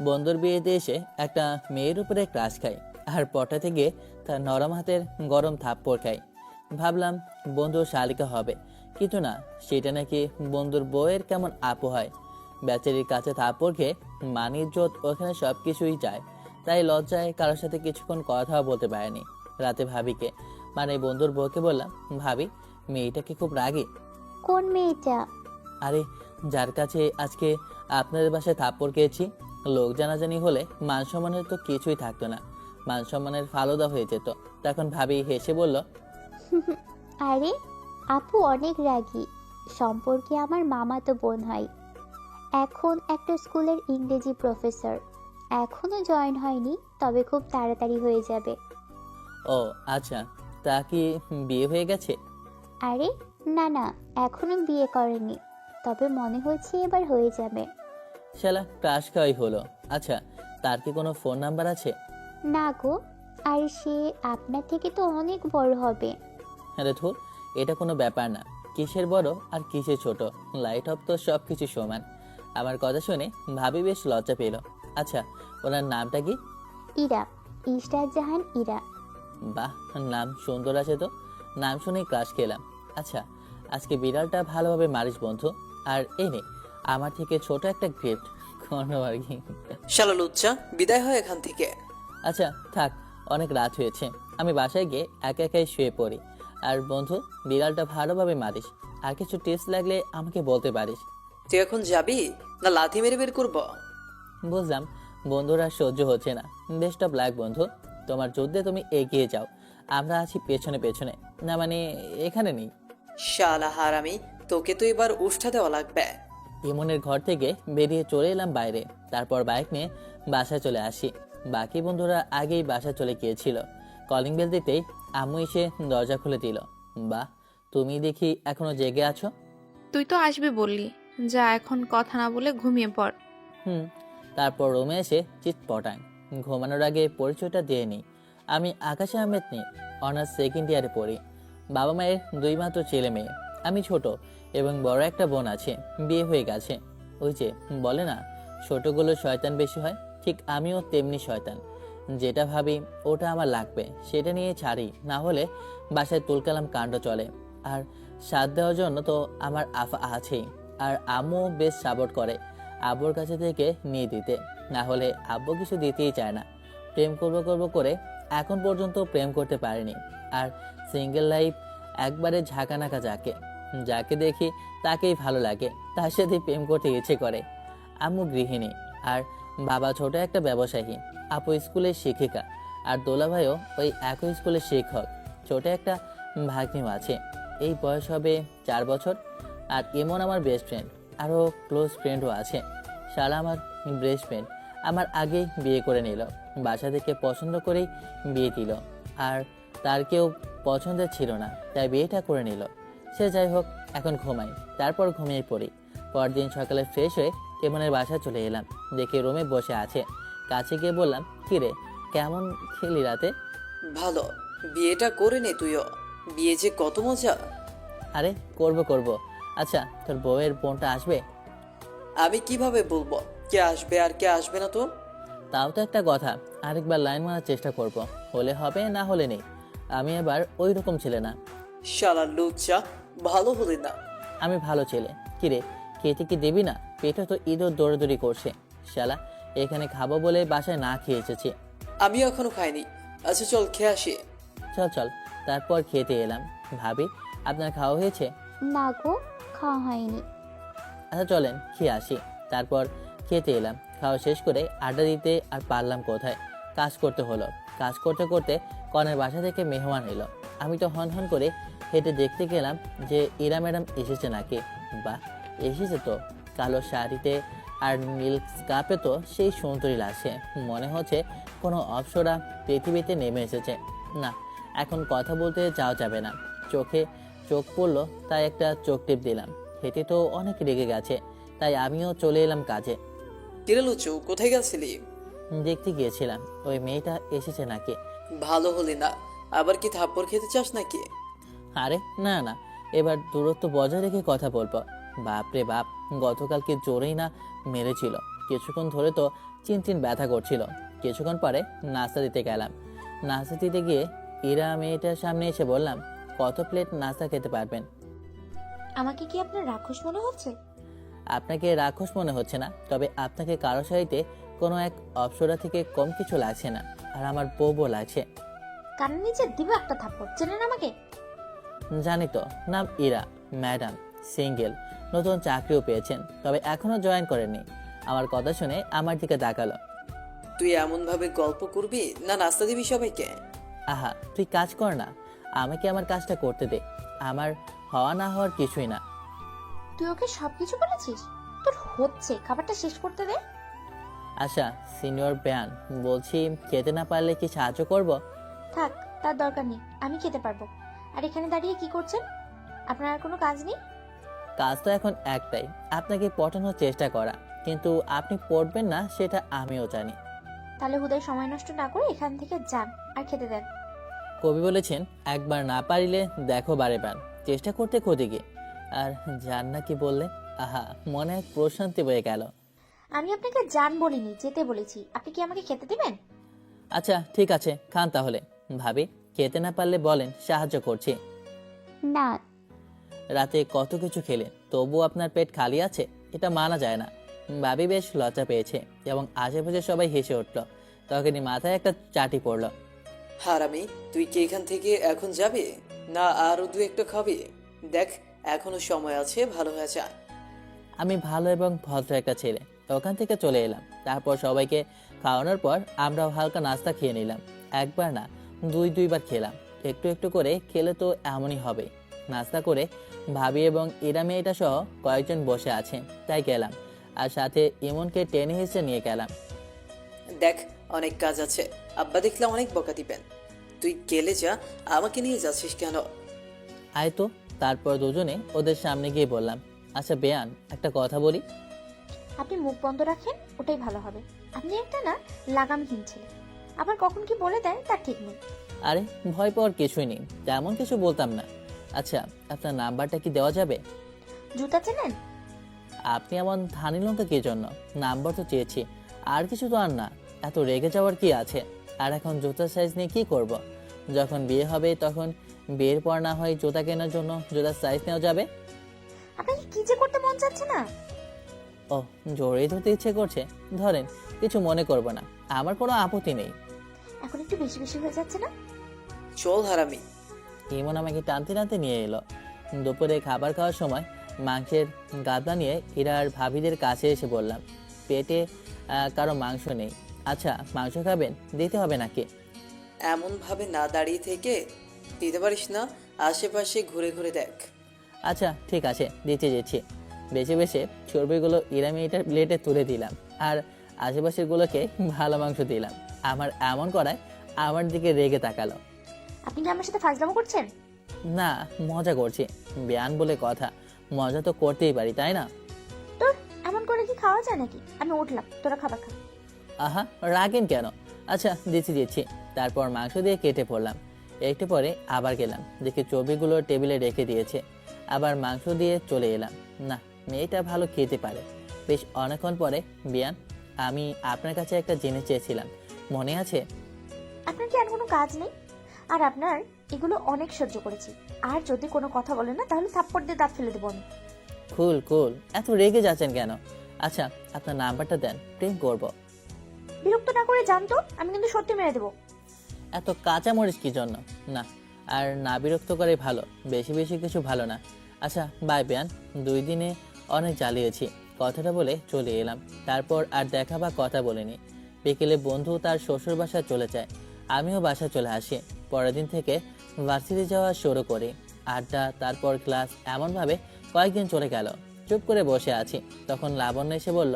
বন্ধুর বিয়েতে এসে একটা মেয়ের উপরে ক্রাশ খাই আর পটাতে গিয়ে তার নরম হাতের গরম থাপ্পড় খাই। ভাবলাম বন্ধু শালিকা হবে, কিন্তু না, সেটা নাকি বন্ধুর বউয়ের কেমন আপু হয়। বেচারির কাছে থাপ্পড় খেয়ে মান ইজ্জত ওখানে সব কিছুই যায়। তাই লজ্জায় কারোর সাথে কিছুক্ষণ কথাও বলতে পারেনি। রাতে ভাবিকে, মানে বন্ধুর বউকে বললাম, ভাবি মেয়েটা কি খুব রাগী? কোন মেয়েটা? আরে, যার কাছে আজকে আপনাদের বাসায় থাপ্পড় খেয়েছি। লোক জানাজানি হলে মান সম্মানের তো কিছুই থাকতো না, মান সম্মানের ফালুদা হয়ে যেত। তখন ভাবি হেসে বলল, আরে, আপু অনেক রাগী। সম্পর্কে আমার মামাতো বোন হয়, এখন একটা স্কুলের ইংরেজি প্রফেসর। এখনো জয়েন হয়নি, তবে খুব তাড়াতাড়ি হয়ে যাবে। ও আচ্ছা, তা কি বিয়ে হয়ে গেছে? আরে না না, এখনো বিয়ে করেনি, তবে মনে হচ্ছে এবার হয়ে যাবে। শালা ক্রাশ খাওয়াই হলো। আচ্ছা, তার কি কোনো ফোন নাম্বার আছে? না গো, আর সে আপনার থেকে তো অনেক বড় হবে। আরে ধুর, এটা কোনো ব্যাপার না। কিসের বড় আর কিসের ছোট, লাইট অফ তো সব কিছু সমান। আমার কথা শুনে ভাবি বেশ লজ্জা পেল। আচ্ছা, ওনার নামটা কি? ইরা, ইশরাত জাহান ইরা। বাহ, নাম সুন্দর আছে তো। নাম শুনেই ক্রাশ খেলাম। আচ্ছা, আজকে বিড়ালটা ভালোভাবে মারিস বন্ধু। আর এই নে, আমার থেকে ছোট একটা গিফট কোনো আর কি। শালা লুচ্চা, বিদায় হয় এখান থেকে। আচ্ছা থাক, অনেক রাত হয়েছে, আমি বাসায় গিয়ে একা একাই শুয়ে পড়ি। আর বন্ধু, বিড়ালটা ভালোভাবে মারিস। আর কিছু টিপস লাগলে আমাকে বলতে পারিস। তুই এখন যাবি না লাথি মেরে বের করবো? বুঝলাম বন্ধুর আর সহ্য হচ্ছে না। বেস্ট অফ লাক বন্ধু, তোমার যুদ্ধে তুমি এগিয়ে যাও, আমরা আছি পেছনে পেছনে। না মানে, এখানে নেই। শালা হারামি, তোকে তো এবার উষ্ঠা দেওয়া লাগবে। ইমনের ঘর থেকে বেরিয়ে চলে এলাম বাইরে। তারপর বাইক নিয়ে বাসায় চলে আসি। বাকি বন্ধুরা আগেই বাসায় চলে গিয়েছিল। কলিং বেল দিতেই আম্মু এসে দরজা খুলে দিল। বাহ, তুমি দেখি এখনো জেগে আছো। তুই তো আসবি বললি, যা এখন কথা না বলে ঘুমিয়ে পড়। হুম। তারপর রুমে এসে চিৎ পটাং। ঘুমানোর আগে পরিচয়টা দিয়ে নিই, আমি আকাশ আহমেদ নেই, অনার্স সেকেন্ড ইয়ারে পড়ি। বাবা মায়ের দুই মাত্র ছেলে মেয়ে, আমি ছোট এবং বড় একটা বোন আছে, বিয়ে হয়ে গেছে। ওই যে বলে না, ছোটগুলো শয়তান বেশি হয়, ঠিক আমিও তেমনি শয়তান। যেটা ভাবি ওটা আমার লাগবে, সেটা নিয়ে ছাড়ি, না হলে বাসায় তুলকালাম কাণ্ড চলে। আর সাথ দেওয়ার জন্য তো আমার আফা আছেই। আর আম্মু বেশ সাপোর্ট করে আব্বুর কাছে থেকে নিয়ে দিতে, না হলে আব্বু কিছু দিতেই চায় না। প্রেম করবো করবো করে এখন পর্যন্ত প্রেম করতে পারিনি। আর সিঙ্গেল লাইফ একবারে ঝাঁকানাকা, যাকে যাকে দেখি তাকেই ভালো লাগে, তার সাথে প্রেম করতে ইচ্ছে করে। আম্মু গৃহিণী আর বাবা ছোট একটা ব্যবসায়ী। আপু স্কুলের শিক্ষিকা আর দোলা ভাইও ওই একই স্কুলের শিক্ষক। ছোট একটা ভাগ্নিও আছে, এই বয়স হবে 4 বছর। আর এমন আমার বেস্ট ফ্রেন্ড, আরও ক্লোজ ফ্রেন্ডও আছে। শালা আমার বেস্ট ফ্রেন্ড আমার আগেই বিয়ে করে নিল, বাসা থেকে পছন্দ করেই বিয়ে দিল। আর তার কেউ পছন্দের ছিল না, তাই বিয়েটা করে নিল। সে যাই হোক, এখন ঘুমাই, তারপর ঘুমিয়ে পড়ি। পরদিন সকালে ফ্রেশ হয়ে এমনের বাসায় চলে এলাম, দেখে রুমে বসে আছে। কাছে গিয়ে বললাম, কিরে কেমন খেলি রাতে? ভালো, বিয়েটা করে নে তুইও। বিয়ে যে কত মজা। আরে করব করব। আচ্ছা, তোর বউয়ের বোনটা আসবে? আমি কিভাবে বলবো কে আসবে আর কে আসবে না? তো তাও তো একটা কথা, আরেকবার লাইন মারার চেষ্টা করব, হলে হবে না হলে নেই। আমি এবার ওই রকম ছেলে না। শালা লুচ্চা, ভালো হলি না। আমি ভালো ছেলে। কিরে, খেতে কি দিবি না? পেটে তো ইঁদুর দৌড়াদৌড়ি করছে। শালা, এখানে খাবো বলে বাসায় না খেয়ে এসেছি। আমি এখনো খাইনি। আচ্ছা চল খেয়ে আসি। চল চল। তারপর খেতে এলাম। ভাবি, আপনার খাওয়া হয়েছে? না গো, খাওয়া হয়নি। আচ্ছা চলেন খেয়ে আসি। তারপর খেতে এলাম। খাওয়া শেষ করে আড্ডা দিতে আর পারলাম কোথায়, কাজ করতে হলো। কাজ করতে করতে কনের বাসা থেকে মেহমান এলো। আমি তো হন হন করে হেঁটে দেখতে গেলাম যে ইরা ম্যাডাম এসেছে নাকি। বাহ, এসেছে তো। কালো শাড়িতে আর নীল স্কার্ফে তো সেই সুন্দরী লাগছে, মনে হচ্ছে কোনো অপ্সরা পৃথিবীতে নেমে এসেছে। না, এখন কথা বলতে যাওয়া যাবে না। চোখে চোখ পড়লো, তাই একটা চোখ টিপ দিলাম। হেঁটে তো অনেক রেগে গেছে, তাই আমিও চলে এলাম কাজে। কিরে লুচু, কোথায় গেছিলি? দেখতে গিয়েছিলাম ওই মেয়েটা এসেছে নাকি। ভালো হলি না, আবার কি থাপ্পড় খেতে চাস নাকি? আরে না না, এবার দূরত্ব বজায় রেখে কথা বলবো। বাপ রে বাপ, গতকালকে জোরেই না মেরেছিল। কিছুক্ষণ ধরে তো চিনচিন ব্যথা করছিল। কিছুক্ষণ পরে নাস্তা দিতে গেলাম। নাস্তা দিতে গিয়ে ইরা মেয়েটার সামনে এসে বললাম, কত প্লেট নাস্তা খেতে পারবেন? আমাকে কি আপনার রাক্ষস মনে হচ্ছে? আপনাকে রাক্ষস মনে হচ্ছে না, তবে আপনাকে কারো সারিতে কোনো এক অপ্সরা থেকে কম কিছু লাগছে না, আর আমার বউ লাগছে। কানের নিচে দিব একটা থাপ্পড়। চেনেন আমাকে? জানি তো, নাম ইরা, ম্যাডাম, সিঙ্গেল, নতুন চাকরিও পেয়েছেন, তবে এখনো জয়েন করেননি। আমার কথা শুনে আমার দিকে তাকালো। তুই এমনভাবে গল্প করবি না নাস্তা দিবি সবাইকে? আহা, তুই কাজ কর না, আমাকে আমার কাজটা করতে দে। আমার হওয়া না হওয়ার কিছুই না। তুই ওকে সবকিছু বলেছিস? তোর হচ্ছে, খাবারটা শেষ করতে দে। আচ্ছা সিনিয়র ব্যান, বলছি খেতে না পারলে কি সাহায্য করব? থাক, তার দরকার নেই, আমি খেতে পারবো। আর এখানে দাঁড়িয়ে কি করছেন? আপনার আর কোনো কাজ নেই? কাজ তো এখন একটাই, আপনাকে পটানোর চেষ্টা করা, কিন্তু আপনি পড়বেন না সেটা আমিও জানি। তাহলে হুদায় সময় নষ্ট না করে এখান থেকে যান আর খেতে দেন। কবি বলেছেন, একবার না পারিলে দেখো বারে বার, চেষ্টা করতে ক্ষতি কি? আর জান না কি বললে? আহা, মনে এক প্রশান্তি বয়ে গেল। আমি আপনাকে যান বলিনি, যেতে বলেছি। আপনি কি আমাকে খেতে দিবেন? আচ্ছা ঠিক আছে, খান তাহলে। ভাবি, খেতে না পারলে বলেন, সাহায্য করছি। না। রাতে কত কিছু খেলে, তবু আপনার পেট খালি আছে, এটা মানা যায় না। ভাবি বেশ লজ্জা পেয়েছে এবং আশেপাশে সবাই হেসে উঠল। তখনই মাথায় একটা চাটি পড়ল। হারামি, তুই কি এখান থেকে এখন যাবি না আরো দু একটা খাবি? দেখ, এখনো সময় আছে, ভালো হয়ে যা। আমি ভালো এবং ভদ্র একটা ছেলে, ওখান থেকে চলে এলাম। তারপর সবাইকে খাওয়ানোর পর আমরাও হালকা নাস্তা খেয়ে নিলাম। একবার না, দুইবার খেলাম। একটু একটু করে খেলে তো এমনই হবে। নাস্তা করে ভাবি এবং ইরা মেয়েটা সহ কয়েকজন বসে আছে, তাই গেলাম। আর সাথে ইমনকে টেনে হেসে নিয়ে গেলাম। দেখ, অনেক কাজ আছে, আব্বা দেখলে অনেক বকা দিবেন। তুই গেলে যা, আমাকে নিয়ে যাচ্ছিস কেন? আয় তো। তারপর দুজনে ওদের সামনে গিয়ে বললাম, আচ্ছা বেয়ান, একটা কথা বলি। আপনি মুখ বন্ধ রাখেন, ওটাই ভালো হবে। আপনি একটা না লাগামহীন ছেলে, আবার কখন কি বলে দেয় তার ঠিক নেই। আরে ভয় পাওয়ার কিছুই নেই, তেমন কিছু বলতাম না। আচ্ছা, আপনার নাম্বারটা কি দেওয়া যাবে? জুতা চেনেন? আপনি এমন ধানি লঙ্কা কি জন্য? নাম্বার তো চেয়েছি, আর কিছু তো আর না। এত রেগে যাওয়ার কি আছে? আর এখন জুতার সাইজ নিয়ে কি করব? যখন বিয়ে হবে তখন বিয়ের পর না হয় জুতা কেনার জন্য জুতার সাইজ নেওয়া যাবে। আপনাকে কি যে করতে মন চাচ্ছে না? ও, জড়িয়ে ধরতে ইচ্ছে করছে? ধরেন, কিছু মনে করব না, আমার কোনো আপত্তি নেই। এখন একটু বেশি বেশি হয়ে যাচ্ছে না? চল হারামি। ইমন আমাকে টানতে টানতে নিয়ে এলো। দুপুরে খাবার খাওয়ার সময় মাংসের গাদা নিয়ে ইরার ভাবিদের কাছে এসে বললাম, পেটে কারো মাংস নেই। আচ্ছা, মাংস খাবেন? দিতে হবে নাকি? এমন ভাবে না দাঁড়িয়ে থেকে দিতে পারিস না? আশেপাশে ঘুরে ঘুরে দেখ। আচ্ছা ঠিক আছে, দিতে যেছি। বেছে বেছে চর্বিগুলো ইরা মেয়েটার প্লেটে তুলে দিলাম, আর আশেপাশেরগুলোকে ভালো মাংস দিলাম। আমার এমন করায় আমার দিকে রেগে তাকালো। আপনি কি আমার সাথে ফাজলামো করছেন? না, মজা করছি। বেয়ান বলে কথা, মজা তো করতেই পারি, তাই না? তোর এমন করে কি খাওয়া যায় নাকি? আমি উঠলাম, তোরা খাবার খা। আহা, রাগেন কেন? আচ্ছা দিচ্ছি। তারপর মাংস দিয়ে কেটে পড়লাম। একটু পরে আবার গেলাম, দেখি চর্বিগুলো টেবিলে রেখে দিয়েছে। আবার মাংস দিয়ে চলে এলাম। না, মেয়েটা ভালো খেতে পারে। বেশ অনেকক্ষণ পরে, বিয়ান, আমি আপনার কাছে একটা জিনিস চেয়েছিলাম, মনে আছে? আপনার কি আর কোনো কাজ নেই? আর আপনার এগুলো অনেক সহ্য করেছি। আর যদি কোনো কথা বলে না, তাহলে থাপ্পড় দিয়ে দাঁত ফেলে দেবো আমি। কুল, এত রেগে যাচ্ছেন কেন? আচ্ছা, আপনার নাম্বারটা দেন, প্রেম করব। বিরক্ত না করে জানতো, আমি কিন্তু সত্যি মেরে দেবো। এত কাঁচা মরিচ কি জন্য? না, আর না বিরক্ত করে ভালো, বেশি বেশি কিছু ভালো না। আচ্ছা বাই বিয়ান, 2 দিনে অনেক জ্বালিয়েছি। কথাটা বলে চলে এলাম। তারপর আর দেখা বা কথা বলিনি। বিকেলে বন্ধু তার শ্বশুর বাসায় চলে যায়, আমিও বাসায় চলে আসি। পরের দিন থেকে ভার্সিটি যাওয়া শুরু করি। আড্ডা, তারপর ক্লাস, এমনভাবে কয়েকদিন চলে গেল। চুপ করে বসে আছি, তখন লাবণ্য এসে বলল,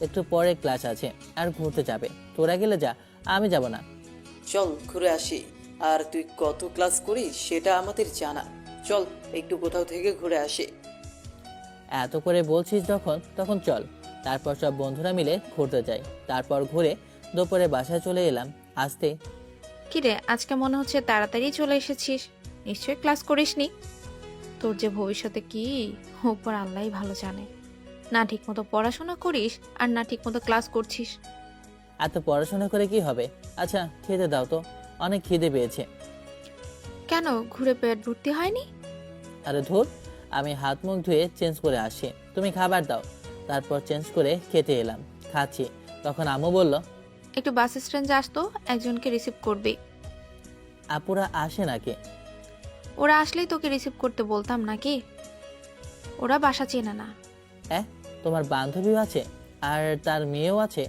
একটু পরে ক্লাস আছে আর ঘুরতে যাবে। তোরা গেলে যা, আমি যাব না। চল ঘুরে আসি। আর তুই কত ক্লাস করিস সেটা আমাদের জানা। চল একটু কোথাও থেকে ঘুরে আসি। এত করে বলছিস তখন চল। তারপর সব বন্ধুরা মিলে ঘুরতে যাই। তারপর ঘুরে দুপুরে বাসায় চলে এলাম। আসতে, কিরে, আজকে মনে হচ্ছে তাড়াতাড়ি চলে এসেছিস। নিশ্চয়ই ক্লাস করিসনি। তোর যে ভবিষ্যতে কি উপর আল্লাহই ভালো জানে। না ঠিকমতো পড়াশোনা করিস আর না ঠিকমতো ক্লাস করছিস। এত পড়াশোনা করে কি হবে? আচ্ছা খেতে দাও তো, অনেক খিদে পেয়েছে। কেন, ঘুরে পেট ভর্তি হয়নি? আরে ধুর, আমি হাত মুখ ধুয়ে চেঞ্জ করে আসি, তুমি খাবার দাও। তারপর চেঞ্জ করে খেতে এলাম, খাচ্ছি। তখন আম্মু বলল, একটু বাস স্ট্যান্ডে আসতো, একজনকে রিসিভ করবি। আপুরা আসে নাকি? ওরা আসলেই তোকে রিসিভ করতে বলতাম নাকি? ওরা বাসা চেনে না। হ্যাঁ, তোমার বান্ধবীও আছে আর তার মেয়েও আছে,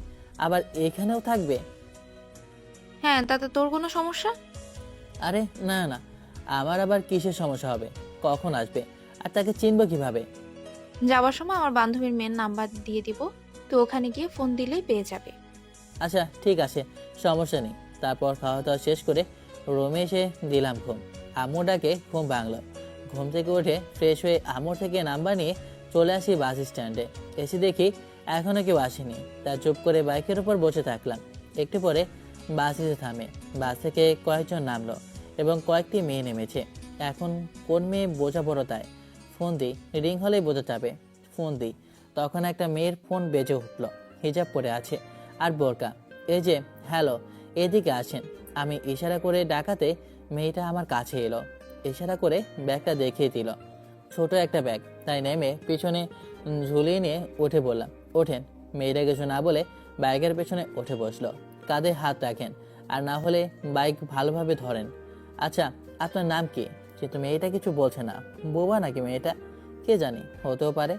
আবার এখানেও থাকবে? হ্যাঁ, তাতে তোর কোনো সমস্যা? আরে না না, আমার আবার কিসের সমস্যা হবে? কখন আসবে আর তাকে চিনবো কিভাবে? যাওয়ার সময় আমার বান্ধবীর মেয়ের নাম্বার দিয়ে দিব, তো ওখানে গিয়ে ফোন দিলেই পেয়ে যাবে। আচ্ছা ঠিক আছে, সমস্যা নেই। তারপর খাওয়া দাওয়া শেষ করে রুমে এসে দিলাম ঘুম। আম্মু ডাকে ঘুম ভাঙলো। ঘুম থেকে উঠে ফ্রেশ হয়ে আম্মুর থেকে নাম্বার নিয়ে চলে আসি বাস স্ট্যান্ডে। এসে দেখি এখনও কেউ আসেনি। তা চুপ করে বাইকের উপর বসে থাকলাম। একটু পরে বাস এসে থামে। বাস থেকে কয়েকজন নামলো এবং কয়েকটি মেয়ে নেমেছে। এখন কোন মেয়ে বোঝা বড় তাই ফোন দিই, রিং হলেই বোঝা যাবে। ফোন দিই, তখন একটা মেয়ের ফোন বেজে উঠলো। হিজাব পরে আছে আর বোরকা। এই যে হ্যালো, এদিকে আসেন। আমি ইশারা করে ডাকাতে মেয়েটা আমার কাছে এলো। ইশারা করে ব্যাগটা দেখিয়ে দিল, ছোট একটা ব্যাগ। তাই নেমে পিছনে ঝুলিয়ে নিয়ে উঠে বললাম, ওঠেন। মেয়েটা কিছু না বলে বাইকের পেছনে উঠে বসলো। কাঁধে হাত রাখেন আর না হলে বাইক ভালোভাবে ধরেন। আচ্ছা আপনার নাম কি? কিন্তু মেয়েটা কিছু বলছে না। বোবা নাকি মেয়েটা? কে জানি, হতেও পারে।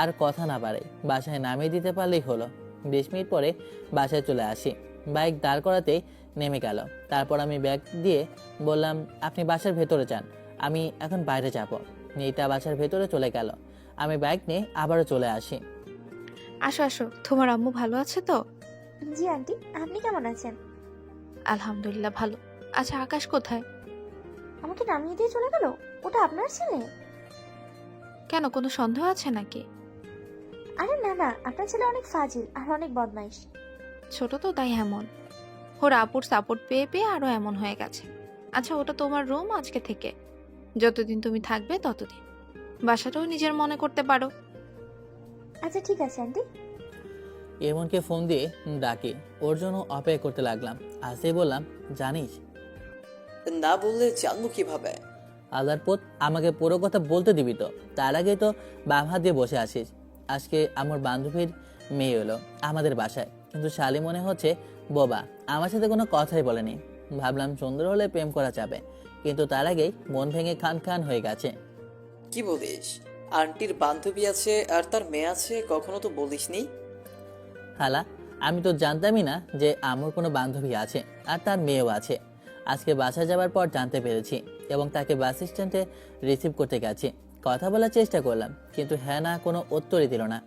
আর কথা না পারে, বাসায় নামিয়ে দিতে পারলেই হলো। 20 মিনিট পরে বাসায় চলে আসি। বাইক দাঁড় করাতেই নেমে গেল। তারপর আমি ব্যাগ দিয়ে বললাম, আপনি বাসার ভেতরে যান, আমি এখন বাইরে যাব। মেয়েটা বাসার ভেতরে চলে গেল। আমি বাইক নিয়ে আবারও চলে আসি। আসো আসো, তোমার আম্মু ভালো আছে তো? জি আন্টি, আপনি কেমন আছেন? আলহামদুলিল্লাহ ভালো। আচ্ছা আকাশ কোথায়? আমাকে নামিয়ে দিয়ে চলে গেল? ওটা আপনার ছেলে? কেন, কোনো সন্দেহ আছে নাকি? আরে না না, আপনার ছেলে অনেক ফাজিল আর অনেক বদমাইশ। ছোট তো তাই এমন। ওর আপুর সাপোর্ট পেয়ে পেয়ে আরো এমন হয়ে গেছে। আচ্ছা ওটা তোমার রুম আজকে থেকে, যতদিন তুমি থাকবে ততদিন। বাসাটাও নিজের মনে করতে পারো। আচ্ছা ঠিক আছে আন্টি। এমনকে ফোন দিয়ে ডাকি, ওর জন্য অপেক্ষা করতে লাগলাম। আসতেই বললাম, জানিস না বললে জানবো কিভাবে? আল্লাহর পথ, আমাকে পুরো কথা বলতে দিবি তো? তার আগে তো বাম হাত দিয়ে বসে আছিস। আজকে আমার বান্ধবীর মেয়ে এলো আমাদের বাসায়, কিন্তু শালি মনে হচ্ছে বোবা, আমার সাথে কোনো কথাই বলেনি। ভাবলাম সুন্দর হলে প্রেম করা যাবে, কিন্তু তার আগেই মন ভেঙে খান খান হয়ে গেছে। কি বলিস? আন্টির বান্ধবী আছে আর তার মেয়ে আছে, কখনো তো বলিসনি। হালা, আমি তো জানতামই না যে আমার কোনো বান্ধবী আছে আর তার মেয়েও আছে। আজকে বাসা যাওয়ার পর জানতে পেরেছি এবং তাকে বাস স্ট্যান্ডে রিসিভ করতে গেছি। কথা বলার চেষ্টা করলাম, কিন্তু হ্যাঁ না কোনো উত্তরই দিল না।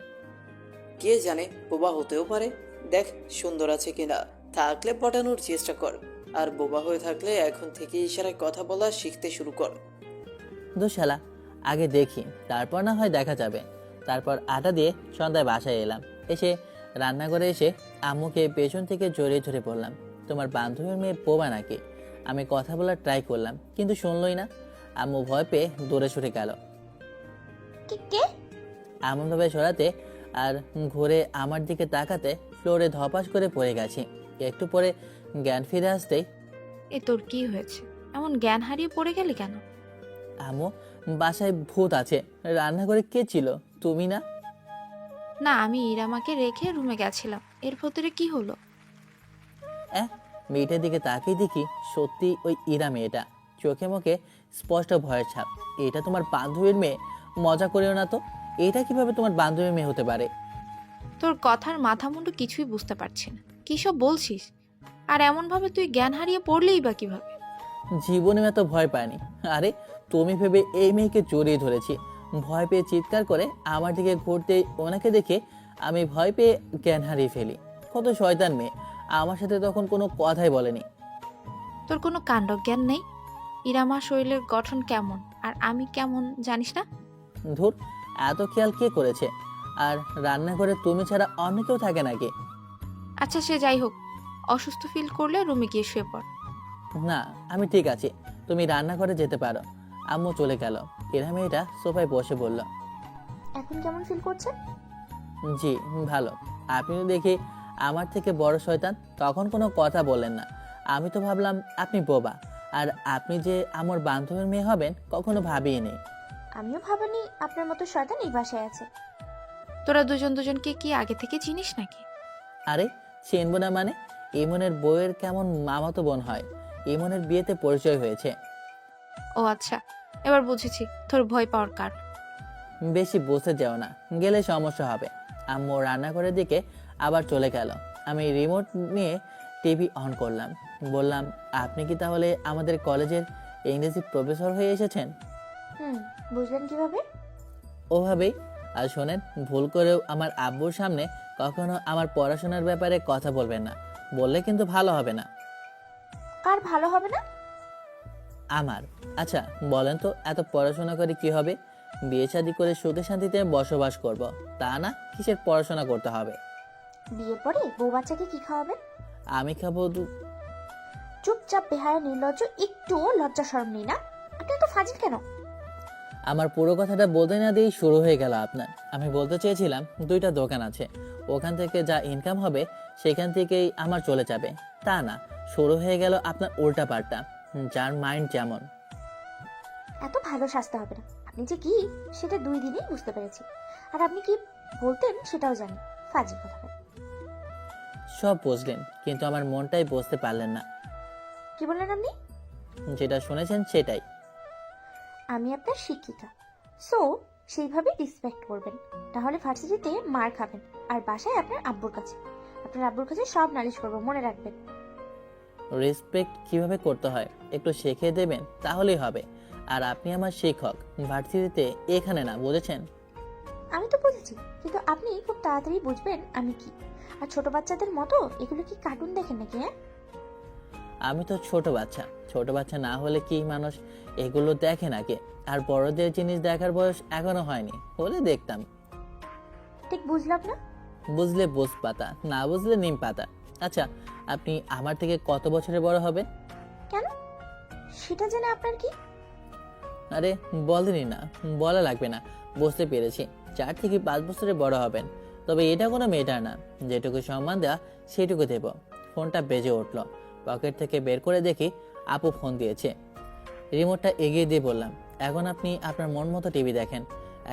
কে জানে, বোবা হতেও পারে। দেখ সুন্দর আছে কিনা, থাকলে পটানোর চেষ্টা কর। আর বোবা হয়ে থাকলে এখন থেকে ইশারায় কথা বলা শিখতে শুরু কর। শালা, আগে দেখি, তারপর না হয় দেখা যাবে। তারপর আটা দিয়ে সন্ধ্যায় বাসায় এলাম। এসে রান্নাঘরে এসে আম্মুকে পেছন থেকে জড়িয়ে ধরে বললাম, তোমার বান্ধবীর মেয়ে বোবা নাকি? আমি কথা বলার ট্রাই করলাম, কিন্তু শুনলই না। আম্মু ভয় পেয়ে দৌড়ে ছুটে গেল। কে? এমনভাবে সরাতে আর ঘুরে আমার দিকে তাকাতে ফ্লোরে ধপাস করে পড়ে গেছি। একটু পরে জ্ঞান ফিরে আসতেই, এ তোর কি হয়েছে? এমন জ্ঞান হারিয়ে পড়ে গেলি কেন? আম্মু, বাসায় ভূত আছে। রান্নাঘরে কে ছিল? তুমি না? না, আমি ইরামাকে রেখে রুমে গেছিলাম। এর ভেতরে কি হলো? মেয়েটার দিকে তাকিয়ে দেখি সত্যি ওই ইরা মেয়েটা, চোখে মুখে স্পষ্ট ভয়ের ছাপ। এটা তোমার বান্ধবীর মেয়ে? মজা করেও না তো। এটা কিভাবে তোমার বান্ধবীর মেয়ে হতে পারে? তোর কথার মাথা মুন্ডু কিছুই বুঝতে পারছি না, কি সব বলছিস? আর এমন ভাবে তুই জ্ঞান হারিয়ে পড়লেই বা কিভাবে? জীবনে এত ভয় পায়নি। আরে তুমি ভেবে এই মেয়েকে জড়িয়ে ধরেছি। ভয় পেয়ে চিৎকার করে আমার দিকে ঘুরতে ওনাকে দেখে আমি ভয় পেয়ে জ্ঞান হারিয়ে ফেলি। কত শয়তান মেয়ে, আমার সাথে তখন কোনো কথাই বলেনি। তোর কোনো কাণ্ডজ্ঞান নেই? ইরামার শরীরের গঠন কেমন আর আমি কেমন জানিস না? ধুর, এত খেয়াল কে করেছে? আর রান্নাঘরে তুমি ছাড়া অন্য কেউ থাকে নাকি? আচ্ছা সে যাই হোক, অসুস্থ ফিল করলে রুমে গিয়ে শুয়ে পড়। না, আমি ঠিক আছি, তুমি রান্নাঘরে যেতে পারো। আম্মু চলে গেল। এরা মেয়েটা সোফায় বসে বলল, এখন কেমন ফিল করছেন? জি ভালো। আপনিও দেখি আমার থেকে বড় শয়তান, তখন কোনো কথা বললেন না। আমি তো ভাবলাম আপনি বোবা, আর আপনি যে আমার বান্ধবীর মেয়ে হবেন কখনো ভাবিনি। আমিও ভাবিনি আপনার মতো শয়তান এই বাসায় আছে। তোরা দুজন দুজনকে কি আগে থেকে চিনিস নাকি? আরে চিনব না মানে? ইমনের বউয়ের কেমন মামাতো বোন হয়, ইমনের বিয়েতে পরিচয় হয়েছে। ও আচ্ছা, এবার বুঝেছি তোর ভয় পাওয়ার কারণ। বেশি বসে যাও না, গেলে সমস্যা হবে। আম্মু রান্নাঘরের দিকে আবার চলে গেল। আমি রিমোট নিয়ে টিভি অন করলাম। বললাম, আপনি কি তাহলে আমাদের কলেজের ইংরেজি প্রফেসর হয়ে এসেছেন? বুঝলেন কিভাবে? ওভাবেই। আর শোনেন, ভুল করেও আমার আব্বুর সামনে কখনো আমার পড়াশোনার ব্যাপারে কথা বলবেন না, বললে কিন্তু ভালো হবে না। কার ভালো হবে না? আমার। আচ্ছা বলেন তো, এত পড়াশোনা করে কি হবে? বিয়ে শাদী করে সুখে শান্তিতে বসবাস করব, তা না কিসের পড়াশোনা করতে হবে? বিয়ের পরে বউ বাচ্চাকে কি খাওয়াবেন? আমি খাবো চুপচাপ বেহায়া নির্লজ্জ, একটুও লজ্জা শরম নেই না? আপনি তো ফাজিল কেন? আমার পুরো কথাটা বলতে না দিয়েই শুরু হয়ে গেল আপনার। আমি বলতে চেয়েছিলাম, 2টা দোকান আছে, ওখান থেকে যা ইনকাম হবে সেখান থেকেই আমার চলে যাবে। তা না, শুরু হয়ে গেল আপনার উল্টা পাল্টা, যার মাইন্ড যেমন। এত ভালো সাজতে হবে না। আপনি যে কি সেটা 2 দিনেই বুঝতে পেরেছি। আর আপনি কি বলতেন সেটাও জানি। ফাজিল কথা। সব বুঝলেন, কিন্তু আমার মনটাই বুঝতে পারলেন না। কি বললেন আপনি? যেটা শুনেছেন সেটাই। আমি আপনার শিক্ষিকা, সো সেইভাবে রেসপেক্ট করবেন, তাহলে ভার্সিটিতে মার খাবেন আর বাসায় আপনার আব্বুর কাছে। আপনার আব্বুর কাছে সব নালিশ করবো, মনে রাখবেন। রেসপেক্ট কিভাবে করতে হয় একটু শিখিয়ে দেবেন, তাহলেই হবে। আর আপনি আমার শিক্ষক, ভার্সিটিতে এখানে না, বুঝেছেন? আমি তো বুঝেছি, কিন্তু আপনি খুব তাড়াতাড়ি বুঝবেন আমি কি। আর ছোট বাচ্চাদের মতো এগুলো কি কার্টুন দেখেন নাকি? হ্যাঁ, আমি তো ছোট বাচ্চা। ছোট বাচ্চা না হলে কি মানুষ এগুলো দেখে নাকি? আর বড়দের জিনিস দেখার বয়স এখনো হয়নি, হলে দেখতাম। ঠিক বুঝলাম না। বুঝলে বোঝ পাতা, না বুঝলে নিম পাতা। আচ্ছা, আপনি আমার থেকে কত বছরের বড় হবেন? কেন? সেটা জেনে আপনার কি? আরে বলেনি না, বলা লাগবে না, বুঝতে পেরেছি। 4 থেকে 5 বছরের বড় হবেন। তবে এটা কোনো মেটার না, যেটুকু সম্মান দেওয়া সেটুকু দেব। ফোনটা বেজে উঠল। পকেট থেকে বের করে দেখি আপু ফোন দিয়েছে। রিমোটটা এগিয়ে দিয়ে বললাম, এখন আপনি আপনার মন মতো টিভি দেখেন,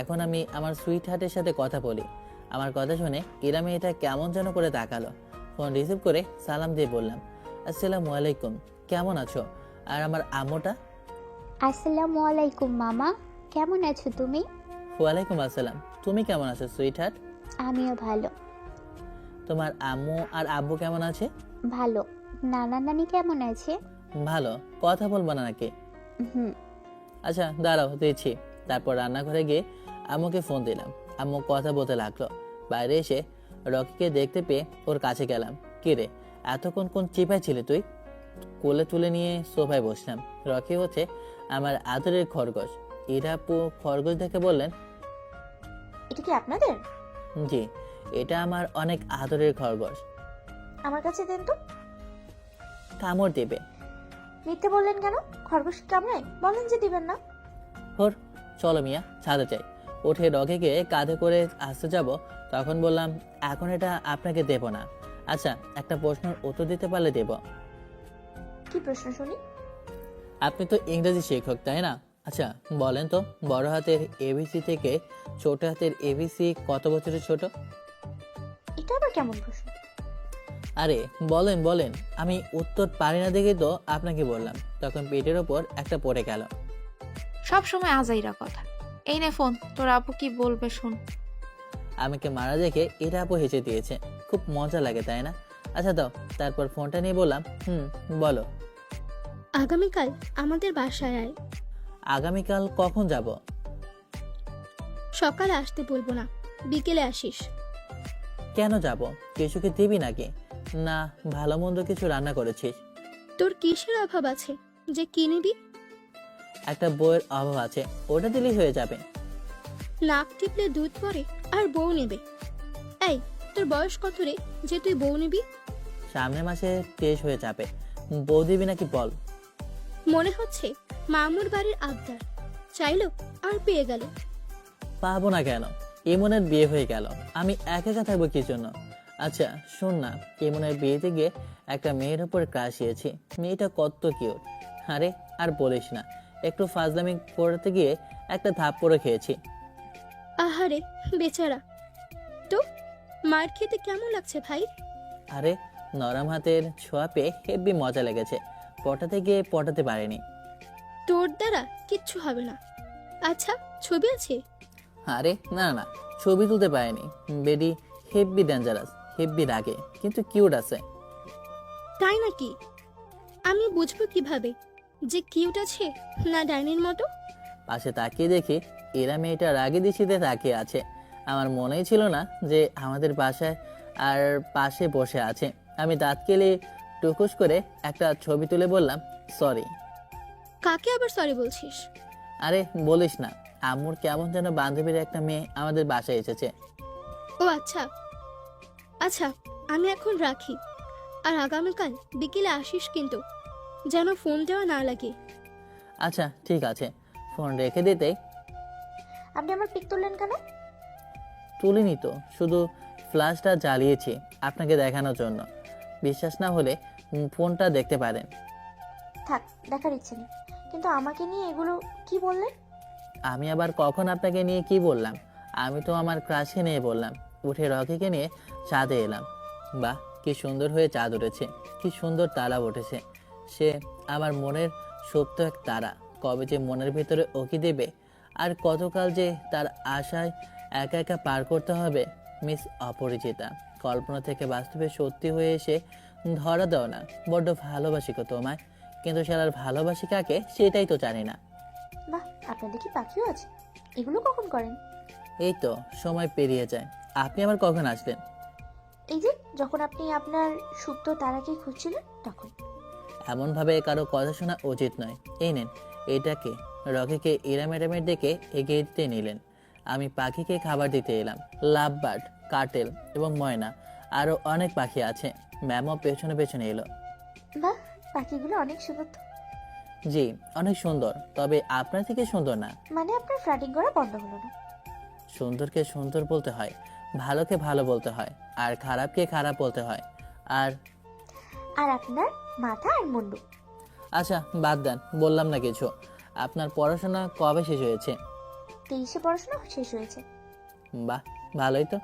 এখন আমি আমার সুইট হার্টের সাথে কথা বলি। আমার কথা শুনে ইরা মেয়েটা কেমন যেন করে তাকালো। ফোন রিসিভ করে সালাম দিয়ে বললাম, আসসালামু আলাইকুম, কেমন আছো? আর আমার আম্মুটা? আসসালামু আলাইকুম মামা, কেমন আছো তুমি? ওয়ালাইকুম আসসালাম, তুমি কেমন আছো সুইট হার্ট? আমিও ভালো। তোমার আম্মু আর আব্বু কেমন আছে? ভালো। নানা নানি কেমন আছে? ভালো। কথা বলবো না নাকি? হুম। আচ্ছা দাঁড়াও, দিচ্ছি। তারপর রান্নাঘরে গিয়ে আম্মুকে ফোন দিলাম। আম্মু কথা বলতে লাগলো। বাইরে এসে রকিকে দেখতে পেয়ে ওর কাছে গেলাম। কি রে, এতক্ষণ কোন চিপায় ছিলি তুই? কোলে তুলে নিয়ে সোফায় বসলাম। রকি হচ্ছে আমার আদরের খরগোশ। ইরা আপু খরগোশ দেখে বললেন, এটা কি আপনাদের? জি, এটা আমার অনেক আদরের খরগোশ। আমার কাছে দেন তো। কামড় দেবে। মিথ্যে বললেন কেন? খরগোশ কামড়ায়? বলেন যে দিবেন না। হোর, চলো মিয়া, ছাদে যাই। উঠে রকিকে কাঁধে করে আসতে যাব, তখন বললাম, এখন এটা আপনাকে দেব না। আচ্ছা, একটা প্রশ্নের উত্তর দিতে পারলে দেব। কি প্রশ্ন শুনি? আপনি তো ইংরেজি শিক্ষক, তাই না? আচ্ছা বলেন তো, বড় হাতের এবিসি থেকে ছোট হাতের এবিসি কত বছরের ছোট? এটা আবার কেমন প্রশ্ন? আরে বলেন বলেন, আমি উত্তর পারি না দেখে তো আপনাকে বললাম। তখন পেটের ওপর একটা পড়ে গেল। সব সময় আজাইরা কথা। এই নে ফোন, তোর আপু কি বলবে শুন। আমাকে মারা দেখে এটা আপু হেসে দিয়েছে। খুব মজা লাগে, তাই না? আচ্ছা দাও। তারপর ফোনটা নিয়ে বললাম, বলো। আগামীকাল আমাদের বাসায় আয়। আগামীকাল কখন যাব? সকালে আসতে বলবো না, বিকেলে আসিস। কেন যাব? কিছু কি দিবি নাকি? না ভালো মন্দ কিছু রান্না করেছিস? তোর কিসের অভাব আছে যে কি নিবি? একটা বইয়ের অভাব আছে, ওটা দিলেই হয়ে যাবে। নাক টিপলে দুধ পড়ে আর বউ নেবে? এই, তোর বয়স কত রে যে তুই বউ নিবি? সামনের মাসে 23 হয়ে যাবে। বউ দিবি নাকি বল? মনে হচ্ছে মামুর বাড়ির আবদার, চাইলো আর পেয়ে গেল। পাবো না কেন? ইমনের বিয়ে হয়ে গেল, আমি একা একা থাকবো কি জন্য? আচ্ছা শোন না, ইমনের বিয়েতে গিয়ে একটা মেয়ের উপর ক্রাশ হয়েছি। মেয়েটা কত কিউট। আরে আর বলিস না, একটু ফাজলামি করতে গিয়ে একটা থাপ্পড়ও খেয়েছি। আহারে বেচারা। তো মার খেতে কেমন লাগছে ভাই? আরে নরম হাতের ছোঁয়া পেয়ে হেব্বি মজা লেগেছে। পটাতে গিয়ে পটাতে পারিনি। তোর দ্বারা কিচ্ছু হবে না। আচ্ছা ছবি আছে? আরে না না, ছবি তুলতে পারিনি। বেডি হেব্বি ডেঞ্জারাস, হেব্বি রাগে, কিন্তু কিউট আছে। তাই নাকি? আমি বুঝবো কিভাবে যে কিউট আছে না ডাইনির মতো? পাশে তাকিয়ে দেখি এরা মেয়েটা রাগে দিশিতে তাকিয়ে আছে। আমার মনেই ছিল না যে আমাদের বাসায় আর পাশে বসে আছে। আমি দাঁত কেলে টুকুস করে একটা ছবি তুলে বললাম সরি। কাকে আবার সরি বলছিস? আরে বলিস না, আম্মুর কেমন যেন বান্ধবীর একটা মেয়ে আমাদের বাসায় এসেছে। ও আচ্ছা আচ্ছা, আমি এখন রাখি। আর আগামীকাল বিকেলে আসিস কিন্তু, যেন ফোন দেওয়া না লাগে। আচ্ছা ঠিক আছে। ফোন রেখে দিতেই আপনি আমার পিক তুললেন কেন? তুলিনি তো, শুধু ফ্ল্যাশটা জ্বালিয়েছি আপনাকে দেখানোর জন্য। বিশ্বাস না হলে ফোনটা দেখতে পারেন। থাক, দেখার ইচ্ছে নেই। কিন্তু আমাকে নিয়ে এগুলো কি বললেন? আমি আবার কখন আপনাকে নিয়ে কি বললাম? আমি তো আমার ক্রাশে নিয়ে বললাম। উঠে রকিকে নিয়ে চাঁদে এলাম। বাহ কি সুন্দর হয়ে চাঁদ উঠেছে, কি সুন্দর তারা উঠেছে। সে আমার মনের সুপ্ত এক তারা। কবে যে মনের ভিতরে ওকি দেবে, আর কতকাল যে তার আশায় একা একা পার করতে হবে। মিস অপরিচিতা, কল্পনা থেকে বাস্তবে সত্যি হয়ে এসে ধরা দাও না। বড্ড ভালোবাসি গো তোমায়, কিন্তু সারার ভালোবাসি কাকে সেটাই তো জানি না। বাহ, আপনার দেখি পাখিও আছে। এগুলো কখন করেন? এই তো সময় পেরিয়ে যায়। আপনি আবার কখন আসলেন? এই যে যখন আপনি আপনার সুপ্ত তারাকে খুঁজছিলেন তখন। এমনভাবে কারো কথা শোনা উচিত নয়। এই নেন এটাকে। রকিকে ইরা ম্যাডামের দিকে এগিয়ে দিতে নিলেন। আমি পাখিকে খাবার দিতে এলাম। লাভ বার্ড, কাটেল এবং ময়না, আরও অনেক পাখি আছে। ম্যামও পেছনে পেছনে এলো। বাহ, পাখিগুলো অনেক সুন্দর তো। জি অনেক সুন্দর, তবে আপনার থেকে সুন্দর না। মানে আপনার ফ্ল্যাটিং করা বন্ধ হলো না? সুন্দরকে সুন্দর বলতে হয়, ভালোকে ভালো বলতে হয়, আর খারাপকে খারাপ বলতে হয়। আর আর আপনার মাথা আর মুন্ডু। আচ্ছা বাদ দেন, বললাম না কিছু। আপনার পড়াশোনা কবে শেষ হয়েছে? 23-এ পড়াশোনা শেষ হয়েছে। বাহ ভালোই তো।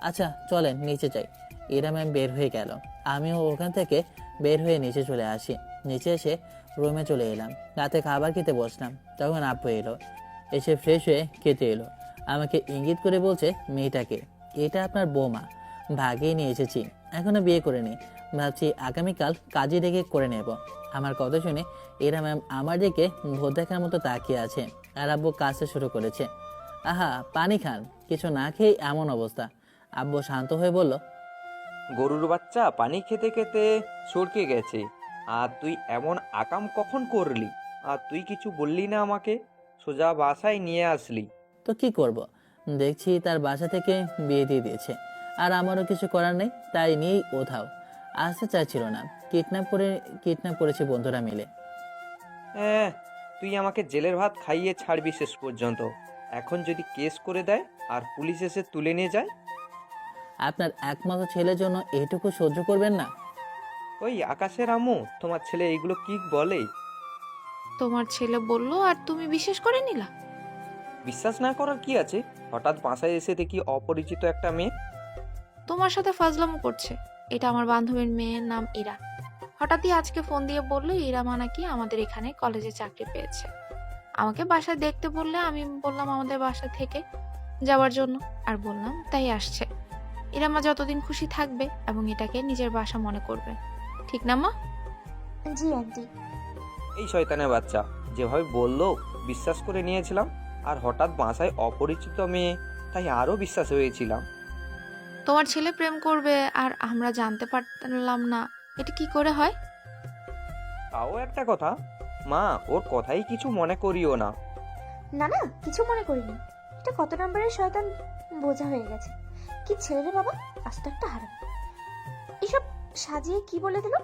আচ্ছা চলেন নিচে যাই। এরা ম্যাম বের হয়ে গেল, আমিও ওখান থেকে বের হয়ে নিচে চলে আসি। নিচে এসে রুমে চলে এলাম। রাতে খাবার খেতে বসলাম, তখন আব্বু এলো। এসে ফ্রেশ হয়ে খেতে এলো। আমাকে ইঙ্গিত করে বলছে মেয়েটাকে, এটা আপনার বৌমা, ভাগিয়ে নিয়ে এসেছি, এখনো বিয়ে করিনি। ভাবছি আগামীকাল কাজে ডেকে করে নেব। আমার কথা শুনে এরা ম্যাম আমার দিকে ভোট দেখার মতো তাকিয়ে আছে। আর আব্বু কাজটা শুরু করেছে। আহা পানি খান, কিছু না খেয়ে এমন অবস্থা। আব্বু শান্ত হয়ে বলল, গরুর বাচ্চা পানি খেতে খেতে সরকে গেছে। আর তুই এমন আকাম কখন করলি? আর তুই কিছু বললি না আমাকে, সোজা বাসায় নিয়ে আসলি। তো কি করব? দেখছি তার বাসা থেকে বিয়ে দিয়ে দিয়েছে, আর আমারও কিছু করার নেই। তাই নিয়েই ওধাও। আসতে চাইছিল না, কিডন্যাপ করেছে বন্ধুরা মিলে। হ্যাঁ, তুই আমাকে জেলের ভাত খাইয়ে ছাড়বি শেষ পর্যন্ত। এখন যদি কেস করে দেয় আর পুলিশ এসে তুলে নিয়ে যায়? আপনার একমাত্র ছেলের জন্য এটুকু সহ্য করবেন না? ওই আকাশের আম্মু, তোমার ছেলে এইগুলো কি বলে? তোমার ছেলে বলল আর তুমি বিশ্বাস করে নিলা? বিশ্বাস না করার কি আছে? হঠাৎ বাসায় এসে দেখি অপরিচিত একটা মেয়ে। তোমার সাথে ফাজলামো করছে। এটা আমার বান্ধবীর মেয়ের নাম ইরা। হঠাৎই আজকে ফোন দিয়ে বললো ইরা মা নাকি আমাদের এখানে কলেজে চাকরি পেয়েছে। আমাকে বাসায় দেখতে বললে আমি বললাম আমাদের বাসা থেকে যাওয়ার জন্য, আর বললাম তাই আসছে। ইরা মা যতদিন খুশি থাকবে এবং এটাকে নিজের বাসা মনে করবে, ঠিক না মা? জি আন্টি। এই শয়তানের বাচ্চা যেভাবে বললো বিশ্বাস করে নিয়েছিলাম, আর হঠাৎ বাসায় অপরিচিত মেয়ে, তাই আরও বিশ্বাস হয়েছিলাম। তোমার ছেলে প্রেম করবে আর আমরা জানতে পারলাম না, এটা কি করে হয়? তাও একটা কথা, মা ওর কথাই কিছু মনে করিও না। না না, কিছু মনে করিনি। এটা কত নম্বরের শয়তান বোঝা হয়ে গেছে। কি ছেলে রে বাবা, আস্ত একটা হারাম। এসব সাজিয়ে কি বলে দিল?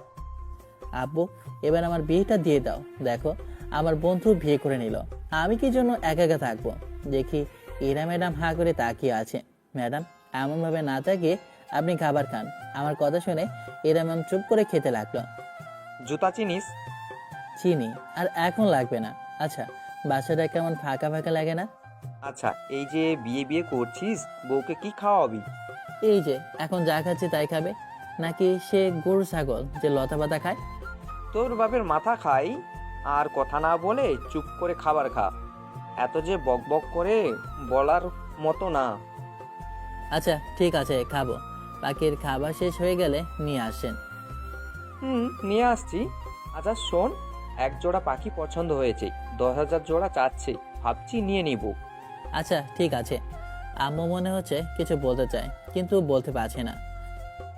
আব্বু এবার আমার বিয়েটা দিয়ে দাও। দেখো আমার বন্ধু বিয়ে করে নিল, আমি কি জন্য একা একা থাকবো? দেখি ইরা ম্যাডাম হাঁ করে তাকিয়ে আছে। ম্যাডাম এমনভাবে না তাকিয়ে আপনি খাবার খান। আমার কথা শুনে ইরা ম্যাম চুপ করে খেতে লাগলো। জুতা চিনিস? চিনি, আর এখন লাগবে না। আচ্ছা, বাসাটা কেমন ফাঁকা ফাঁকা লাগে না? আচ্ছা, এই যে বিয়ে বিয়ে করছিস, বউকে কি খাওয়াবি? এই যে এখন যা খাচ্ছে তাই খাবে, নাকি সে গরু ছাগল যে লতা পাতা খায়? তোর বাপের মাথা খাই, আর কথা না বলে চুপ করে খাবার খা। এত যে বক বক করে বলার মতো না। আচ্ছা ঠিক আছে, খাবো। বাকির খাবার শেষ হয়ে গেলে নিয়ে আসেন। নিয়ে আসছি। আচ্ছা শোন, এক জোড়া পাখি পছন্দ হয়েছে, 10,000 জোড়া চাচ্ছে, ভাবছি নিয়ে নিব। আচ্ছা ঠিক আছে। আম্মু মনে হচ্ছে কিছু বলতে চায়, কিন্তু বলতে পারছে না।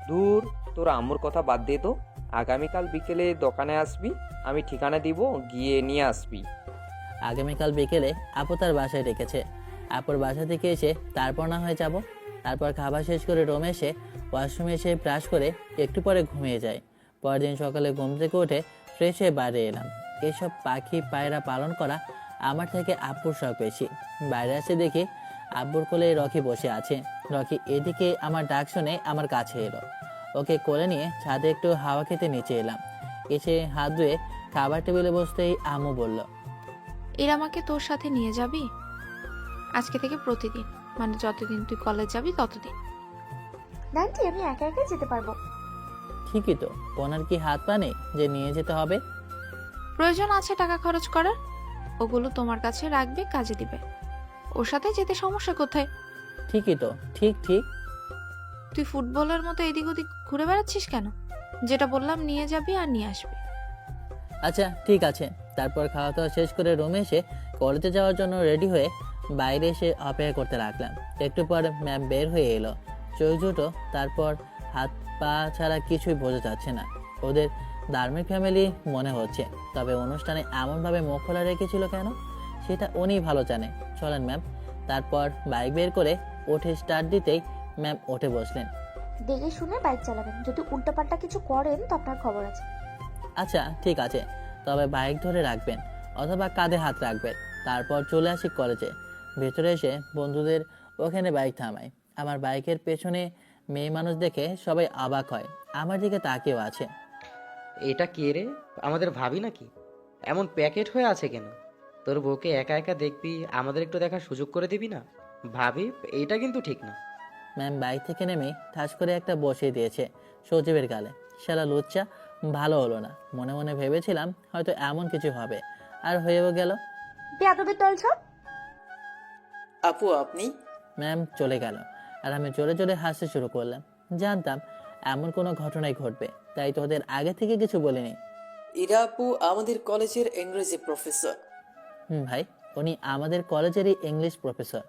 দূর, তোর আম্মুর কথা বাদ দে তো। আগামীকাল বিকেলে দোকানে আসবি, আমি ঠিকানা দিব, গিয়ে নিয়ে আসবি। আগামীকাল বিকেলে আপু তার বাসায় ডেকেছে। আপুর বাসা থেকে এসে তারপর না হয়ে যাব। তারপর খাবার শেষ করে রুমে এসে ওয়াশরুমে এসে ব্রাশ করে একটু পরে ঘুমিয়ে যায়। পরের দিন সকালে ঘুম থেকে উঠে ফ্রেশ হয়ে বাইরে এলাম। এসব পাখি পায়রা পালন করা আমার থেকে আব্বুর শখ বেশি। বাইরে আসে দেখি আব্বুর কোলে রকি বসে আছে। রকি এদিকে আমার ডাক শুনে আমার কাছে এলো। ওকে কোলে নিয়ে ছাদে একটু হাওয়া খেতে নিচে এলাম। এসে হাত ধুয়ে খাবার টেবিলে বসতেই আম্মু বলল, এরা আমাকে তোর সাথে নিয়ে যাবি আজকে থেকে প্রতিদিন, মানে যতদিন তুই কলেজ যাবি ততদিন। না আন্টি, আমি একা একা যেতে পারবো। ঠিকই তো, ওনার কি হাত পা নেই যে নিয়ে যেতে হবে? প্রয়োজন আছে টাকা খরচ করার, ওগুলো তোমার কাছে রাখবে, কাজে দিবে। ওর সাথে যেতে সমস্যা কোথায়? ঠিকই তো, ঠিক ঠিক। তুই ফুটবলের মতো এদিক ওদিক ঘুরে বেড়াচ্ছিস কেন? যেটা বললাম নিয়ে যাবি আর নিয়ে আসবি। আচ্ছা ঠিক আছে। তারপর খাওয়া দাওয়া শেষ করে রুমে এসে কলেজে যাওয়ার জন্য রেডি হয়ে বাইরে এসে অপেক্ষা করতে লাগলাম। একটু পর ম্যাম বের হয়ে এলো, চোখ দুটো তারপর হাত পা ছাড়া কিছুই বোঝা যাচ্ছে না। ওদের ধার্মিক ফ্যামিলি মনে হচ্ছে, তবে অনুষ্ঠানে এমনভাবে মুখ খোলা রেখেছিল কেন সেটা উনি ভালো জানে। চলেন ম্যাম। তারপর বাইক বের করে উঠে স্টার্ট দিতেই ম্যাম উঠে বসলেন। দেখে শুনে বাইক চালাবেন, যদি উল্টোপাল্টা কিছু করেন তো আপনার খবর আছে। আচ্ছা ঠিক আছে, তবে বাইক ধরে রাখবেন অথবা কাঁধে হাত রাখবেন। তারপর চলে আসি কলেজে। ভেতরে এসে বন্ধুদের ওখানে বাইক থামাই। আমার বাইকের পেছনে মেয়ে মানুষ দেখে সবাই অবাক হয়, আমার দিকে তাকিয়েও আছে। এটা কে রে? আমাদের ভাবি নাকি? এমন প্যাকেট হয়ে আছে কেন? তোর বউকে একা একা দেখবি, আমাদের একটু দেখার সুযোগ করে দিবি না? ভাবি, এটা কিন্তু ঠিক না। ম্যাম বাইক থেকে নেমে ঠাস করে একটা বসিয়ে দিয়েছে সজীবের গালে। শালা লুচ্চা, ভালো হলো না। মনে মনে ভেবেছিলাম হয়তো এমন কিছু হবে, আর হয়েও গেল। বেয়াদবের দল সব। আপু আপনি? ম্যাম চলে গেল আর আমি জোরে জোরে হাসতে শুরু করলাম। জানতাম এমন কোনো ঘটনাই ঘটবে, তাই তোদের আগে থেকে কিছু বলিনি। ইরা আপু আমাদের কলেজের ইংরেজি প্রফেসর। ভাই, উনি আমাদের কলেজেরই ইংলিশ প্রফেসর।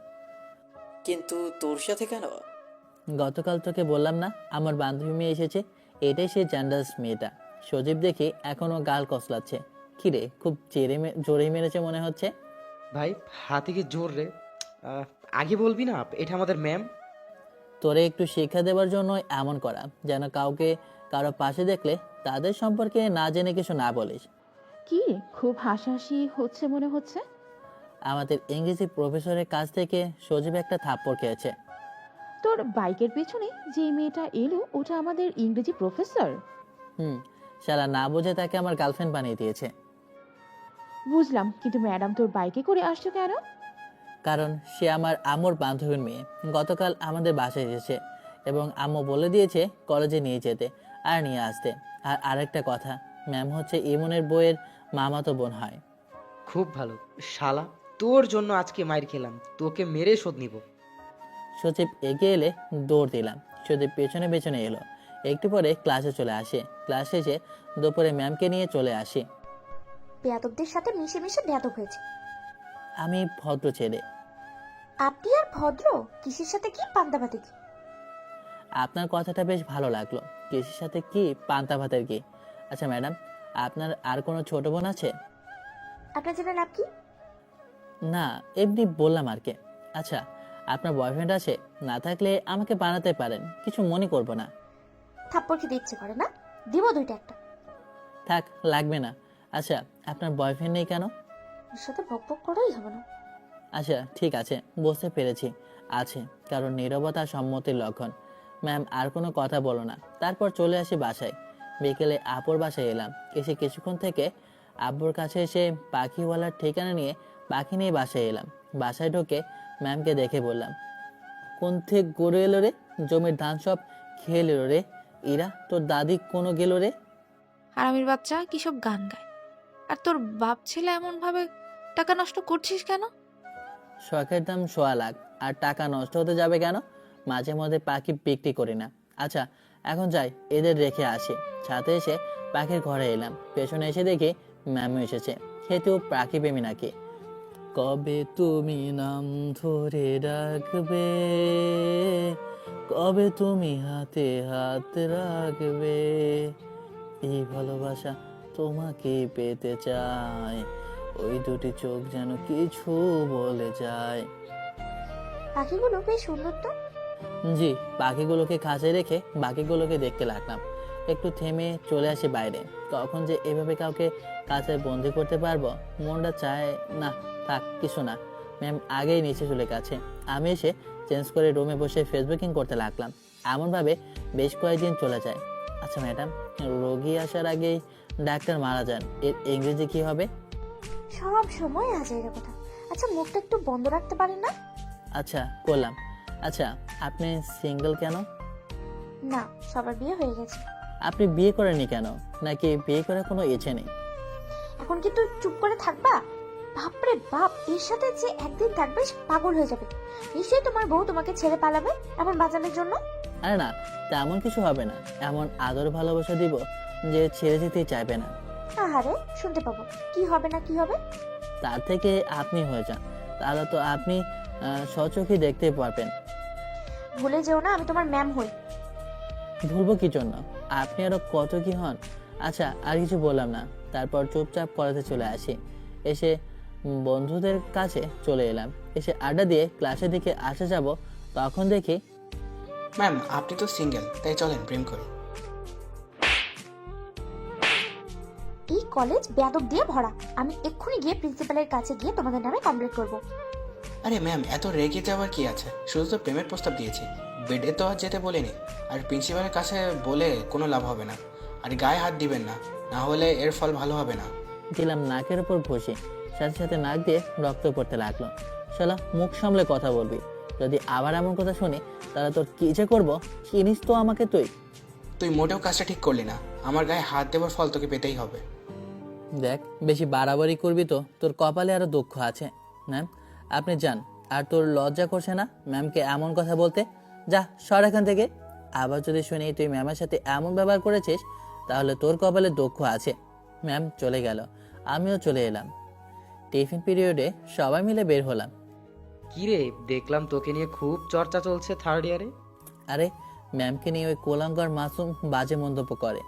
কিন্তু তোর সাথে কেন? গতকাল তোকে বললাম না আমার বান্ধবী মেয়ে এসেছে, এটাই সেই জান্ডাস মেয়েটা। সজীব দেখি এখনো গাল কসলাচ্ছে। কিরে, খুব জোরেই মেরেছে মনে হচ্ছে। ভাই, হাতে কি জোর রে? আহ, আগে বলবি না, এটা আমাদের ম্যাম। তোরে একটু শিক্ষা দেওয়ার জন্য এমন করা, যেন কাউকে কারো পাশে দেখলে তাদের সম্পর্কে না জেনে কিছু না বলিস। কি খুব হাসাহাসি হচ্ছে মনে হচ্ছে? আমাদের ইংরেজি প্রফেসরের কাছ থেকে সজীব একটা থাপ্পড় খেয়েছে। তোর বাইকের পেছনে যে মেয়েটা এলো ওটা আমাদের ইংরেজি প্রফেসর? শালা না বুঝে তাকে আমার গার্লফ্রেন্ড বানিয়ে দিয়েছে। বুঝলাম, কিন্তু ম্যাডাম তোর বাইকে করে আসছো কেন? কারণ সে আমার আম্মুর বান্ধবীর মেয়ে। গতকাল আমাদের বাসায় এসেছে এবং আম্মু বলে দিয়েছে কলেজে নিয়ে যেতে আর নিয়ে আসতে। আর আরেকটা কথা, ম্যাম হচ্ছে ইমনের বইয়ের মামাতো বোন হয়। খুব ভালো শালা, তোর জন্য আজকে মাইর খেলাম, তোকে মেরে শোধ নিব। সচিব এগিয়ে এলে দৌড় দিলাম। সচিব পেছনে পেছনে এলো। একটু পরে ক্লাসে চলে আসে। ক্লাস শেষে দুপুরে ম্যামকে নিয়ে চলে আসি। বেয়াদবদের সাথে মিশে মিশে বেয়াদব হয়েছে। আমি ভদ্র ছেলে। আপনি আর ভদ্র? কিসের সাথে কি পান্তাভাতে কি? আপনার কথাটা বেশ ভালো লাগলো। কিসের সাথে কি, পান্তা ভাতের কি? আচ্ছা ম্যাডাম, আপনার আর কোনো ছোট বোন আছে? আপনার জেনে লাভ কি? না, এমনি বললাম আর কি। আচ্ছা, আপনার বয়ফ্রেন্ড আছে? না থাকলে আমাকে বানাতে পারেন, কিছু মনে করব না। থাপ্পড় খেতে ইচ্ছে করে না? দিব দুইটা একটা। থাক, লাগবে না। আচ্ছা, আপনার বয়ফ্রেন্ড নেই কেন? ওর সাথে বক বক করাই হবে না। আচ্ছা ঠিক আছে, বুঝতে পেরেছি। আছে, কারণ নীরবতা সম্মতির লক্ষণ। ম্যাম আর কোনো কথা বলো না। তারপর চলে আসি বাসায়। বিকেলে আপুর বাসায় এলাম। এসে কিছুক্ষণ থেকে আব্বুর কাছে এসে পাখিওয়ালার ঠিকানা নিয়ে পাখি নিয়ে বাসায় এলাম। বাসায় ঢোকে ম্যামকে দেখে বললাম, কোন থেকে গড়ে এলো রে? জমির ধান সব খেয়ে এলো রে। ইরা, তোর দাদি কোনো গেল রে? হারামির বাচ্চা কি সব গান গায়? আর তোর বাপ ছেলে এমন ভাবে টাকা নষ্ট করছিস কেন? শখের দাম 1.25 লাখ, আর টাকা নষ্ট হতে যাবে কেন? মাঝে মধ্যে পাখি বিক্রি করি না। আচ্ছা, এখন যাই, এদের রেখে আসি। ছাদে এসে পাখির ঘরে এলাম। পেছনে এসে দেখি ম্যামও এসেছে। খেতেও পাখি প্রেমী নাকি। কবে তুমি নাম ধরে রাখবে, কবে তুমি হাতে হাত রাখবে, এই ভালোবাসা তোমাকে পেতে চায়, ওই দুটি চোখ যেন কিছু বলে যায়। পাখিগুলো বেশ সুন্দর তো। জি, পাখিগুলোকে খাঁচায় রেখে বাকিগুলোকে দেখতে লাগলাম। একটু থেমে চলে আসি বাইরে। কখন যে এভাবে কাউকে কাছে বন্দি করতে পারবো, মনটা চায় না। থাক, কিছু না। ম্যাম আগেই নিচে চলে গেছে। আমি এসে চেঞ্জ করে রুমে বসে ফেসবুকিং করতে লাগলাম। এমনভাবে বেশ কয়েকদিন চলে যায়। আচ্ছা ম্যাডাম, রোগী আসার আগেই ডাক্তার মারা যান, এর ইংরেজি কি হবে? সব সময় আজাইরা কথা। আচ্ছা, মুখটা একটু বন্ধ রাখতে পারেন না? আচ্ছা, করলাম। আচ্ছা, আপনি সিঙ্গেল কেন? না, সবার বিয়ে হয়ে গেছে। আপনি বিয়ে করেননি কেন? নাকি বিয়ে করার কোনো ইচ্ছে নেই? এখন কি তুই চুপ করে থাকবা? বাপরে বাপ, এর সাথে যে একদিন থাকবে সে পাগল হয়ে যাবে। নিশ্চয়ই তোমার বউ তোমাকে ছেড়ে পালাবে এমন বাজানোর জন্য। আরে না, তেমন কিছু হবে না। এমন আদর ভালোবাসা দিব যে ছেড়ে যেতে চাইবে না। আহারে, শুনতে পাবো কি হবে না কি হবে। তার থেকে আপনি হয়ে যান, তাহলে তো আপনি স্বচক্ষে দেখতে পারবেন। ভুলে যেও না আমি তোমার ম্যাম হই। ভুলবো কি জন্য? আপনি আরো কত কি হন। আচ্ছা, আর কিছু বললাম না। তারপর চুপচাপ কলেজে চলে আসি। এসে বন্ধুদের কাছে চলে এলাম। এসে আড্ডা দিয়ে ক্লাসের দিকে আসা যাব, তখন দেখি ম্যাম, আপনি তো সিঙ্গেল, তাই চলেন প্রেম করি। এই কলেজ বেয়াদব দিয়ে ভরা। আমি এক্ষুনি গিয়ে প্রিন্সিপালের কাছে গিয়ে তোমাদের নামে কমপ্লেন করব। আরে ম্যাম, এত রেগে যাওয়ার কি আছে? শুধু তো প্রেমের প্রস্তাব দিয়েছি, বেডে তো আর যেতে বলিনি। আর প্রিন্সিপালের কাছে বলে কোনো লাভ হবে না। আর গায়ে হাত দিবেন না, না হলে এর ফল ভালো হবে না। দিলাম নাকের উপর ঘষে, সাথে সাথে নাক দিয়ে রক্ত পড়তে লাগলো। শালা, মুখ সামলে কথা বলবি। যদি আবার এমন কথা শুনি তাহলে তোর কি যে করবো, চিনিস তো আমাকে তুই। তুই মোটেও কাজটা ঠিক করলি না। আমার গায়ে হাত দেওয়ার ফল তোকে পেতেই হবে। দেখ, বেশি বাড়াবাড়ি করবি তো তোর কপালে আরো দুঃখ আছে। ম্যাম, আপনি যান। আর তোর লজ্জা করছে না ম্যামকে এমন কথা বলতে? যা, সর এখান থেকে। আবার যদি শুনি তুই ম্যামের সাথে এমন ব্যবহার করেছিস তাহলে তোর কপালে দুঃখ আছে। ম্যাম চলে গেল, আমিও চলে এলাম। টিফিন পিরিয়ডে সবাই মিলে বের হলাম। কি রে, দেখলাম তোকে নিয়ে খুব চর্চা চলছে থার্ড ইয়ারে। আরে, ম্যামকে নিয়ে ওই কোলাঙ্গার মাসুম বাজে মন্তব্য করে।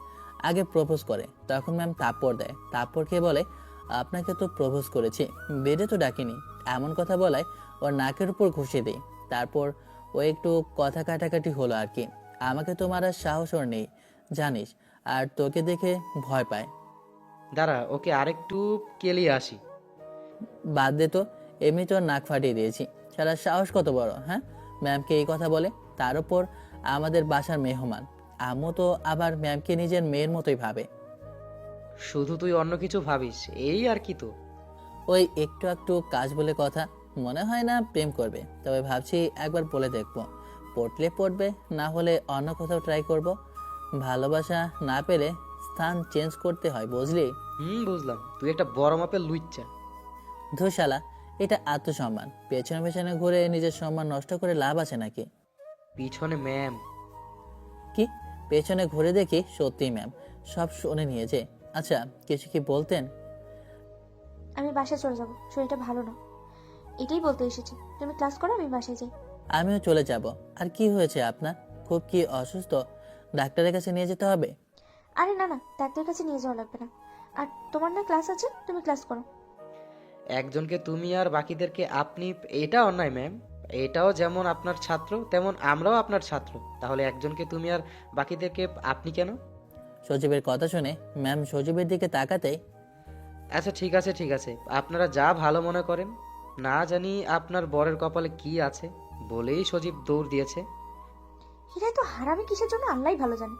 আগে প্রপোজ করে, তখন ম্যাম থাপ্পড় দেয়। থাপ্পড় খেয়ে বলে, আপনাকে তো প্রপোজ করেছি, বেডে তো ডাকিনি। এমন কথা বলায় ওর নাকের উপর ঘুষিয়ে দিই। তারপর ও একটু কথা কাটাকাটি হলো আর কি। আমাকে তো মারার সাহস ওর নেই জানিস, আর তোকে দেখে ভয় পায়। দাঁড়া, ওকে আরেকটু কেলিয়ে আসি। বাদ দে তো, এমনি তোর নাক ফাটিয়ে দিয়েছি। সারা সাহস কত বড়, হ্যাঁ? ম্যামকে এই কথা বলে, তার উপর আমাদের বাসার মেহমান। আম্মু তো আবার ম্যামকে নিজের মেয়ের মতোই ভাবে। শুধু তুই অন্য কিছু ভাবিস, এই আর কি। তো ওই একটু একটু কাজ বলে কথা, মনে হয় না প্রেম করবে। তবে ভাবছি একবার বলে দেখবো, পড়লে পড়বে, না হলে অন্য কোথাও ট্রাই করব। ভালোবাসা না পেলে স্থান চেঞ্জ করতে হয়, বুঝলি? বুঝলাম, তুই একটা বড় মাপের লুইচ্চা। ধুশালা, এটা আত্মসম্মান। পেছনে পেছনে ঘুরে নিজের সম্মান নষ্ট করে লাভ আছে নাকি? পিছনে ম্যাম? কি? পেছনে ঘুরে দেখি সত্যি ম্যাম সব শুনে নিয়েছে। আচ্ছা, কিছু কি বলতেন? আমি বাসায় চলে যাব, শরীরটা ভালো না। এটাই বলতে এসেছি। তুমি ক্লাস করো, আমি বাসায় যাই। আমিও চলে যাব। আর কি হয়েছে আপনার? খুব কি অসুস্থ? ডাক্তারের কাছে নিয়ে যেতে হবে? আরে না না, ডাক্তারের কাছে নিয়ে যাওয়া লাগবে না। আর তোমার না ক্লাস আছে, তুমি ক্লাস করো। একজনকে তুমি আর বাকিদেরকে আপনি, এটা অন্যায় ম্যাম। এটাও যেমন আপনার ছাত্র তেমন আমরাও আপনার ছাত্র। তাহলে একজনকে তুমি আর বাকিদেরকে আপনি কেন? সজীবের কথা শুনে ম্যাম সজীবের দিকে তাকাতেই, আচ্ছা ঠিক আছে ঠিক আছে, আপনারা যা ভালো মনে করেন। না জানি আপনার বরের কপালে কি আছে। বলেই সজীব দৌড় দিয়েছে। এটাই তো হারামি কিসের জন্য আল্লাহই ভালো জানে।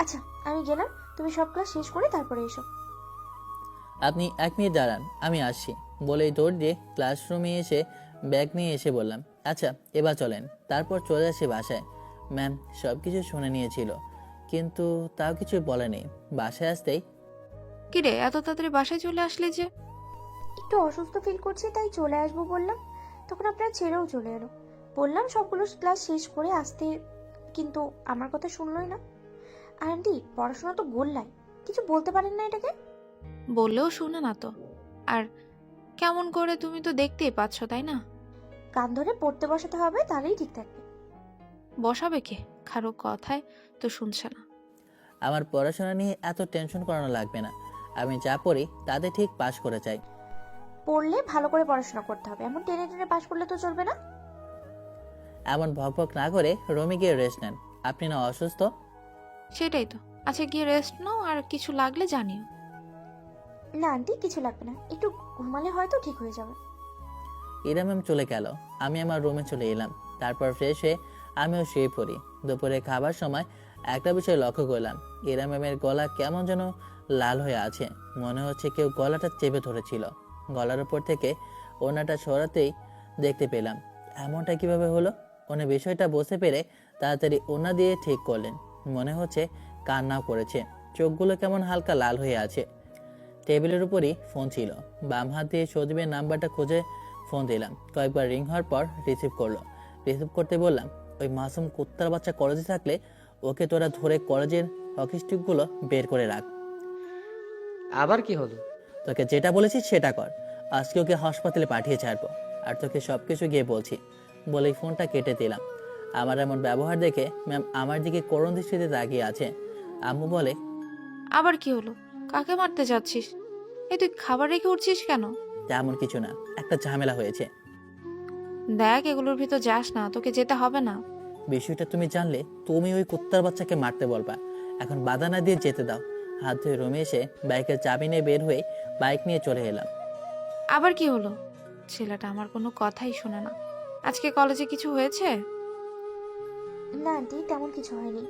আচ্ছা আমি গেলাম, তুমি সব ক্লাস শেষ করে তারপরে এসো। আপনি 1 মিনিট দাঁড়ান, আমি আসছি বলেই দৌড় দিয়ে ক্লাসরুমে এসে ব্যাগ নিয়ে এসে বললাম, আচ্ছা এবার চলেন। তারপর চলে আসি বাসায়। ম্যাম সব কিছু শুনে নিয়েছিল, কিন্তু তাও কিছু বলেনি। বাসায় আসতেই, কিরে এত তাড়াতাড়ি বাসায় চলে আসলি যে? একটু অসুস্থ ফিল করছি তাই চলে আসবো বললাম, তখন আপনার ছেলেও চলে এলো। বললাম সবগুলো ক্লাস শেষ করে আসতে, কিন্তু আমার কথা শুনলই না। আর আন্টি পড়াশোনা তো গোল্লায়, কিছু বলতে পারেন না এটাকে? বললেও শুনে না তো। আর কেমন করে, তুমি তো দেখতেই পাচ্ছ তাই না? কান ধরে পড়তে বসাতে হবে, তাহলেই ঠিক থাকবে। বসাবে কে? কারো কথায় তো শুনছে না। আমার পড়াশোনা নিয়ে এত টেনশন করানো লাগবে না। আমি যা পড়ি তাতে ঠিক পাশ করে চাই। পড়লে ভালো করে পড়াশোনা করতে হবে, এমন টেনে টেনে পাশ করলে তো চলবে না। এমন ভকভক না করে রুমে গিয়ে রেস্ট নেন। আপনি না অসুস্থ? সেটাই তো। আচ্ছা গিয়ে রেস্ট নাও, আর কিছু লাগলে জানিও। না আন্টি কিছু লাগবে না, একটু ঘুমালে হয়তো ঠিক হয়ে যাবে। ইরা ম্যাম চলে গেল, আমি আমার রুমে চলে এলাম। তারপর ফ্রেশ হয়ে আমিও শুয়ে পড়ি। দুপুরে খাবার সময় একটা বিষয় লক্ষ্য করলাম, ইরা ম্যামের গলা কেমন যেন লাল হয়ে আছে। মনে হচ্ছে কেউ গলাটা চেপে ধরেছিল। গলার উপর থেকে ওনাটা সরাতেই দেখতে পেলাম। এমনটা কিভাবে হলো? উনি বিষয়টা বুঝতে পেরে তাড়াতাড়ি ওনা দিয়ে ঠিক করলেন। মনে হচ্ছে কান্নাও করেছে, চোখগুলো কেমন হালকা লাল হয়ে আছে। টেবিলের উপরই ফোন ছিল, বাম হাত দিয়ে সজীবের নাম্বারটা খুঁজে ফোন দিলাম। কয়েকবার রিং হওয়ার পর রিসিভ করলো। রিসিভ করতে বললাম, ওই মাসুম কুত্তার বাচ্চা কলেজে থাকলে ওকে তোরা ধরে কলেজের হকি স্টিকগুলো বের করে রাখ। আবার কি হলো? তোকে যেটা বলেছি সেটা কর। আজকে ওকে হাসপাতালে পাঠিয়ে ছাড়বো, আর তোকে সবকিছু গিয়ে বলছি বলেই ফোনটা কেটে দিলাম। আমার এমন ব্যবহার দেখে ম্যাম আমার দিকে করুণ দৃষ্টিতে তাকিয়ে আছে। আম্মু বলে, আবার কি হলো? কাকে মারতে যাচ্ছিস? এই তুই খাবার রেখে উঠছিস কেন? তেমন কিছু না, একটা ঝামেলা হয়েছে। দেখ এগুলোর ভিতর যাস না, তোকে যেতে হবে না। বিষয়টা তুমি জানলে তুমি ওই কুত্তার বাচ্চাকে মারতে বলবা। এখন বাধা না দিয়ে যেতে দাও। হাত ধুয়ে রুমে এসে বাইকের চাবি নিয়ে বের হয়ে বাইক নিয়ে চলে এলাম। আবার কি হলো? ছেলেটা আমার কোনো কথাই শোনে না। আজকে কলেজে কিছু হয়েছে? না আন্টি তেমন কিছু হয়নি।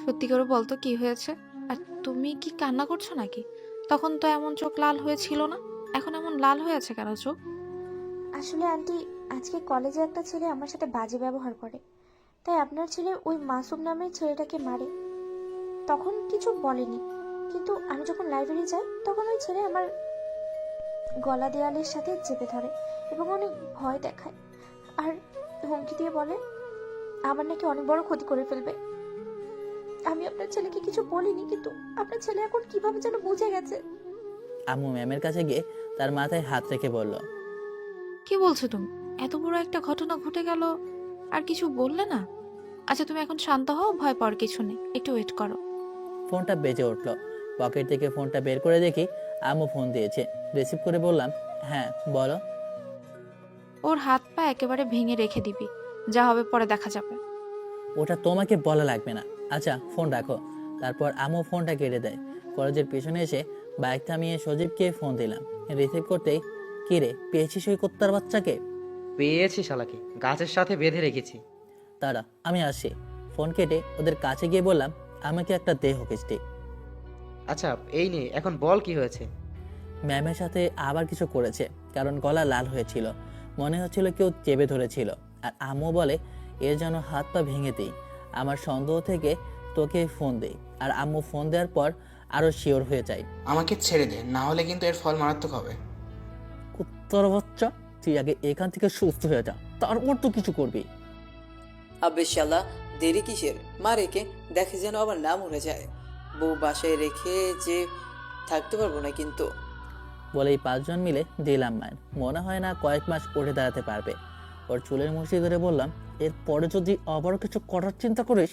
সত্যি করে বলতো কি হয়েছে? আর তুমি কি কান্না করছো নাকি? তখন তো এমন চোখ লাল হয়েছিল না, এখন এমন লাল হয়ে আছে কেন চোখ? আসলে আন্টি আজকে কলেজে একটা ছেলে আমার সাথে বাজে ব্যবহার করে, তাই আপনার ছেলে ওই মাসুম নামের ছেলেটাকে মারে। তখন কিছু বলেনি, কিন্তু আমি যখন লাইব্রেরি যাই তখন ওই ছেলে আমার গলা দেওয়ালের সাথে চেপে ধরে এবং অনেক ভয় দেখায়, আর হুমকি দিয়ে বলে আমার নাকি অনেক বড় ক্ষতি করে ফেলবে। আমি আপনার ছেলেকে কিছু বলিনি, কিন্তু আপনার ছেলে এখন কিভাবে যেন বুঝে গেছে। আম্মু ম্যামের কাছে গিয়ে তার মাথায় হাত রেখে বলল, কি বলছো তুমি? এত বড় একটা ঘটনা ঘটে গেল আর কিছু বললে না? আচ্ছা তুমি এখন শান্ত হও, ভয় পাওয়ার কিছু নেই, একটু ওয়েট করো। ফোনটা বেজে উঠলো। পকেট থেকে ফোনটা বের করে দেখি আম্মু ফোন দিয়েছে। রিসিভ করে বললাম, হ্যাঁ বলো। ওর হাত পা একেবারে ভেঙে রেখে দিবি, যা হবে পরে দেখা যাবে। ওটা তোমাকে বলা লাগবে না। আচ্ছা ফোন রাখো। তারপর আম্মু ফোনটা কেটে দেয়। কলেজের পিছনে এসে বাইক থামিয়ে সজীবকে ফোন দিলাম। রিসিভ করতেই, কি রে পেয়েছিস ওই কুত্তার বাচ্চাকে? পেয়েছি শালাকে, গাছের সাথে বেঁধে রেখেছি। তারা আমি আসি। ফোন কেটে ওদের কাছে গিয়ে বললাম, আমাকে একটা দে হকি স্টিক। আচ্ছা এই নে, এখন বল কি হয়েছে? ম্যামের সাথে আবার কিছু করেছে, কারণ গলা লাল হয়েছিল। মনে হচ্ছিল কেউ চেপে ধরেছিল। আর আম্মু বলে এর যেন হাত পা ভেঙে দিই। আমার সন্দেহ থেকে তোকে ফোন দেই, আর আম্মু ফোন দেওয়ার পর আরো শিওর হয়ে যায়। আমাকে ছেড়ে দে, না হলে কিন্তু এর ফল মারাত্মক হবে। কুত্তার বাচ্চা, তুই আগে এখান থেকে সুস্থ হয়ে যা, তারপর তো কিছু করবি। আবে শালা, দেরি কিসের? মা রেখে দেখে যেন আবার না মরে যায়। বউ বাসায় রেখে যে থাকতে পারবো না কিন্তু। বলেই 5 জন মিলে দিলাম মায়ের। মনে হয় না কয়েক মাস উঠে দাঁড়াতে পারবে। ওর চুলের মুঠি ধরে বললাম, এরপরে যদি আবারও কিছু করার চিন্তা করিস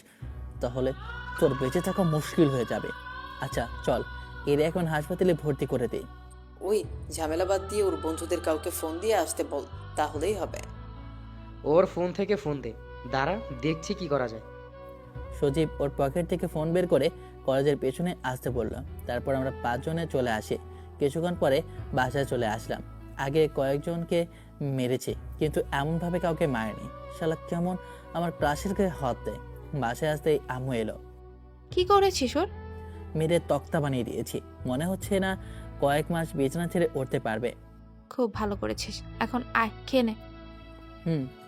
তাহলে তোর বেঁচে থাকা মুশকিল হয়ে যাবে। আচ্ছা চল, এর এখন হাসপাতালে ভর্তি করে দিই। ওই ঝামেলা বাদ দিয়ে ওর বন্ধুদের কাউকে ফোন দিয়ে আসতে বল, তাহলেই হবে। ওর ফোন থেকে ফোন দে, দাঁড়া দেখছি কি করা যায়। সজীব ওর পকেট থেকে ফোন বের করে কলেজের পেছনে আসতে বলল। তারপর আমরা 5 জনে চলে আসি। কিছুক্ষণ পরে বাসায় চলে আসলাম। আগে কয়েকজনকে মেরেছে, কিন্তু এমনভাবে কাউকে মারেনি। শালা কেমন আমার ক্রাশের গায়ে হাত দেয়। বাসায় আসতেই আম্মু এলো। কি করেছিস ওর? মেরে তক্তা বানিয়ে দিয়েছি। মনে হচ্ছে না কয়েক মাস বিছানা ছেড়ে উঠতে পারবে। খুব ভালো করেছিস, এখন আয় খেয়ে নে।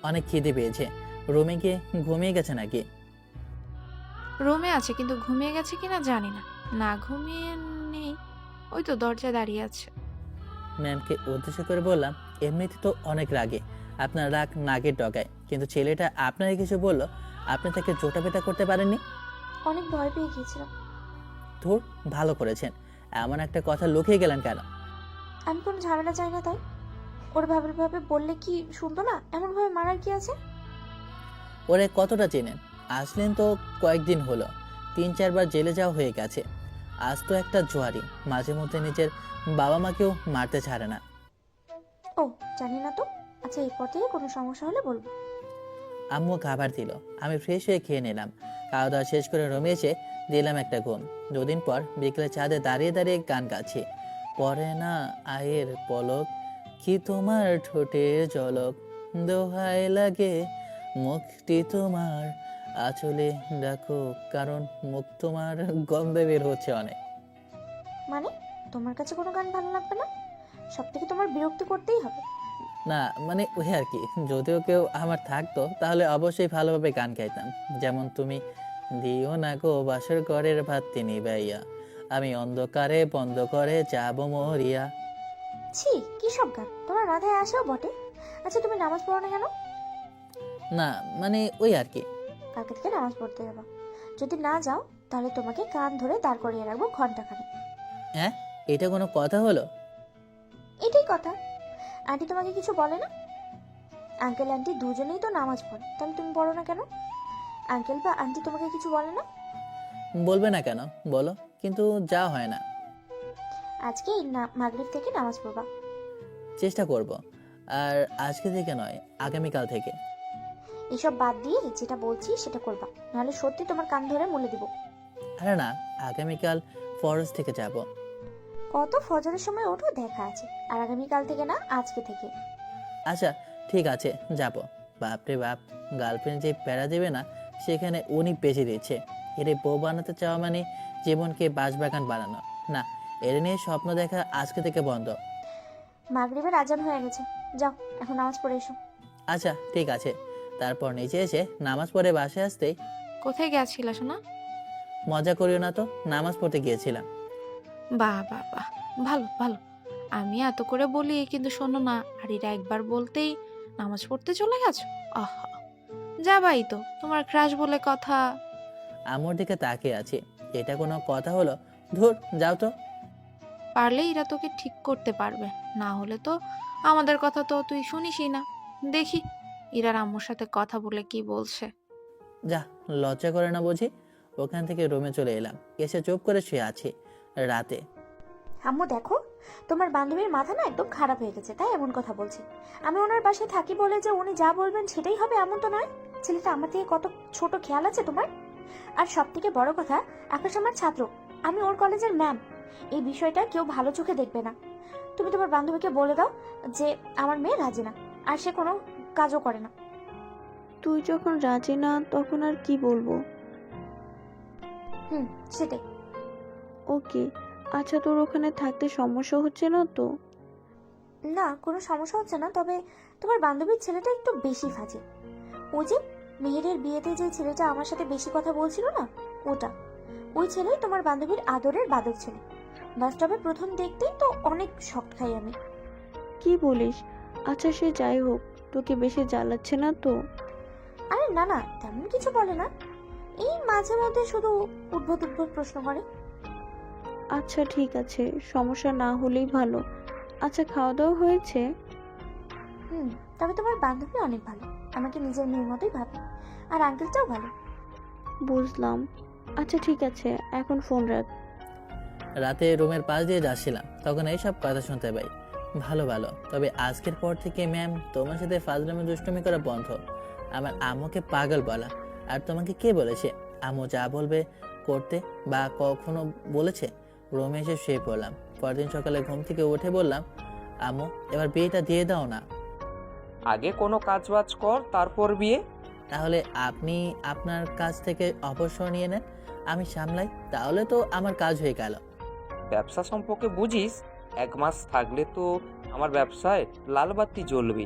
অনেক খিদে পেয়েছে। রুমে গিয়ে ঘুমিয়ে গেছে নাকি? রুমে আছে, কিন্তু ঘুমিয়ে গেছে কিনা জানি না। না ঘুমিয়ে নেই, ওই তো দরজায় দাঁড়িয়ে আছে। ম্যামকে উদ্দেশ্য করে বললাম, এমনিতে তো অনেক রাগে, আপনার রাগ নাকের ডগায়, কিন্তু ছেলেটা আপনাকে কিছু বললো, আপনি তাকে জোটা পেটা করতে পারেননি? অনেক ভয় পেয়ে গিয়েছিলাম। ধুর, ভালো করেছেন। এমন একটা কথা লুকিয়ে গেলেন কেন? আমি কোনো ঝামেলা চাই না তাই। ওর ভাবে বললে কি শুনতো না? এমনভাবে মারার কি আছে? ওরে কতটা চেনেন? আসলেন তো কয়েকদিন হলো, 3-4 বার জেলে যাওয়া হয়ে গেছে। আজ তো একটা জোয়ারি, মাঝে মধ্যে নিজের বাবা মাকেও মারতে ছাড়ে না। ও জানি না তো। আচ্ছা, এরপর থেকে কোনো সমস্যা হলে বলবো। আম্মু খাবার দিল, আমি ফ্রেশ হয়ে খেয়ে নিলাম। খাওয়া দাওয়া শেষ করে রুমে এসে দিলাম একটা ঘুম। 2 দিন পর বিকেলে ছাদে দাঁড়িয়ে দাঁড়িয়ে গান গাচ্ছি। পরে না আয়ের পলক, কি তোমার ঠোঁটের ঝলক, দোহায় লাগে মুখটি তোমার, আঁচলে রাখো, কারণ মুখ তোমার গন্ধে বের হচ্ছে অনেক। মানে তোমার কাছে কোনো গান ভালো লাগবে না? সব থেকে তোমার বিরক্তি করতেই হবে। না মানে ওই আর কি, যদিও কেউ আমার থাকতো তাহলে অবশ্যই ভালোভাবে গান গাইতাম। যেমন তুমি দিও না গো বাসর ঘরের ভাতটি নিবাইয়া, আমি অন্ধকারে বন্ধ করে যাবো মরিয়া। ছি, কি সব গান! তোমার মাথায় আসেও বটে। আচ্ছা, তুমি নামাজ পড়ো না কেন? না মানে ওই আর কি। কালকে থেকে নামাজ পড়তে যাবা। যদি না যাও তাহলে তোমাকে কান ধরে দাঁড় করিয়ে রাখবো ঘন্টাখানে। হ্যাঁ, এটা কোনো কথা হলো? এটাই কথা। আন্টি তোমাকে কিছু বলে না? আঙ্কেল আন্টি দুজনেই তো নামাজ পড়ে, তাহলে তুমি পড়ো না কেন? আঙ্কেল বা আন্টি তোমাকে কিছু বলে না? বলবে না কেন বলো, কিন্তু যা হয় না। আজকে মাগরিব থেকে নামাজ পড়বা। চেষ্টা করব। আর আজকে থেকে নয়, আগামীকাল থেকে। এসব বাদ দিয়ে যেটা বলছি সেটা করবা, নাহলে সত্যি তোমার কান ধরে মুলে দিব। আরে না, আগামীকাল ফরেস্ট থেকে যাব। কত ফজরের সময় ওঠো দেখা আছে, আর আগামীকাল থেকে না, আজকে থেকে। আচ্ছা ঠিক আছে, যাব। বাপরে বাপ, গার্লফ্রেন্ড যে প্যারা দেবে না, সেখানে উনি বেঁচে দিচ্ছে। এরে বউ বানাতে চাওয়া মানে জীবনকে বাঁশবাগান বানানো না। এর নিয়ে স্বপ্ন দেখা আজকে থেকে বন্ধ। মাগরিবের আজান হয়ে গেছে, যাও এখন নামাজ পড়ে এসো। আচ্ছা ঠিক আছে। তারপর নিচে এসে নামাজ পড়ে বাসায় আসতেই, কোথায় গেছিলা শোনা? মজা করিও না তো, নামাজ পড়তে গিয়েছিলাম। বাহ বাহ বাহ, ভালো ভালো। আমি এত করে বলি কিন্তু শোনো না, আর এরা একবার বলতেই নামাজ পড়তে চলে গেছো। আহা, যাবাই তো, তোমার ক্রাশ বলে কথা। আমার দিকে তাকিয়ে আছি, এটা কোনো কথা হলো? ধুর, যাও তো। পারলে এরা তোকে ঠিক করতে পারবে, না হলে তো আমাদের কথা তো তুই শুনিসই না। দেখি ইরার আম্মুর সাথে কথা বলে কি বলছে। যা, লজ্জা করে না বুঝি? ওখান থেকে রুমে চলে এলাম, এসে চুপ করে শুয়ে আছি। রাতে আম্মু দেখো, তোমার বান্ধবীর মাথা না একদম খারাপ হয়ে গেছে, তাই এমন কথা বলছে। আমি ওনার বাসায় থাকি বলে যে উনি যা বলবেন সেটাই হবে এমন তো নয়। ছেলেটা আমার থেকে কত ছোট খেয়াল আছে তোমার? আর সব থেকে বড় কথা, আকাশ আমার ছাত্র, আমি ওর কলেজের ম্যাম। এই বিষয়টা কেউ ভালো চোখে দেখবে না। তুমি তোমার বান্ধবীকে বলে দাও যে আমার মেয়ে রাজি না, আর সে কোনো কাজও করে না। তুই যখন রাজি না তখন আর কি বলবো? সেটাই। ওকে, আচ্ছা তোর ওখানে থাকতে সমস্যা হচ্ছে না তো? না, কোনো সমস্যা হচ্ছে না, তবে তোমার বান্ধবীর ছেলেটা একটু বেশি ফাজে। ও যে মেহেরের বিয়েতে যে ছেলেটা আমার সাথে বেশি কথা বলছিল না, ওটা ওই ছেলেই তোমার বান্ধবীর আদরের বাদক ছেলে। বাস্তবে প্রথম দেখতেই তো অনেক শক খাই আমি। কি বলিস? আচ্ছা সে যাই হোক, তোকে বেশি জ্বালাচ্ছে না তো? আরে না না, তেমন কিছু বলে না, এই মাঝে মধ্যে শুধু উদ্ভট উদ্ভট প্রশ্ন করে। আচ্ছা ঠিক আছে, সমস্যা না হলেই ভালো। আচ্ছা খাওয়া দাওয়া হয়েছে? তবে তোমার বান্ধবী অনেক ভালো, আমাকে নিজের মেয়ের মতোই ভাবে, আর আঙ্কেলটাও ভালো। বুঝলাম। আচ্ছা ঠিক আছে, এখন ফোন রাখ। রাতে রুমের পাশ দিয়ে যাচ্ছিলাম, তখন এইসব কথা শুনতে পাই। ভালো ভালো, তবে আজকের পর থেকে ম্যাম তোমার সাথে ফাজলামি দুষ্টুমি করা বন্ধ। আমার আম্মুকে পাগল বলা, আর তোমাকে কে বলেছে আম্মু যা বলবে করতে, বা কখনো বলেছে? রুমে এসে শুয়ে পড়লাম। পরদিন সকালে ঘুম থেকে উঠে বললাম, আম্মু এবার বিয়েটা দিয়ে দাও না। আগে কোনো কাজবাজ কর, তারপর বিয়ে। তাহলে আপনি আপনার কাছ থেকে অবসর নিয়ে নেন, আমি সামলাই, তাহলে তো আমার কাজ হয়ে গেল। ব্যবসা সম্পর্কে বুঝিস? 1 মাস থাকলে তো আমার ব্যবসায় লাল বাতি জ্বলবে।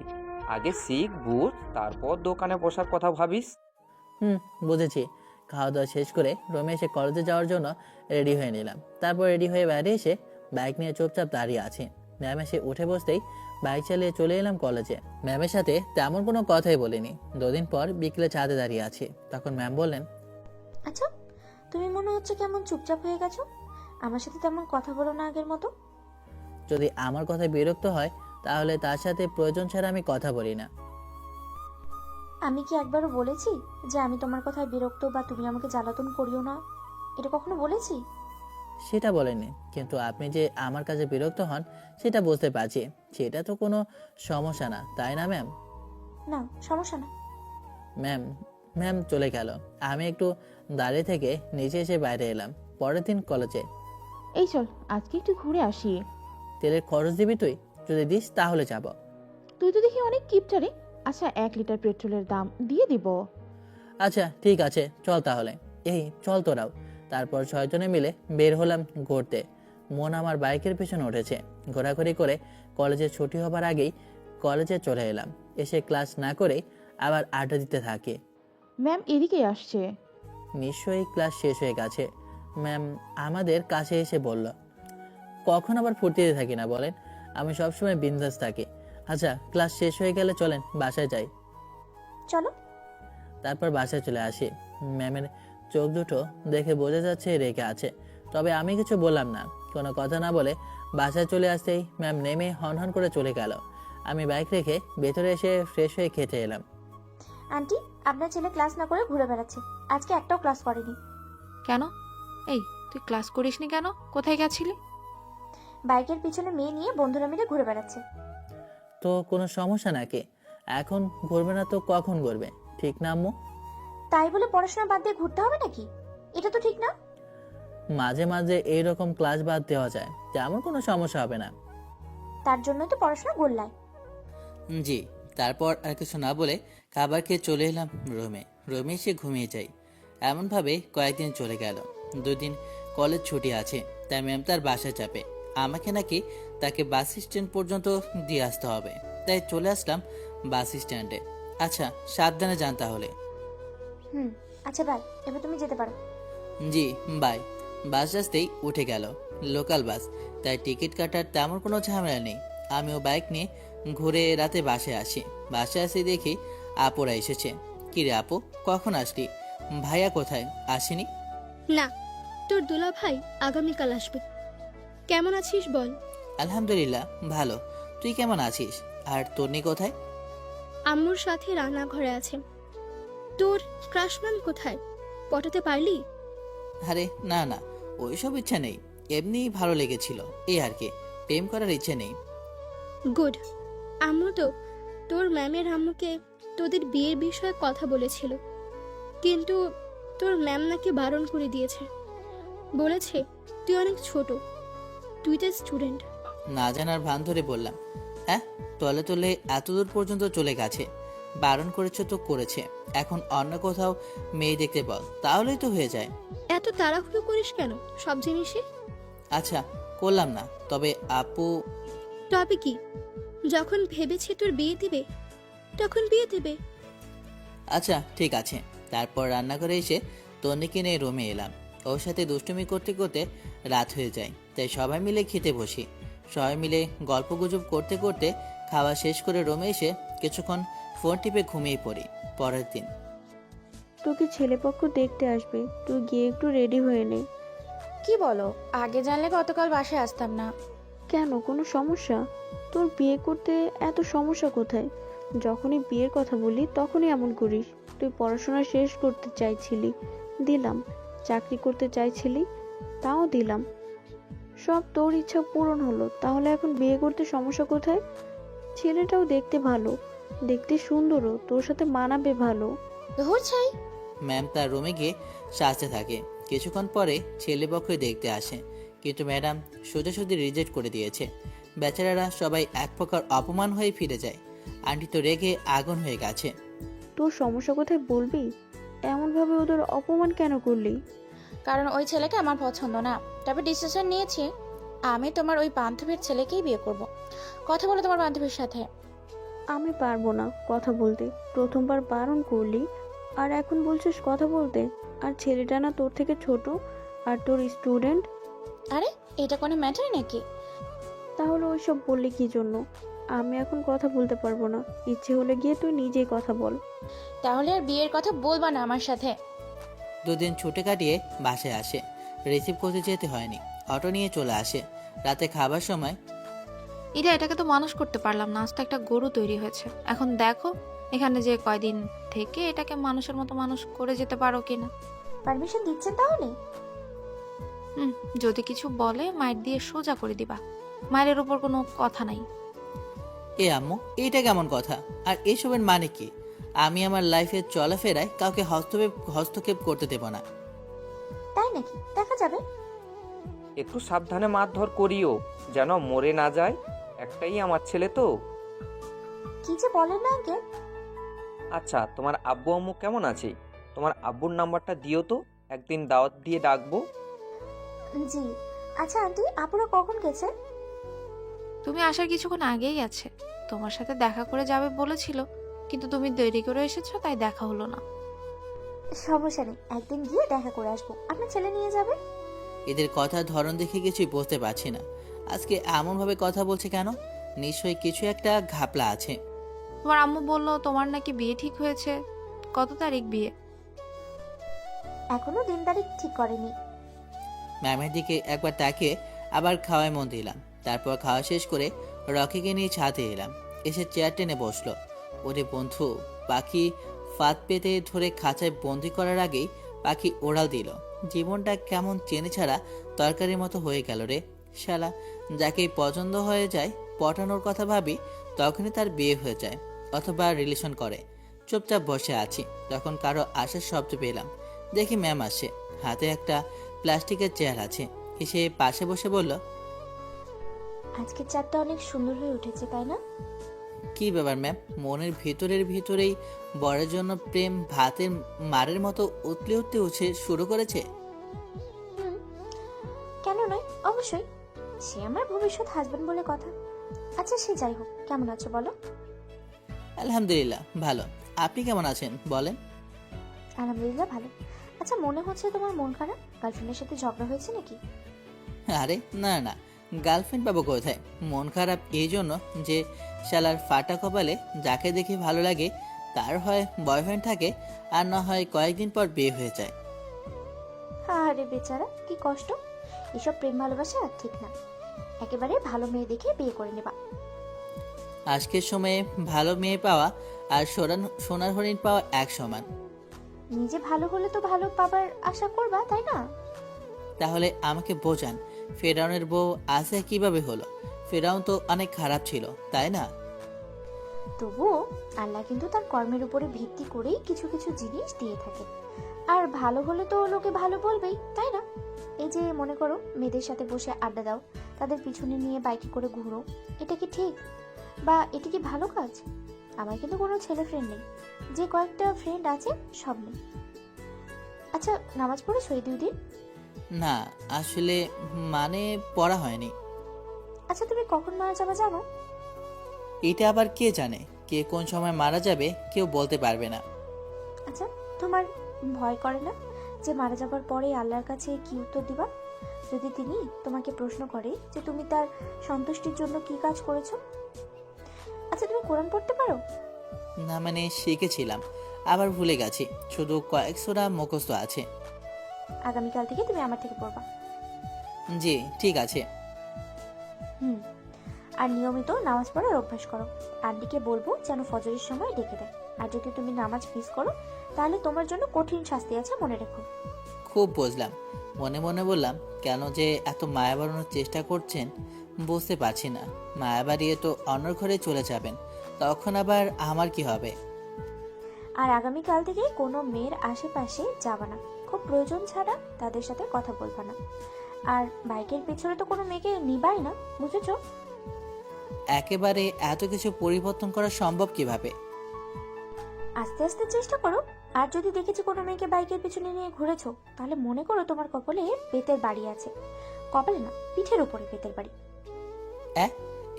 আগে শিখ, বুঝ, তারপর দোকানে বসার কথা ভাবিস। বুঝেছি। খাওয়া দাওয়া শেষ করে রুমে এসে কলেজে যাওয়ার জন্য রেডি হয়ে নিলাম। তারপর রেডি হয়ে বাইরে এসে বাইক নিয়ে চুপচাপ দাঁড়িয়ে আছি। ম্যাম এসে উঠে বসতেই বাইক চালিয়ে চলে এলাম কলেজে। ম্যামের সাথে তেমন কোনো কথাই বলিনি। 2 দিন পর বিকেলে ছাদে দাঁড়িয়ে আছি, তখন ম্যাম বললেন, আচ্ছা, তুমি মনে হচ্ছে কেমন চুপচাপ হয়ে গেছো। আমার সাথে তেমন কথা বলো না আগের মতো। যদি আমার কথায় বিরক্ত হয় তাহলে তার সাথে প্রয়োজন ছাড়া আমি কথা বলি না। আমি কি একবারও বলেছি যে আমি তোমার কথায় বিরক্ত বা তুমি আমাকে জ্বালাতন করিও না? এটা কখনো বলেছি? সেটা বলেনি, কিন্তু আপনি যে আমার কাছে বিরক্ত হন সেটা বুঝতে পারছি। সেটা তো কোনো সমস্যা না, তাই না ম্যাম? না, সমস্যা না। ম্যাম ম্যাম চলে গেল। আমি একটু দাঁড়িয়ে থেকে নিচে এসে বাইরে এলাম। পরের দিন কলেজে। এই চল আজকে একটু ঘুরে আসি। তেলের খরচ দিবি তুই? যদি দিস তাহলে যাব। তুই তো দেখি অনেক কিপটারে। আচ্ছা 1 লিটার পেট্রোলের দাম দিয়ে দিব। আচ্ছা ঠিক আছে, চল তাহলে। এই চল তোরাও। তারপর 6 জনে মিলে বের হলাম ঘুরতে। মন আমার বাইকের পিছনে উঠেছে। ঘোরাঘুরি করে কলেজে ছুটি হবার আগেই কলেজে চলে এলাম। এসে ক্লাস না করে আবার আড্ডা দিতে থাকি। ম্যাম এদিকে আসছে। নিশ্চয়ই ক্লাস শেষ হয়ে গেছে। ম্যাম আমাদের কাছে এসে বলল, কখন আবার ফুর্তিতে থাকি না বলেন? আমি সবসময় বিন্দাস থাকি। আচ্ছা ক্লাস শেষ হয়ে গেলে চলেন বাসায় যাই। চলো। তারপর বাসায় চলে আসি। ম্যামের চোখ দুটো দেখে বোঝা যাচ্ছে রেগে আছে, তবে আমি কিছু বললাম না। কোনো কথা না বলে বাসায় চলে আসতেই ম্যাম নেমে হন হন করে চলে গেল। আমি বাইক রেখে ভেতরে এসে ফ্রেশ হয়ে খেতে এলাম। আন্টি, আপনার ছেলে ক্লাস না করে ঘুরে বেড়াচ্ছে। আজকে একটাও ক্লাস করেনি। কেন? এই তুই ক্লাস করিসনি কেন? কোথায় গেছিলি? বাইকের পিছনে মেয়ে নিয়ে বন্ধুরা মিলে ঘুরে বেড়াচ্ছে। তো কোনো সমস্যা নাকি? এখন ঘুরবে না তো কখন ঘুরবে, ঠিক না আম্মু? তাই বলে পড়াশোনা বাদ দিয়ে ঘুরতে হবে নাকি? এটা তো ঠিক না। মাঝে মাঝে এইরকম ক্লাস বাদ দেওয়া যায়, তেমন কোনো সমস্যা হবে না। তার জন্যই তো পড়াশোনা গোল্লায়। জি। তারপর আর কিছু না বলে খাবার খেয়ে চলে এলাম রুমে এসে ঘুমিয়ে যাই। এমনভাবে কয়েকদিন চলে গেল। 2 দিন কলেজ ছুটি আছে, তাই ম্যাম তার বাসায় চাপে। আমাকে নাকি তাকে বাস স্ট্যান্ড পর্যন্ত দিয়ে আসতে হবে, তাই চলে আসলাম বাস স্ট্যান্ডে। আচ্ছা সাবধানে যান তাহলে। আচ্ছা বাই, এবার তুমি যেতে পারো। জি বাই। বাস আসতেই উঠে গেল, লোকাল বাস, তাই টিকিট কাটার তেমন কোনো ঝামেলা নেই। আমিও বাইক নিয়ে ঘুরে রাতে বাসায় আসি। বাসায় আসি দেখি আপুরা এসেছে। কি রে আপু, কখন আসলি? ভাইয়া কোথায়, আসেনি? না, তোর দুলা ভাই আগামীকাল আসবে। কেমন আছিস বল? আলহামদুলিল্লাহ ভালো। তুই কেমন আছিস? আর তন্নি কোথায়? আম্মুর সাথে রান্নাঘরে আছে। তোর ক্রাশ ম্যাম কোথায়? পটাতে পারলি? আরে না না, ওইসব ইচ্ছা নেই, এমনি ভালো লেগেছিল এই আর কি, প্রেম করার ইচ্ছে নেই। গুড। আম্মু তো তোর ম্যামের আম্মুকে তোদের বিয়ের বিষয়ে কথা বলেছিল, কিন্তু তোর ম্যাম নাকি বারণ করে দিয়েছে। বলেছে তুই অনেক ছোট, তুই তো স্টুডেন্ট। না জানার ভান ধরে বললাম, হ্যাঁ তলে তলে এতদূর পর্যন্ত চলে গেছে, বারণ করেছে তো করেছে, এখন অন্য কোথাও মেয়ে দেখতে বল, তাহলেই তো হয়ে যায়। এত তাড়াহুড়ো করিস কেন সব জিনিসে? আচ্ছা করলাম না, তবে আপু। তবে কি? যখন ভেবেছে তোর বিয়ে দিবে তখন বিয়ে দেবে। আচ্ছা ঠিক আছে। তারপর রান্নাঘরে এসে তন্নিকে নিয়ে রুমে এলাম। ওর সাথে দুষ্টুমি করতে করতে রাত হয়ে যায়, তাই সবাই মিলে খেতে বসি। সবাই মিলে গল্পগুজব করতে করতে খাওয়া শেষ করে রুমে এসে কিছুক্ষণ ফোন টিপে ঘুমিয়ে পড়ি। পরের দিন। তোকে ছেলেপক্ষ দেখতে আসবে, তুই গিয়ে একটু রেডি হয়ে নে। কি বলো? আগে জানলে গতকাল বাসায় আসতাম না। কেন, কোনো সমস্যা? তোর বিয়ে করতে এত সমস্যা কোথায়? যখনই বিয়ের কথা বলি তখনই এমন করিস। তুই পড়াশোনা শেষ করতে চাইছিলি, দিলাম। চাকরি করতে চাইছিলি, তাও দিলাম। সব তোর ইচ্ছা পূরণ হলো, তাহলে এখন বিয়ে করতে সমস্যা কোথায়? ছেলেটাও দেখতে ভালো, দেখতে সুন্দরও, তোর সাথে মানাবে ভালো। চাই। ম্যাম তার রুমে গিয়ে সাজতে থাকে। কিছুক্ষণ পরে ছেলেপক্ষই দেখতে আসে, কিন্তু ম্যাডাম সোজাসুজি রিজেক্ট করে দিয়েছে। বেচারারা সবাই এক প্রকার অপমান হয়ে ফিরে যায়। আন্টি তো রেগে আগুন হয়ে গেছে। তোর সমস্যা কোথায় বলবি? এমনভাবে ওদের অপমান কেন করলি? কারণ ওই ছেলেকে আমার পছন্দ না। তবে ডিসিশন নিয়েছি, আমি তোমার ওই বান্ধবীর ছেলেকেই বিয়ে করব। কথা বলো তোমার বান্ধবীর সাথে। আমি পারবো না কথা বলতে। প্রথমবার বারণ করলি, আর এখন বলছিস কথা বলতে। আর ছেলেটা না তোর থেকে ছোট, আর তোর স্টুডেন্ট। আরে এটা কোনো ম্যাটার নাকি? তাহলে ওইসব বললি কি জন্য? আমি এখন কথা বলতে পারবো না। ইচ্ছে হলে গিয়ে তুই নিজেই কথা বল। তাহলে আর বিয়ের কথা বলবা না আমার সাথে। দুদিন ছুটি কাটিয়ে বাসায় আসে। রিসিভ করতে যেতে হয়নি, অটো নিয়ে চলে আসে। রাতে খাবার সময় ইরা, এটাকে তো মানুষ করতে পারলাম না, আজ তো একটা গরু তৈরি হয়েছে। এখন দেখো এখানে যে কয়দিন থেকে এটাকে মানুষের মতো মানুষ করে যেতে পারো কিনা। পারমিশন দিচ্ছেন তাহলে? যদি কিছু বলে মাইর দিয়ে সোজা করে দিবা। মায়ের উপর কোনো কথা নাই। এ আম্মু, এইটা কেমন কথা? আর এইসবের মানে কি? আমি আমার লাইফের চলাফেরায় কাউকে হস্তক্ষেপ করতে দেব না। তাই নাকি? দেখা যাবে। একটু সাবধানে মারধর করিও, যেন মরে না যায়। একটাই আমার ছেলে তো। কি যে বলেন না আগে। আচ্ছা, তোমার আব্বু আম্মু কেমন আছে? তোমার আব্বুর নাম্বারটা দিও তো, একদিন দাওয়াত দিয়ে ডাকবো। জি। আচ্ছা আন্টি, আপুরা কখন গেছে? তুমি আসার কিছুক্ষণ আগেই আছে। তোমার সাথে দেখা করে যাবে বলেছিল, কিন্তু তুমি দেরি করে এসেছো, তাই দেখা হলো না। সমস্যা নেই, একদিন গিয়ে দেখা করে আসবো। আপনার ছেলে নিয়ে যাবে। এদের কথার ধরন দেখে কিছুই বুঝতে পারছি না। আজকে এমনভাবে কথা বলছে কেন? নিশ্চয়ই কিছু একটা ঘাপলা আছে। তোমার আম্মু বললো তোমার নাকি বিয়ে ঠিক হয়েছে। কত তারিখ বিয়ে? এখনো দিন তারিখ ঠিক করেনি। ম্যামের দিকে একবার তাকিয়ে আবার খাওয়ায় মন দিলাম। তারপর খাওয়া শেষ করে রকিকে নিয়ে ছাদে এলাম। এসে চেয়ার টেনে বসলো। ওরে বন্ধু, পাখি ফাঁদ পেতে ধরে খাঁচায় বন্দি করার আগেই পাখি ওড়াল দিল। জীবনটা কেমন চেনে ছাড়া তরকারির মতো হয়ে গেল রে। শালা, যাকেই পছন্দ হয়ে যায়, পটানোর কথা ভাবি, তখনই তার বিয়ে হয়ে যায় অথবা রিলেশন করে। চুপচাপ বসে আছি, তখন কারো আসার শব্দ পেলাম। দেখি ম্যাম আসে, হাতে একটা প্লাস্টিকের চেয়ার আছে। এসে পাশে বসে বলল, আজকের চাঁদটা অনেক সুন্দর হয়ে উঠেছে, তাই না? কি ব্যাপার ম্যাম? মনের ভিতরেই বরের জন্য প্রেম ভাতের মারের মতো উতলে উঠতে উঠে শুরু করেছে। কেন নয়, অবশ্যই। সে আমার ভবিষ্যৎ হাজবেন্ড বলে কথা। আচ্ছা সে যাই হোক, কেমন আছো বলো? আলহামদুলিল্লাহ ভালো। আপনি কেমন আছেন বলেন? আলহামদুলিল্লাহ ভালো। আচ্ছা মনে হচ্ছে তোমার মন খারাপ, গার্লফ্রেন্ডের সাথে ঝগড়া হয়েছে নাকি? আরে না না, গার্লফ্রেন্ড পাবো কোথায়? মন খারাপ এই জন্য যে শালার ফাটা কপালে যাকে দেখে ভালো লাগে তার হয় বয়ফ্রেন্ড থাকে, আর না হয় কয়েকদিন পর বিয়ে হয়ে যায়। আরে বেচারা, কি কষ্ট। এসব প্রেম ভালোবাসা ঠিক না। একেবারে ভালো মেয়ে দেখে বিয়ে করে নেবা। আজকের সময়ে ভালো মেয়ে পাওয়া আর সোনার হরিণ পাওয়া এক সমান। নিজে ভালো হলে তো ভালো পাবার আশা করবা, তাই না? তাহলে আমাকে বোঝান, ফেরাউনের বউ আসিয়া কিভাবে হলো? ফেরাউন তো অনেক খারাপ ছিল, তাই না? তবুও আল্লাহ কিন্তু তার কর্মের উপরে ভিত্তি করেই কিছু কিছু জিনিস দিয়ে থাকে। আর ভালো হলে তো লোকে ভালো বলবেই, তাই না? এই যে মনে করো মেয়েদের সাথে বসে আড্ডা দাও, তাদের পিছনে নিয়ে বাইকে করে ঘুরো, এটা কি ঠিক? বা এটা কি ভালো কাজ? আমার কিন্তু কোনো ছেলে ফ্রেন্ড নেই, যে কয়েকটা ফ্রেন্ড আছে সব নেই। আচ্ছা নামাজ পড়েছো এই 2 দিন? না আসলে মানে পড়া হয়নি। আচ্ছা তুমি কখন মারা যাবে জানো? এটা আবার কে জানে? কে কোন সময় মারা যাবে কেউ বলতে পারবে না। আচ্ছা তোমার ভয় করে না যে মারা যাবার পরে আল্লাহর কাছে কি উত্তর দিবা যদি তিনি তোমাকে প্রশ্ন করে যে তুমি তার সন্তুষ্টির জন্য কি কাজ করেছো? আচ্ছা তুমি কোরআন পড়তে পারো? না মানে শিখেছিলাম, আবার ভুলে গেছি। শুধু কয়েক সূরা মুখস্থ আছে। আগামীকাল থেকে তুমি আমার থেকে পড়বা। জি ঠিক আছে। আর নিয়মিত নামাজ পড়ার অভ্যাস করো। আন্টিকে বলবো যেন ফজরের সময় ডেকে দেয়। আর যদি তুমি নামাজ মিস করো তাহলে তোমার জন্য কঠিন শাস্তি আছে, মনে রেখো। খুব বুঝলাম। মনে মনে বললাম, কেন যে এত মায়া বাড়ানোর চেষ্টা করছেন বুঝতে পারছি না। মায়া বাড়িয়ে তো অন্যর ঘরে চলে যাবেন, তখন আবার আমার কি হবে? আর আগামীকাল থেকে কোনো মেয়ের আশেপাশে যাবা না, খুব প্রয়োজন ছাড়া তাদের সাথে কথা বলবা না। আর বাইকের পেছনে তো কোনো মেয়েকে নিবাই না, বুঝেছো? একেবারে এত কিছু পরিবর্তন করা সম্ভব কিভাবে? আস্তে আস্তে চেষ্টা করো। আর যদি দেখেছি কোনো মেয়েকে বাইকের পিছনে নিয়ে ঘুরেছো, তাহলে মনে করো তোমার কপালে বেতের বাড়ি আছে। কপালে না, পিঠের উপরে বেতের বাড়ি।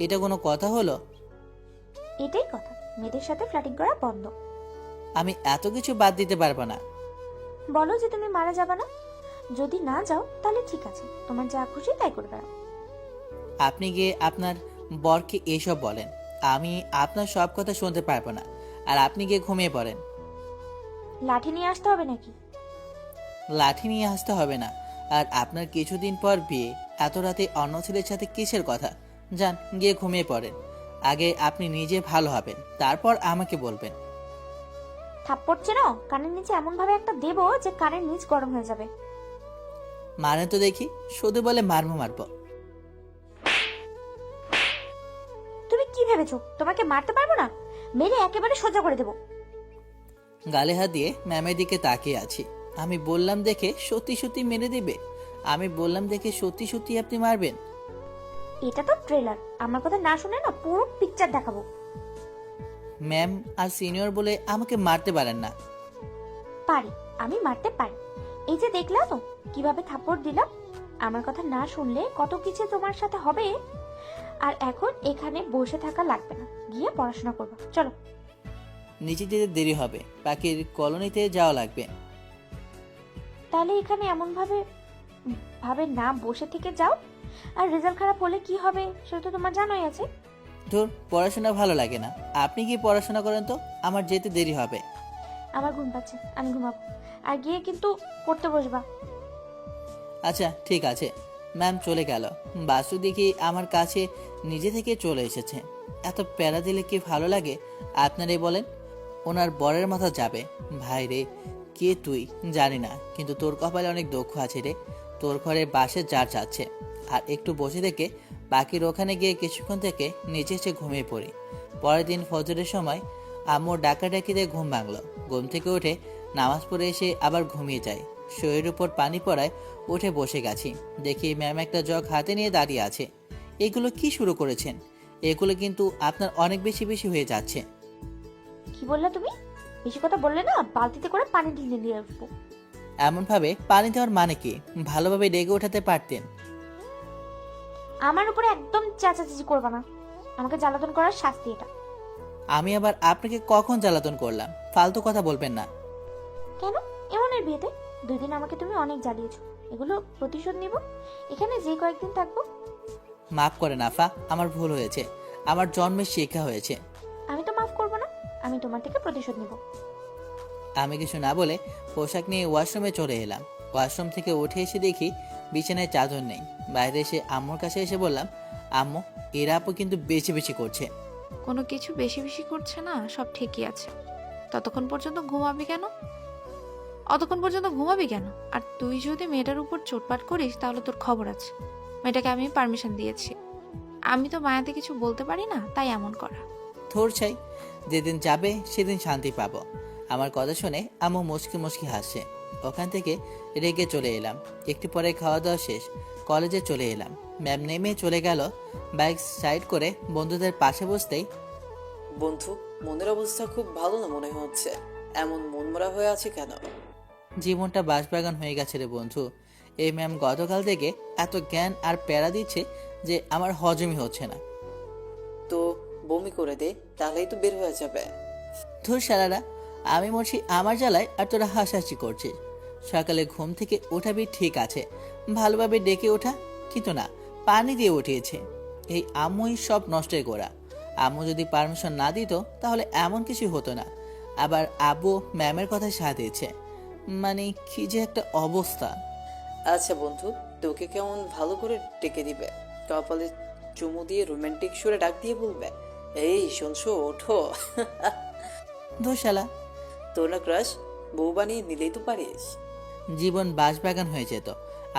এটা কোনো কথা হলো? এটাই কথা, মেয়েদের সাথে ফ্ল্যাটিং করা বন্ধ। আমি এত কিছু বাদ দিতে পারবো না। বলো যে তুমি মারা যাবে না। যদি না যাও তাহলে ঠিক আছে, তোমার যা খুশি তাই করে বেড়াও। আপনি গিয়ে আপনার বরকে এসব বলেন। আমি আপনার সব কথা শুনতে পারবো না। আর আপনি গিয়ে ঘুমিয়ে পড়েন। লাঠি নিয়ে আসতে হবে নাকি? লাঠি নিয়ে আসতে হবে না। আর আপনার কিছুদিন পর বিয়ে, এত রাতে অন্য ছেলের সাথে কিসের কথা? যান, গিয়ে ঘুমিয়ে পড়েন। আগে আপনি নিজে ভালো হবেন, তারপর আমাকে বলবেন। থাপ্পড় চেনো? কানের নিচে এমন ভাবে একটা দেবো যে কানের নিচ গরম হয়ে যাবে। মারেন তো দেখি। শুধু বলে মারবো মারবো। তুমি কি ভেবেছো তোমাকে মারতে পারবো না? মেরে একেবারে সোজা করে দেবো। গালে হাত দিয়ে ম্যামের দিকে তাকিয়ে আছি। আমি বললাম দেখে সত্যি সত্যি মেরে দিবে? আমি বললাম দেখে সত্যি সত্যি আপনি মারবেন? এটা তো ট্রেলার, আমার কথা না শুনে না পুরো পিকচার দেখাবো। ম্যাম আর সিনিয়র বলে আমাকে মারতে পারেন না। পারি, আমি মারতে পারি। এই যে দেখলা তো কিভাবে থাপ্পড় দিলাম। আমার কথা না শুনলে কত কিছু তোমার সাথে হবে। আর এখন এখানে বসে থাকা লাগবে না, গিয়ে পড়াশোনা করবো। চলো। নিচে যেতে দেরি হবে, পাখির কলোনিতে যাওয়া লাগবে। তাহলে এখানে এমন ভাবে ভাবে না বসে থেকে যাও। আর রেজাল্ট খারাপ হলে কি হবে সেটা তো তোমার জানাই আছে। ধুর, পড়াশোনা ভালো লাগে না। আপনি কি পড়াশোনা করেন তো, আমার যেতে দেরি হবে। আমার ঘুম পাচ্ছে, আমি ঘুমাবো। আর গিয়ে কিন্তু পড়তে বসবা। আচ্ছা ঠিক আছে। ম্যাম চলে গেল। বাসু দেখি আমার কাছে নিজে থেকে চলে এসেছে। এত প্যারা দিলে কি ভালো লাগে আপনারাই বলেন? ওনার বরের মাথা যাবে। ভাই রে, কে তুই জানি না, কিন্তু তোর কপালে অনেক দুঃখ আছে রে। তোর ঘরে বাসে যার যাচ্ছে। আর একটু বসে থেকে বাকির ওখানে গিয়ে কিছুক্ষণ থেকে নিচে এসে ঘুমিয়ে পড়ি। পরের দিন ফজরের সময় আম্মুর ডাকাডাকিতে ঘুম ভাঙলো। ঘুম থেকে উঠে নামাজ পড়ে এসে আবার ঘুমিয়ে যায়। শরীরের উপর পানি পড়ায় উঠে বসে গেছি। দেখি ম্যাম একটা জগ হাতে নিয়ে দাঁড়িয়ে আছে। এগুলো কি শুরু করেছেন? এগুলো কিন্তু আপনার অনেক বেশি বেশি হয়ে যাচ্ছে। কি বললে তুমি? বেশি কথা বললে না বালতিতে করে পানি ঢেলে দিয়ে আসবো। এমনভাবে পানি দেওয়ার মানে কি? ভালোভাবে ডেকে ওঠাতে পারতেন। আমার উপরে একদম চেঁচাচেঁচি করবা না। আমাকে জ্বালাতন করার শাস্তি এটা। আমি আবার আপনাকে কখন জ্বালাতন করলাম? ফালতু কথা বলবেন না। কেন? এমনের বিয়েতে 2 দিন আমাকে তুমি অনেক জ্বালিয়েছো। এগুলো প্রতিশোধ নিব এখানে যে কয়েকদিন থাকবো। মাফ করেন আফা, আমার ভুল হয়েছে। আমার জন্মের শিক্ষা হয়েছে। আমি তো মাফ করবো না, আমি তোমার থেকে প্রতিশোধ নিব। আমি কিছু না বলে পোশাক নিয়ে ওয়াশরুমে চলে এলাম। ওয়াশরুম থেকে উঠে এসে দেখি বিছানায় চাদর নেই। বাইরে এসে আম্মুর কাছে এসে বললাম, আম্মু, এরা আপু কিন্তু বেশি বেশি করছে। কোনো কিছু বেশি বেশি করছে না, সব ঠিকই আছে। ততক্ষণ পর্যন্ত ঘুমাবি কেন? অতক্ষণ পর্যন্ত ঘুমাবি কেন? আর তুই যদি মেয়েটার উপর চোটপাট করিস তাহলে তোর খবর আছে। মেয়েটাকে আমি পারমিশন দিয়েছি। আমি তো মায়াতে কিছু বলতে পারি না, তাই এমন করা। থোর চাই, যেদিন যাবে সেদিন শান্তি পাবো। আমার কথা শুনে আম্মু মুচকি মুচকি হাসছে। ওখান থেকে রেগে চলে এলাম। একটু পরে খাওয়া দাওয়া শেষ, কলেজে চলে এলাম। ম্যাম নেমে চলে গেল। বাইক সাইড করে বন্ধুদের পাশে বসতেই, বন্ধু, মনের অবস্থা খুব ভালো না মনে হচ্ছে। এমন মনমরা হয়ে আছে কেন? জীবনটা বাঁশবাগান হয়ে গেছে রে বন্ধু। এই ম্যাম গতকাল থেকে এত জ্ঞান আর প্যারা দিচ্ছে যে আমার হজমই হচ্ছে না। তো বমি করে দে, তাহলেই তো বের হয়ে যাবে। ধুর শালারা, আমি মরছি আমার জ্বালায় আর তোরা হাসাহাসি করছিস। সকালে ঘুম থেকে ওঠাবি ঠিক আছে, ভালোভাবে ডেকে ওঠা, কিন্তু না, পানি দিয়ে উঠিয়েছে। এই আম্মুই সব নষ্টের গোড়া। আম্মু যদি পারমিশন না দিত তাহলে এমন কিছু হতো না। আবার আব্বু ম্যামের কথা সাথ দিচ্ছে। মানে কি যে একটা অবস্থা। আচ্ছা বন্ধু, তোকে কেমন ভালো করে ডেকে দিবে? কপালে চুমু দিয়ে রোমান্টিক সুরে ডাক দিয়ে বলবে, এই শুনছো, ওঠো। ধুর শালা, তোর না ক্রাশ, বউ বানিয়ে নিলেই তো পারিস। জীবন বাঁশবাগান হয়ে যেত।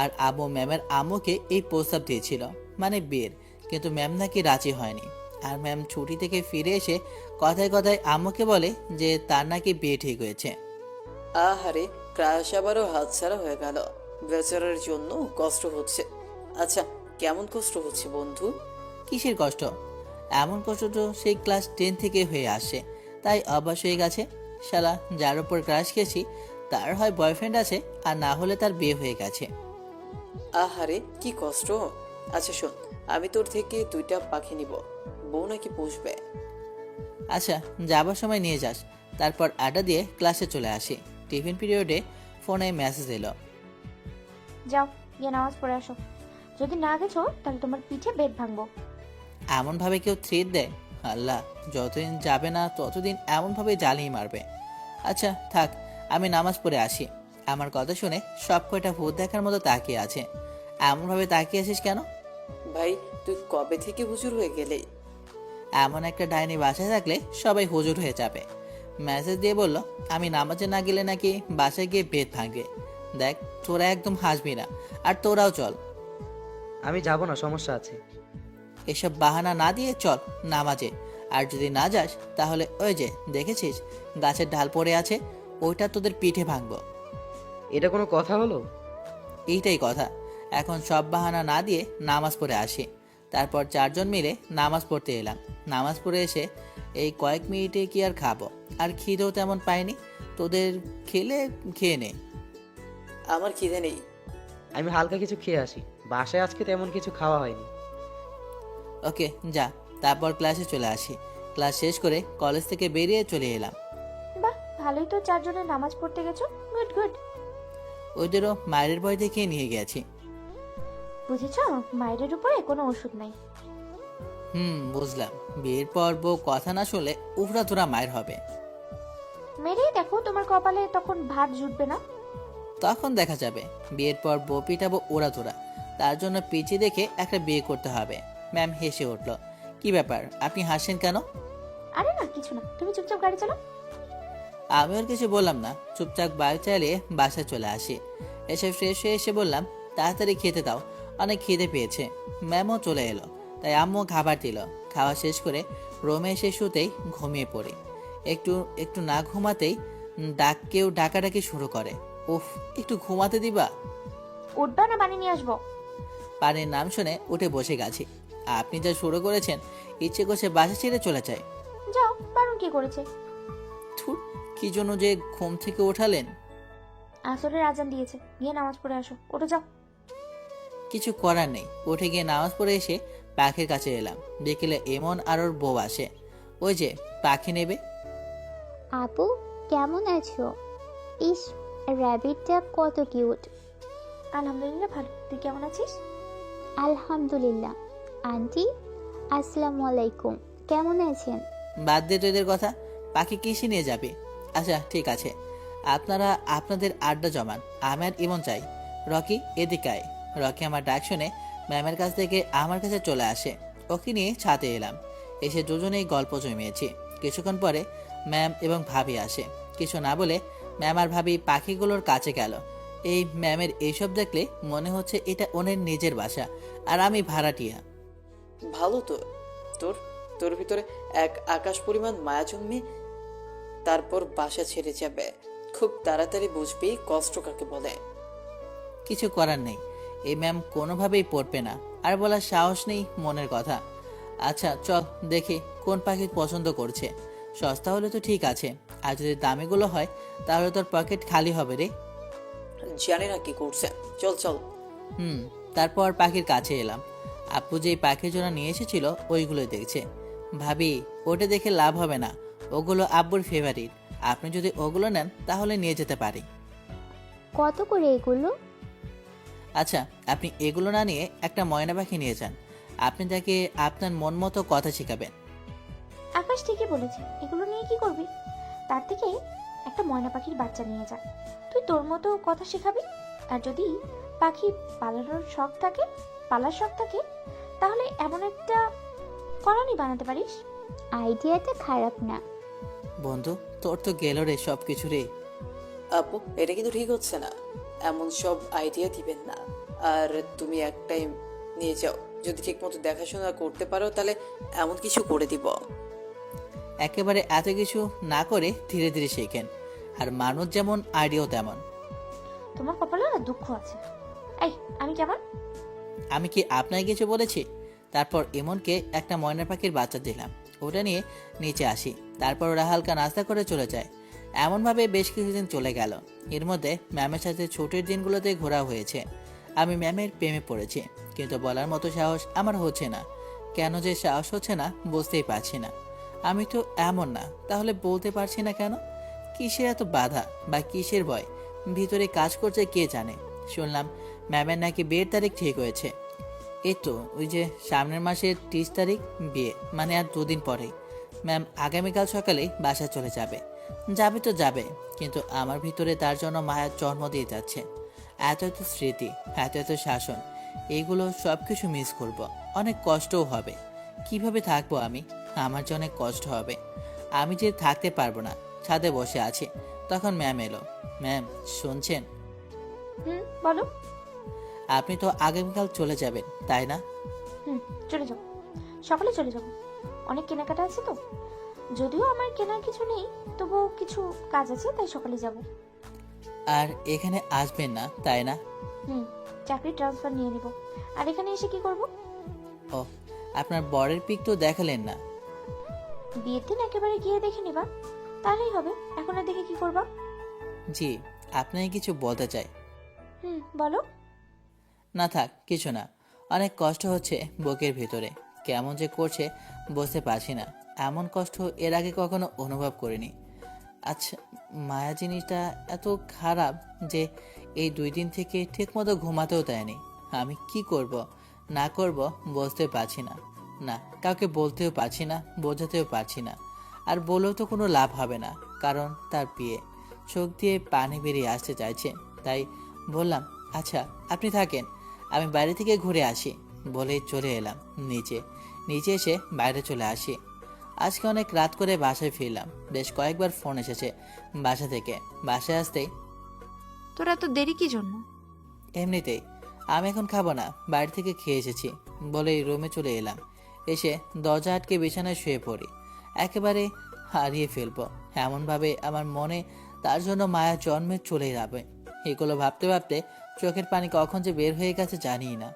আর আব্বু ম্যামের আম্মুকে এই প্রস্তাব দিয়েছিল, মানে বিয়ের, কিন্তু ম্যাম নাকি রাজি হয়নি। আর ম্যাম ছুটি থেকে ফিরে এসে কথায় কথায় আম্মুকে বলে যে তার নাকি বিয়ে ঠিক হয়েছে। আহারে, ক্রাশ আবারও হাতছাড়া হয়ে গেল। বেচারার জন্য কষ্ট হচ্ছে। আচ্ছা, কেমন কষ্ট হচ্ছে বন্ধু? কিসের কষ্ট? এমন কষ্ট তো সেই ক্লাস 10 থেকে হয়ে আসছে, তাই অভ্যাস হয়ে গেছে। শালা যার উপর ক্রাশ খেয়েছি তার হয় বয়ফ্রেন্ড আছে, আর না হলে তার বিয়ে হয়ে গেছে। আহারে কি কষ্ট। আচ্ছা শোন, আমি তোর থেকে 2টা পাখি নিব, বউ নাকি পুষবে। আচ্ছা, যাবার সময় নিয়ে যাস। তারপর আড্ডা দিয়ে ক্লাসে চলে আসি। টিফিন পিরিয়ডে ফোনে মেসেজ এলো। যাও গিয়ে নামাজ পড়ে আসো, যদি না গেছো তাহলে তোমার পিঠে বেত ভাঙবো। এমনভাবে কেউ থ্রেট দেয়? আল্লাহ, যতদিন যাবে না ততদিন এমনভাবে জ্বালিয়ে মারবে। আচ্ছা থাক, আমি নামাজ পড়ে আসি। আমার কথা শুনে সব কয়টা ভূত দেখার মতো তাকিয়ে আছে। এমনভাবে তাকিয়ে আছিস কেন? ভাই তুই কবে থেকে হুজুর হয়ে গেলি? এমন একটা ডাইনি বাসায় থাকলে সবাই হুজুর হয়ে যাবে। মেসেজ দিয়ে বলল আমি নামাজে না গেলে নাকি বাসায় গিয়ে বেত ভাঙবে। দেখ তোরা একদম হাসবি না, আর তোরাও চল। আমি যাব না, সমস্যা আছে। এসব বাহানা না দিয়ে চল নামাজে। আর যদি না যাস তাহলে ওই যে দেখেছিস গাছের ডাল পড়ে আছে, ওইটা তোদের পিঠে ভাঙবো। এটা কোনো কথা হলো? এইটাই কথা। এখন সব বাহানা না দিয়ে নামাজ পড়ে আসি। তারপর 4 জন মিলে নামাজ পড়তে এলাম। নামাজ পড়ে এসে এই কয়েক মিনিটে কি আর খাবো, আর খিদেও তেমন পাইনি। তোদের খেলে খেয়ে নে। আমার খিদে নেই। আমি হালকা কিছু খেয়ে আসি, বাসায় আজকে তেমন কিছু খাওয়া হয়নি। ওকে যা। তারপর ক্লাসে চলে আসি। ক্লাস শেষ করে কলেজ থেকে বেরিয়ে চলে এলাম। বাহ, ভালোই তো 4 জনের নামাজ পড়তে গেছো। Good good. ওদেরও মায়ের ভয় দেখিয়ে নিয়ে গেছি। বুঝেছো, মায়ের উপরে কোনো ওষুধ নাই। বুঝলাম। বিয়ের পর বউ কথা না শুনলে উফরা তোরা মায়ের হবে। মেরেই দেখো, তোমার কপালে তখন ভাত জুটবে না। তখন দেখা যাবে। বিয়ের পর বউ পিটাবো ওরা তোরা। তার জন্য পিছিয়ে দেখে একটা বিয়ে করতে হবে। ম্যাম হেসে উঠল। কি ব্যাপার, আপনি হাসেন কেন? আরে না কিছু না, তুমি চুপচাপ গাড়ি চালাও। আমি ওর কিছু বললাম না, চুপচাপ বাইক চালিয়ে বাসায় চলে আসি। এসে ফ্রেশ হয়ে এসে বললাম তাড়াতাড়ি খেতে দাও, অনেক খিদে পেয়েছে। ম্যামও চলে এলো, তাই আম্মু খাবার দিল। খাওয়া শেষ করে রুমে এসে শুতেই ঘুমিয়ে পড়ি। একটু একটু না ঘুমাতেই কেউ ডাকাডাকি শুরু করে। উফ, একটু ঘুমাতে দিবা? উঠবা না পানি নিয়ে আসবো? পানির নাম শুনে উঠে বসে গেছি। আপনি যা শুরু করেছেন, ইচ্ছে করছে বাসা ছেড়ে চলে যায়। যাও, বারণ কি করেছে? থুর, কি জন্য যে ঘুম থেকে ওঠালেন? আসরের আজান দিয়েছে, গিয়ে নামাজ পড়ে আসো। ওঠো যাও। কিছু করার নেই। উঠে গিয়ে নামাজ পড়ে এসে পাখির কাছে এলাম। বিকেলে এমন আর ওর বউ আসে। ওই যে পাখি নেবে। আপু কেমন আছো? ইস, র্যাবিটটা কত কিউট। আলহামদুলিল্লাহ ভালো, তুই কেমন আছিস? আলহামদুলিল্লাহ। আন্টি আসসালামু আলাইকুম, কেমন আছেন? বাদ দে তো এদের কথা। পাখি কিসে নিয়ে যাবে? আচ্ছা ঠিক আছে, আপনারা আপনাদের আড্ডা জমান। আমি আর ইমন চাই। রকি এদিকে আয়। রকি আমার ডাক শুনে ম্যামের কাছ থেকে আমার কাছে চলে আসে। ওকে নিয়ে ছাদে এলাম। এসে দুজনেই গল্প জমিয়েছি। কিছুক্ষণ পরে ম্যাম এবং ভাবি আসে। কিছু না বলে ম্যাম আর ভাবি পাখিগুলোর কাছে গেল। এই ম্যামের এইসব দেখলে মনে হচ্ছে এটা ওনের নিজের বাসা, আর আমি ভাড়াটিয়া। ভালো তো। তোর তোর ভিতরে এক আকাশ পরিমাণ মায়া জন্মে তারপর বাসা ছেড়ে যাবে। খুব তাড়াতাড়ি বুঝবি কষ্ট কাকে বলে। কিছু করার নেই, এই ম্যাম কোনোভাবেই পড়বে না। আর বলার সাহস নেই মনের কথা। আচ্ছা চল দেখি কোন পাখি পছন্দ করছে। সস্তা হলে তো ঠিক আছে, আর যদি দামিগুলো হয় তাহলে তোর পকেট খালি হবে রে। জানি না কি করছে। চল চল। তারপর পাখির কাছে এলাম। আপু যেই পাখির জন্য নিয়ে এসেছিল ওইগুলো দেখছে। ভাবি ওটা দেখে লাভ হবে না, ওগুলো আব্বুর ফেভারিট। আপনি যদি ওগুলো নেন তাহলে নিয়ে যেতে পারি। কত করে এগুলো? আচ্ছা আপনি এগুলো না নিয়ে একটা ময়না পাখি নিয়ে যান। আপনি তাকে আপনার মন মতো কথা শেখাবেন। আকাশ ঠিকই বলেছে, এগুলো নিয়ে কি করবি? তার থেকে একটা ময়না পাখির বাচ্চা নিয়ে যা, তুই তোর মতো কথা শেখাবি। আর যদি পাখি পালার শখ থাকে তাহলে এমন একটা কলোনি বানাতে পারিস। আইডিয়াটা খারাপ না। বন্ধু তোর তো গেল রে সব কিছু রে। আপু এটা কিন্তু ঠিক হচ্ছে না, এমন সব আইডিয়া দিবেন না। আর তুমি একটাই নিয়ে যাও, যদি ঠিক মতো দেখাশোনা করতে পারো তাহলে এমন কিছু করে দিব। একেবারে এত কিছু না করে ধীরে ধীরে শেখেন। আর মানুষ যেমন আইডিয়াও তেমন। তোমার কপালে না দুঃখ আছে। এই আমি কেমন? আমি কি আপনাকে কিছু বলেছি? তারপর ইমনকে একটা ময়না পাখির বাচ্চা দিলাম, ওটা নিয়ে নিচে আসি। তারপর ওরা হালকা নাস্তা করে চলে যায়। এমনভাবে বেশ কিছুদিন চলে গেল। এর মধ্যে ম্যামের সাথে ছুটির দিনগুলোতে ঘোরা হয়েছে। আমি ম্যামের প্রেমে পড়েছি, কিন্তু বলার মতো সাহস আমার হচ্ছে না। কেন যে সাহস হচ্ছে না বুঝতেই পারছি না। আমি তো এমন না, তাহলে বলতে পারছি না কেন? কিসের এত বাধা বা কিসের ভয় ভিতরে কাজ করছে কে জানে। শুনলাম ম্যামের নাকি বিয়ের তারিখ ঠিক হয়েছে। এই তো ওই যে সামনের মাসের 30 তারিখ বিয়ে, মানে আর 2 দিন পরেই। ম্যাম আগামীকাল সকালেই বাসা চলে যাবে। যাবে তো যাবে, কিন্তু আমার ভিতরে তার জন্য মায়ার জন্ম দিয়ে যাচ্ছে। এত এত স্মৃতি, এত এত শাসন, এইগুলো সব কিছু মিস করব। অনেক কষ্টও হবে। কিভাবে থাকবো আমি? আমার যে অনেক কষ্ট হবে। আমি যে থাকতে পারবো না। ছাদে বসে আছি, তখন ম্যাম এলো। ম্যাম শুনছেন? বলো। আপনি তো আগামীকাল চলে যাবেন, তাই না? চলে যাবো, সকালে চলে যাবো। অনেক কেনাকাটা আছে তো, যদিও আমার কেনার কিছু নেই, তবুও কিছু কাজ আছে, তাই সকালে যাব। আর এখানে আসবেন না, তাই না? চাকরির ট্রান্সফার নিয়ে নিব। আর এখানে এসে কি করব? ও, আপনার বরের পিক তো দেখালেন না। বিয়ের দিন একেবারে গিয়ে দেখে নিবা, তাহলেই হবে। এখন আর দেখে কি করবা? জি, আপনাকে কিছু বলতে চাই। বলো। না থাক, কিছু না। অনেক কষ্ট হচ্ছে বুকের ভিতরে, কেমন যে করছে বুঝতে পারছি না। এমন কষ্ট এর আগে কখনো অনুভব করিনি। আচ্ছা, মায়া জিনিসটা এত খারাপ যে এই 2 দিন থেকে ঠিকমতো ঘুমাতেও দেয়নি। আমি কি করব না করব বুঝতে পারছি না। না, কাউকে বলতেও পারছি না, বোঝাতেও পারছি না। আর বলেও তো কোনো লাভ হবে না, কারণ তার বিয়ে। চোখ দিয়ে পানি বেরিয়ে আসতে চাইছে, তাই বললাম, আচ্ছা আপনি থাকেন, আমি বাইরে থেকে ঘুরে আসি। বলেই চলে এলাম নিচে। নিচে এসে বাইরে চলে আসি। আজকে অনেক রাত করে বাসায় ফিরলাম। বেশ কয়েকবার ফোন এসেছে বাসা থেকে। বাসায় আসতেই, তোর এত দেরি কি জন্য? এমনিতেই আমি এখন খাবো না, বাইরে থেকে খেয়ে এসেছি বলেই রুমে চলে এলাম। এসে দরজা আটকে বিছানায় শুয়ে পড়ি। একেবারে হারিয়ে ফেলবো এমনভাবে আমার মনে তার জন্য মায়া জন্মে চলে যাবে। এগুলো ভাবতে ভাবতে চোখের পানি কখন যে বের হয়ে গেছে জানি না।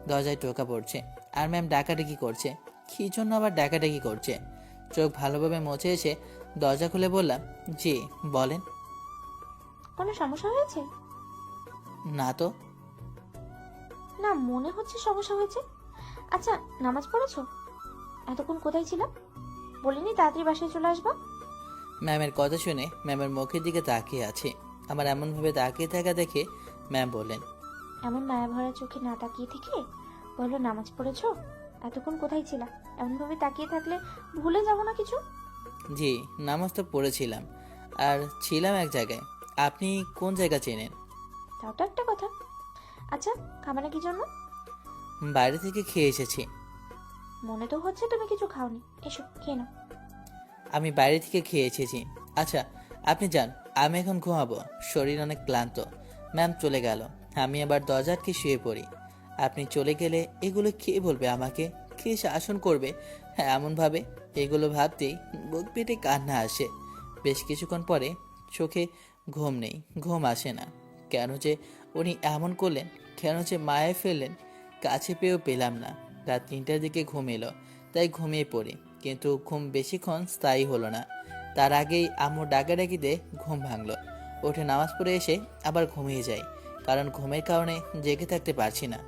দরজায় টোকা পড়ছে, আর ম্যাম ডাকাডাকি করছে। কি জন্য আবার ডাকাডাকি করছে? চোখ ভালোভাবে মুছে এসে দরজা খুলে বললাম, জি বলেন। কোনো সমস্যা হয়েছে? না তো। না, মনে হচ্ছে সমস্যা হয়েছে। আচ্ছা, নামাজ পড়েছো? এতক্ষণ কোথায় ছিলাম? বলিনি তাড়াতাড়ি বাসায় চলে আসবা? ম্যামের কথা শুনে ম্যামের মুখের দিকে তাকিয়ে আছে। আমার এমনভাবে তাকিয়ে থাকা দেখে ম্যাম বললেন, এমন মায়া ভরা চোখে না তাকিয়ে থেকে বললো নামাজ পড়েছো? এতক্ষণ কোথায় ছিলা? এমনভাবে তাকিয়ে থাকলে ভুলে যাবো না কিছু। জি নামাজ তো পড়েছিলাম, আর ছিলাম এক জায়গায়। আপনি কোন জায়গা চেনেন? তাও তো একটা কথা। আচ্ছা, খাবে না কি জন্য? বাইরে থেকে খেয়ে এসেছি। মনে তো হচ্ছে তুমি কিছু খাওনি, এসো খেয়ে নাও। আমি বাইরে থেকে খেয়ে এসেছি। আচ্ছা আপনি যান, আমি এখন ঘুমাবো, শরীর অনেক ক্লান্ত। ম্যাম চলে গেল, আমি আবার দরজা আটকে শুয়ে পড়ি। আপনি চলে গেলে এগুলো কে বলবে আমাকে, কে শাসন করবে? হ্যাঁ, এমনভাবে এগুলো ভাবতেই বুক পেটে কান্না আসে। বেশ কিছুক্ষণ পরে চোখে ঘুম নেই, ঘুম আসে না। কেন যে উনি এমন করলেন, কেন যে মায়ায় ফেললেন, কাছে পেয়েও পেলাম না। রাত 3টার দিকে ঘুম এলো, তাই ঘুমিয়ে পড়ি, কিন্তু ঘুম বেশিক্ষণ স্থায়ী হলো না। তার আগেই আম্মু ডাকাডাকিতে ঘুম ভাঙলো। উঠে নামাজ পড়ে এসে আবার ঘুমিয়ে যাই, কারণ ঘুমের কারণে জেগে থাকতে পারছি না।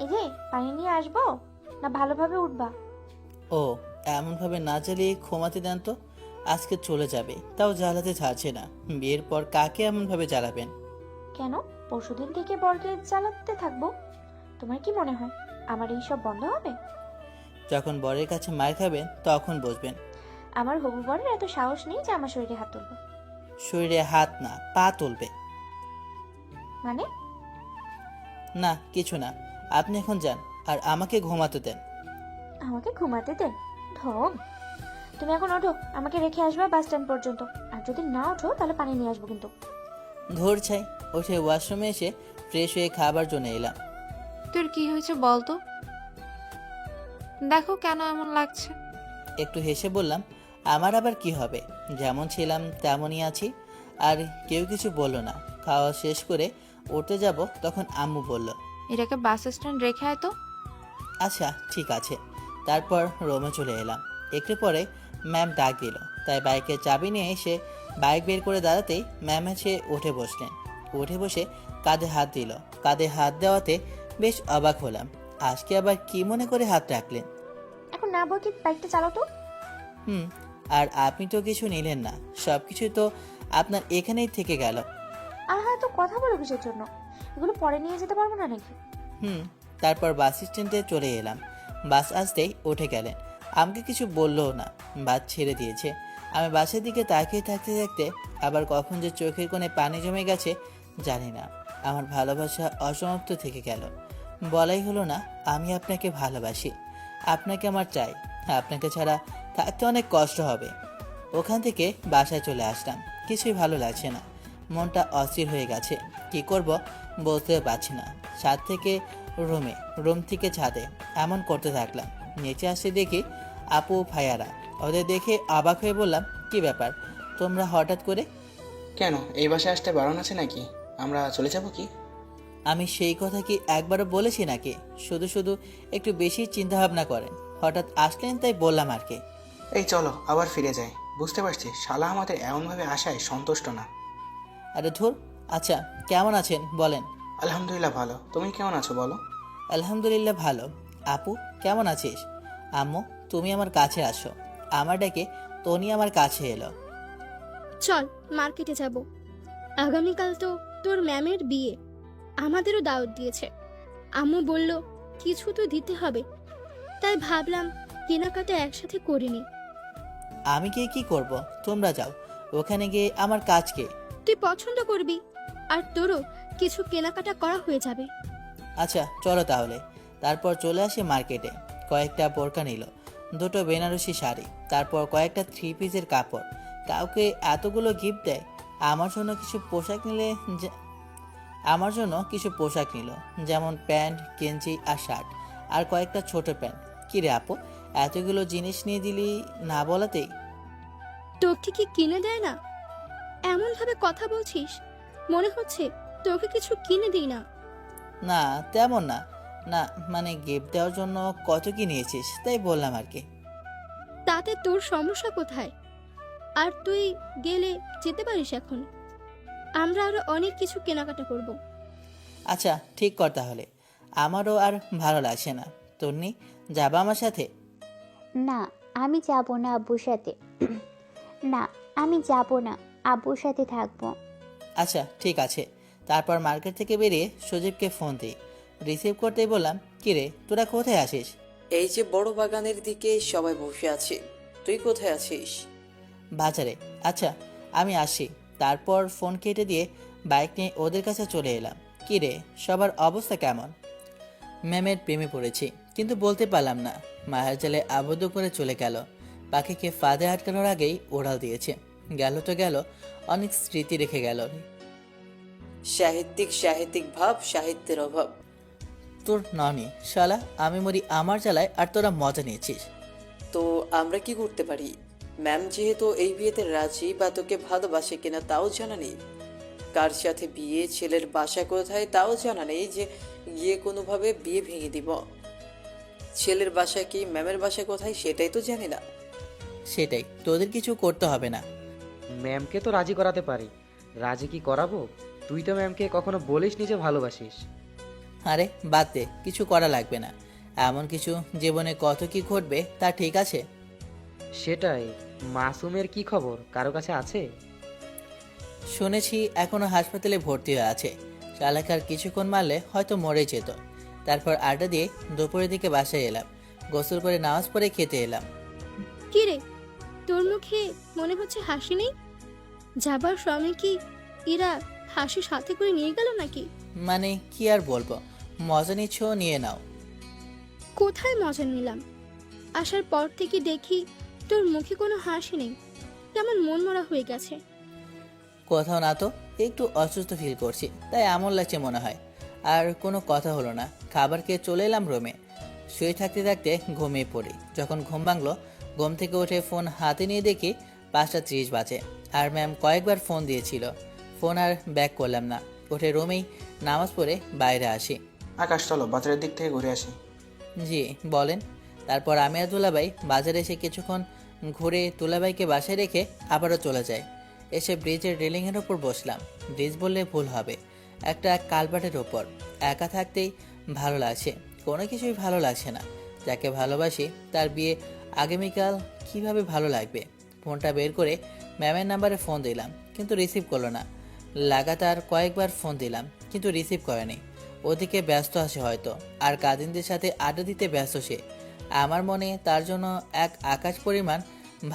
এই যে পানি নিয়ে আসবো, না ভালোভাবে উঠবা? ও, এমনভাবে না জ্বালিয়ে ঘুমাতে দেন তো। আজকে চলে যাবে, তাও জ্বালাতে ছাড়ছে না। বিয়ের পর কাকে এমনভাবে জ্বালাবেন? কেন পরশুদিন থেকে বরকে জ্বালাতে থাকবো? তোমার কি মনে হয় আমার এই সব বন্ধ হবে? যখন বরের কাছে মার খাবেন তখন বুঝবেন। আমার হবু বরের এত সাহস নেই যে আমার শরীরে হাত তুলবে। শরীরে হাত না, পা তুলবে। মানে? না কিছু না, আপনি এখন যান আর আমাকে ঘুমাতে দেন। আমাকে ঘুমাতে দেন? ঢং। তুমি এখন ওঠো, আমাকে রেখে আসবা বাস স্ট্যান্ড পর্যন্ত। আর যদি না ওঠো তাহলে পানি নিয়ে আসবো কিন্তু। ধর ছাই। উঠে ওয়াশরুমে এসে ফ্রেশ হয়ে খাবার জন্য এলাম। তোর কি হয়েছে বলতো? দেখো কেন এমন লাগছে। একটু হেসে বললাম, আমার আবার কি হবে, যেমন ছিলাম তেমনই আছি। আর কেউ কিছু বললো না। খাওয়া শেষ করে উঠতে যাব, তখন আম্মু বলল, এটাকে বাস স্ট্যান্ড রেখে আয় তো। আচ্ছা ঠিক আছে। তারপর রুমে চলে এলাম। একটু পরে ম্যাম ডাক দিল, তাই বাইকের চাবি নিয়ে এসে বাইক বের করে দাঁড়াতেই ম্যাম এসে উঠে বসলেন। উঠে বসে কাঁধে হাত দিল। কাঁধে হাত দেওয়াতে বেশ অবাক হলাম। আজকে আবার কি মনে করে হাত রাখলেন? এখন না বলকি বাইকটা চালাও তো। হুম, আর আপনি তো কিছু নিলেন না, সব কিছু তো আপনার এখানেই থেকে গেল। আর হ্যাঁ, তো কথা বলো কিসের জন্য? এগুলো পরে নিয়ে যেতে পারবো না নাকি? হুম, তারপর বাস স্ট্যান্ডে চলে এলাম। বাস আসতেই উঠে গেলেন। আমাকে কিছু বললও না, বাস ছেড়ে দিয়েছে। আমি বাসের দিকে তাকিয়ে থাকতে থাকতে আবার কখন যে চোখের কোণে পানি জমে গেছে জানি না। আমার ভালোবাসা অসমাপ্ত থেকে গেল। বলাই হলো না আমি আপনাকে ভালোবাসি, আপনাকে আমার চাই। আপনাকে ছাড়া থাকতে অনেক কষ্ট হবে। ওখান থেকে বাসায় চলে আসলাম। কিছুই ভালো লাগছে না, মনটা অস্থির হয়ে গেছে। কি করব বলতে পারছি না। ছাদ থেকে রুমে, রুম থেকে ছাদে, এমন করতে থাকলাম। নিচে আসতে দেখি আপু ভাইয়ারা। ওদের দেখে অবাক হয়ে বললাম, কি ব্যাপার তোমরা হঠাৎ করে? কেন, এই বাসায় আসতে বারণ আছে নাকি? আমরা চলে যাব কি? আমি সেই কথা কি একবারও বলেছি নাকি? শুধু শুধু একটু বেশি চিন্তাভাবনা করেন। হঠাৎ আসলেন তাই বললাম আর কি। এই চলো আবার ফিরে যাই। বুঝতে পারছি শালা আমাদের এমনভাবে আসায় সন্তুষ্ট না। আরে ধুর। আচ্ছা কেমন আছেন বলেন? আলহামদুলিল্লাহ ভালো, তুমি কেমন আছো বলো? আলহামদুলিল্লাহ ভালো। আপু কেমন আছিস? আম্মু তুমি আমার কাছে আসো। আমার ডেকে তনি আমার কাছে এলো। চল মার্কেটে যাব। আগামীকাল তো তোর ম্যামের বিয়ে, আমাদেরও দাওয়াত দিয়েছে। আম্মু বলল কিছু তো দিতে হবে, তাই ভাবলাম কেনাকাটা একসাথে করিনি। আমি গিয়ে কি করব? তোমরা যাও, ওখানে গিয়ে আমার কাজ কে? তুই পছন্দ করবি, আর তোরও কিছু কেনাকাটা করা হয়ে যাবে। আচ্ছা চলো তাহলে। তারপর চলে আসি মার্কেটে। কয়েকটা বোরকা নিল, দুটো বেনারসি শাড়ি, তারপর কয়েকটা থ্রি পিসের কাপড়। কাউকে এতগুলো গিফট দেয়। আমার জন্য কিছু পোশাক নিল, যেমন প্যান্ট, গেঞ্জি আর শার্ট, আর কয়েকটা ছোট প্যান্ট। কি রে আপু, এতগুলো জিনিস নিয়ে দিলি না বলাতেই? তোকে কি কিনে দেয় না? এমন ভাবে কথা বলছিস, মনে হচ্ছে তোকে কিছু কিনে দিই না। না তেমন না। না মানে গিফট দেওয়ার জন্য কত কি নিয়েছিস তাই বললাম আর কি। তাতে তোর সমস্যা কোথায়? আর তুই গেলে যেতে পারিস এখন। আমরা আরো অনেক কিছু কেনাকাটা করব। আচ্ছা ঠিক কর তাহলে, আমারও আর ভালো লাগছে না। তন্নি যাবা আমার সাথে? না, আমি যাব না আব্বুর সাথে। না, আমি যাব না, আব্বুর সাথে থাকবো। আচ্ছা ঠিক আছে। তারপর মার্কেট থেকে বেরিয়ে সজীবকে ফোন দিই। রিসিভ করতেই বললাম, কিরে তোরা কোথায় আছিস? এই যে বড় বাগানের দিকে সবাই বসে আছে, তুই কোথায় আছিস? বাজারে। আচ্ছা আমি আসি। তারপর ফোন কেটে দিয়ে বাইক নিয়ে ওদের কাছে চলে এলাম। কিরে সবার অবস্থা কেমন? ম্যামের প্রেমে পড়েছি, কিন্তু বলতে পারলাম না। মায়ের জালে আবদ্ধ করে চলে গেল। পাখিকে ফাঁদে আটকানোর আগেই ওড়াল দিয়েছে। গেল তো গেল, অনেক স্মৃতি রেখে গেল। সাহিত্যিক ভাব, সাহিত্যের অভাব। তোর ননি শালা, আমি মরি আমার জ্বালায় আর তোরা মজা নিয়েছিস। তো আমরা কি করতে পারি? ম্যাম যেহেতু এই বিয়েতে রাজি বা তোকে ভালোবাসে কিনা তাও জানা নেই, কার সাথে বিয়ে, ছেলের বাসা কোথায় তাও জানা নেই, যে গিয়ে কোনোভাবে বিয়ে ভেঙে দিব। ছেলের বাসা কি, ম্যামের বাসা কোথায় সেটাই তো জানি না। সেটাই, তোদের কিছু করতে হবে না। ম্যামকে তো রাজি করাতে পারি। রাজি কি করাবো? তুই তো ম্যামকে কখনো বলিসনি যে ভালোবাসিস। আরে বাদ দে, কিছু করা লাগবে না। এমন কিছু জীবনে কত কি ঘটবে তা ঠিক আছে। সেটাই। মাসুমের কি খবর, কারো কাছে আছে? শুনেছি এখনো হাসপাতালে ভর্তি হয়ে আছে। শালাকার কিছুক্ষণ মারলে হয়তো মরে যেত। তারপর আড্ডা দিয়ে দুপুরের দিকে বাসায় এলাম। গোসল করে নামাজ পড়ে খেতে এলাম। কি রে, তোর মুখে মনে হচ্ছে হাসি নেই? যাবার সময় কি এরা হাসি সাথে করে নিয়ে গেল নাকি? মানে কি আর বলবো, মজা নিচ্ছ নিয়ে নাও। কোথায় মজা নিলাম? আসার পর থেকে দেখি তোর মুখে কোনো হাসি নেই, কেমন মন মরা হয়ে গেছে। কোথাও না তো, একটু অসুস্থ ফিল করছি তাই এমন লাগছে মনে হয়। আর কোনো কথা হলো না। খাবার খেয়ে চলে এলাম রুমে। শুয়ে থাকতে থাকতে ঘুমিয়ে পড়ি। যখন ঘুম ভাঙলো, ঘুম থেকে উঠে ফোন হাতে নিয়ে দেখি 5:30 বাজে। আর ম্যাম কয়েকবার ফোন দিয়েছিল, ফোন আর ব্যাক করলাম না। উঠে রুমেই নামাজ পড়ে বাইরে আসি। আকাশ চলো বাজারের দিক থেকে ঘুরে আসি। জি বলেন। তারপর আমি আর দুলাভাই বাজারে এসে কিছুক্ষণ ঘুরে দুলাভাইকে বাসায় রেখে আবারও চলে যাই। এসে ব্রিজের রেলিংয়ের ওপর বসলাম। ব্রিজ বললে ভুল হবে, একটা কালভার্টের ওপর। একা থাকতেই ভালো লাগছে, কোনো কিছুই ভালো লাগছে না। যাকে ভালোবাসি তার বিয়ে আগামীকাল, কিভাবে ভালো লাগবে? ফোনটা বের করে ম্যামের নাম্বারে ফোন দিলাম, কিন্তু রিসিভ করলো না। লাগাতার কয়েকবার ফোন দিলাম, কিন্তু রিসিভ করেনি। ওদিকে ব্যস্ত আছে হয়তো, আর কাজিনদের সাথে আড্ডা দিতে ব্যস্ত সে। আমার মনে তার জন্য এক আকাশ পরিমাণ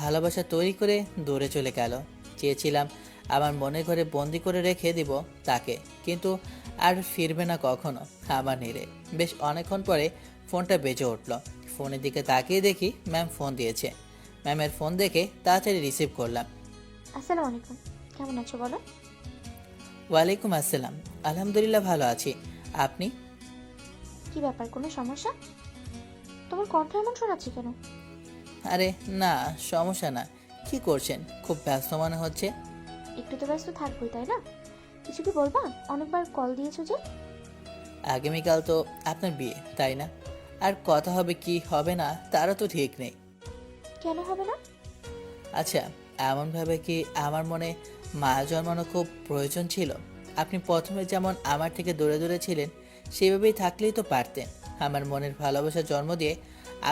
ভালোবাসা তৈরি করে দৌড়ে চলে গেল। চেয়েছিলাম আমার মনের ঘরে বন্দি করে রেখে দিব তাকে, কিন্তু আর ফিরবে না কখনো আমার নীরে। বেশ অনেকক্ষণ পরে ফোনটা বেজে উঠল। ফোনের দিকে তাকিয়ে দেখি ম্যাম ফোন দিয়েছে। ম্যামের ফোন দেখে তাড়াতাড়ি রিসিভ করলাম। আসসালামু আলাইকুম, কেমন আছো বলো? ওয়ালাইকুম আসসালাম, আলহামদুলিল্লাহ ভালো আছি। আপনি? কি ব্যাপার, কোনো সমস্যা? তোমার কণ্ঠ এমন শোনাচ্ছি কেন? আরে না, সমস্যা না। কি করছেন? খুব ব্যস্ত মনে হচ্ছে। একটু তো ব্যস্ত থাকবোই, তাই না? কিছু কি বলবা? অনেকবার কল দিয়েছো যে। আগামীকাল তো আপনার বিয়ে, তাই না? আর কথা হবে কি হবে না তারও তো ঠিক নেই। কেন হবে না? আচ্ছা, এমনভাবে কি আমার মনে মা জন্মানো খুব প্রয়োজন ছিল? আপনি প্রথমে যেমন আমার থেকে দূরে দূরে ছিলেন, সেভাবেই থাকলেই তো পারতেন। আমার মনের ভালোবাসা জন্ম দিয়ে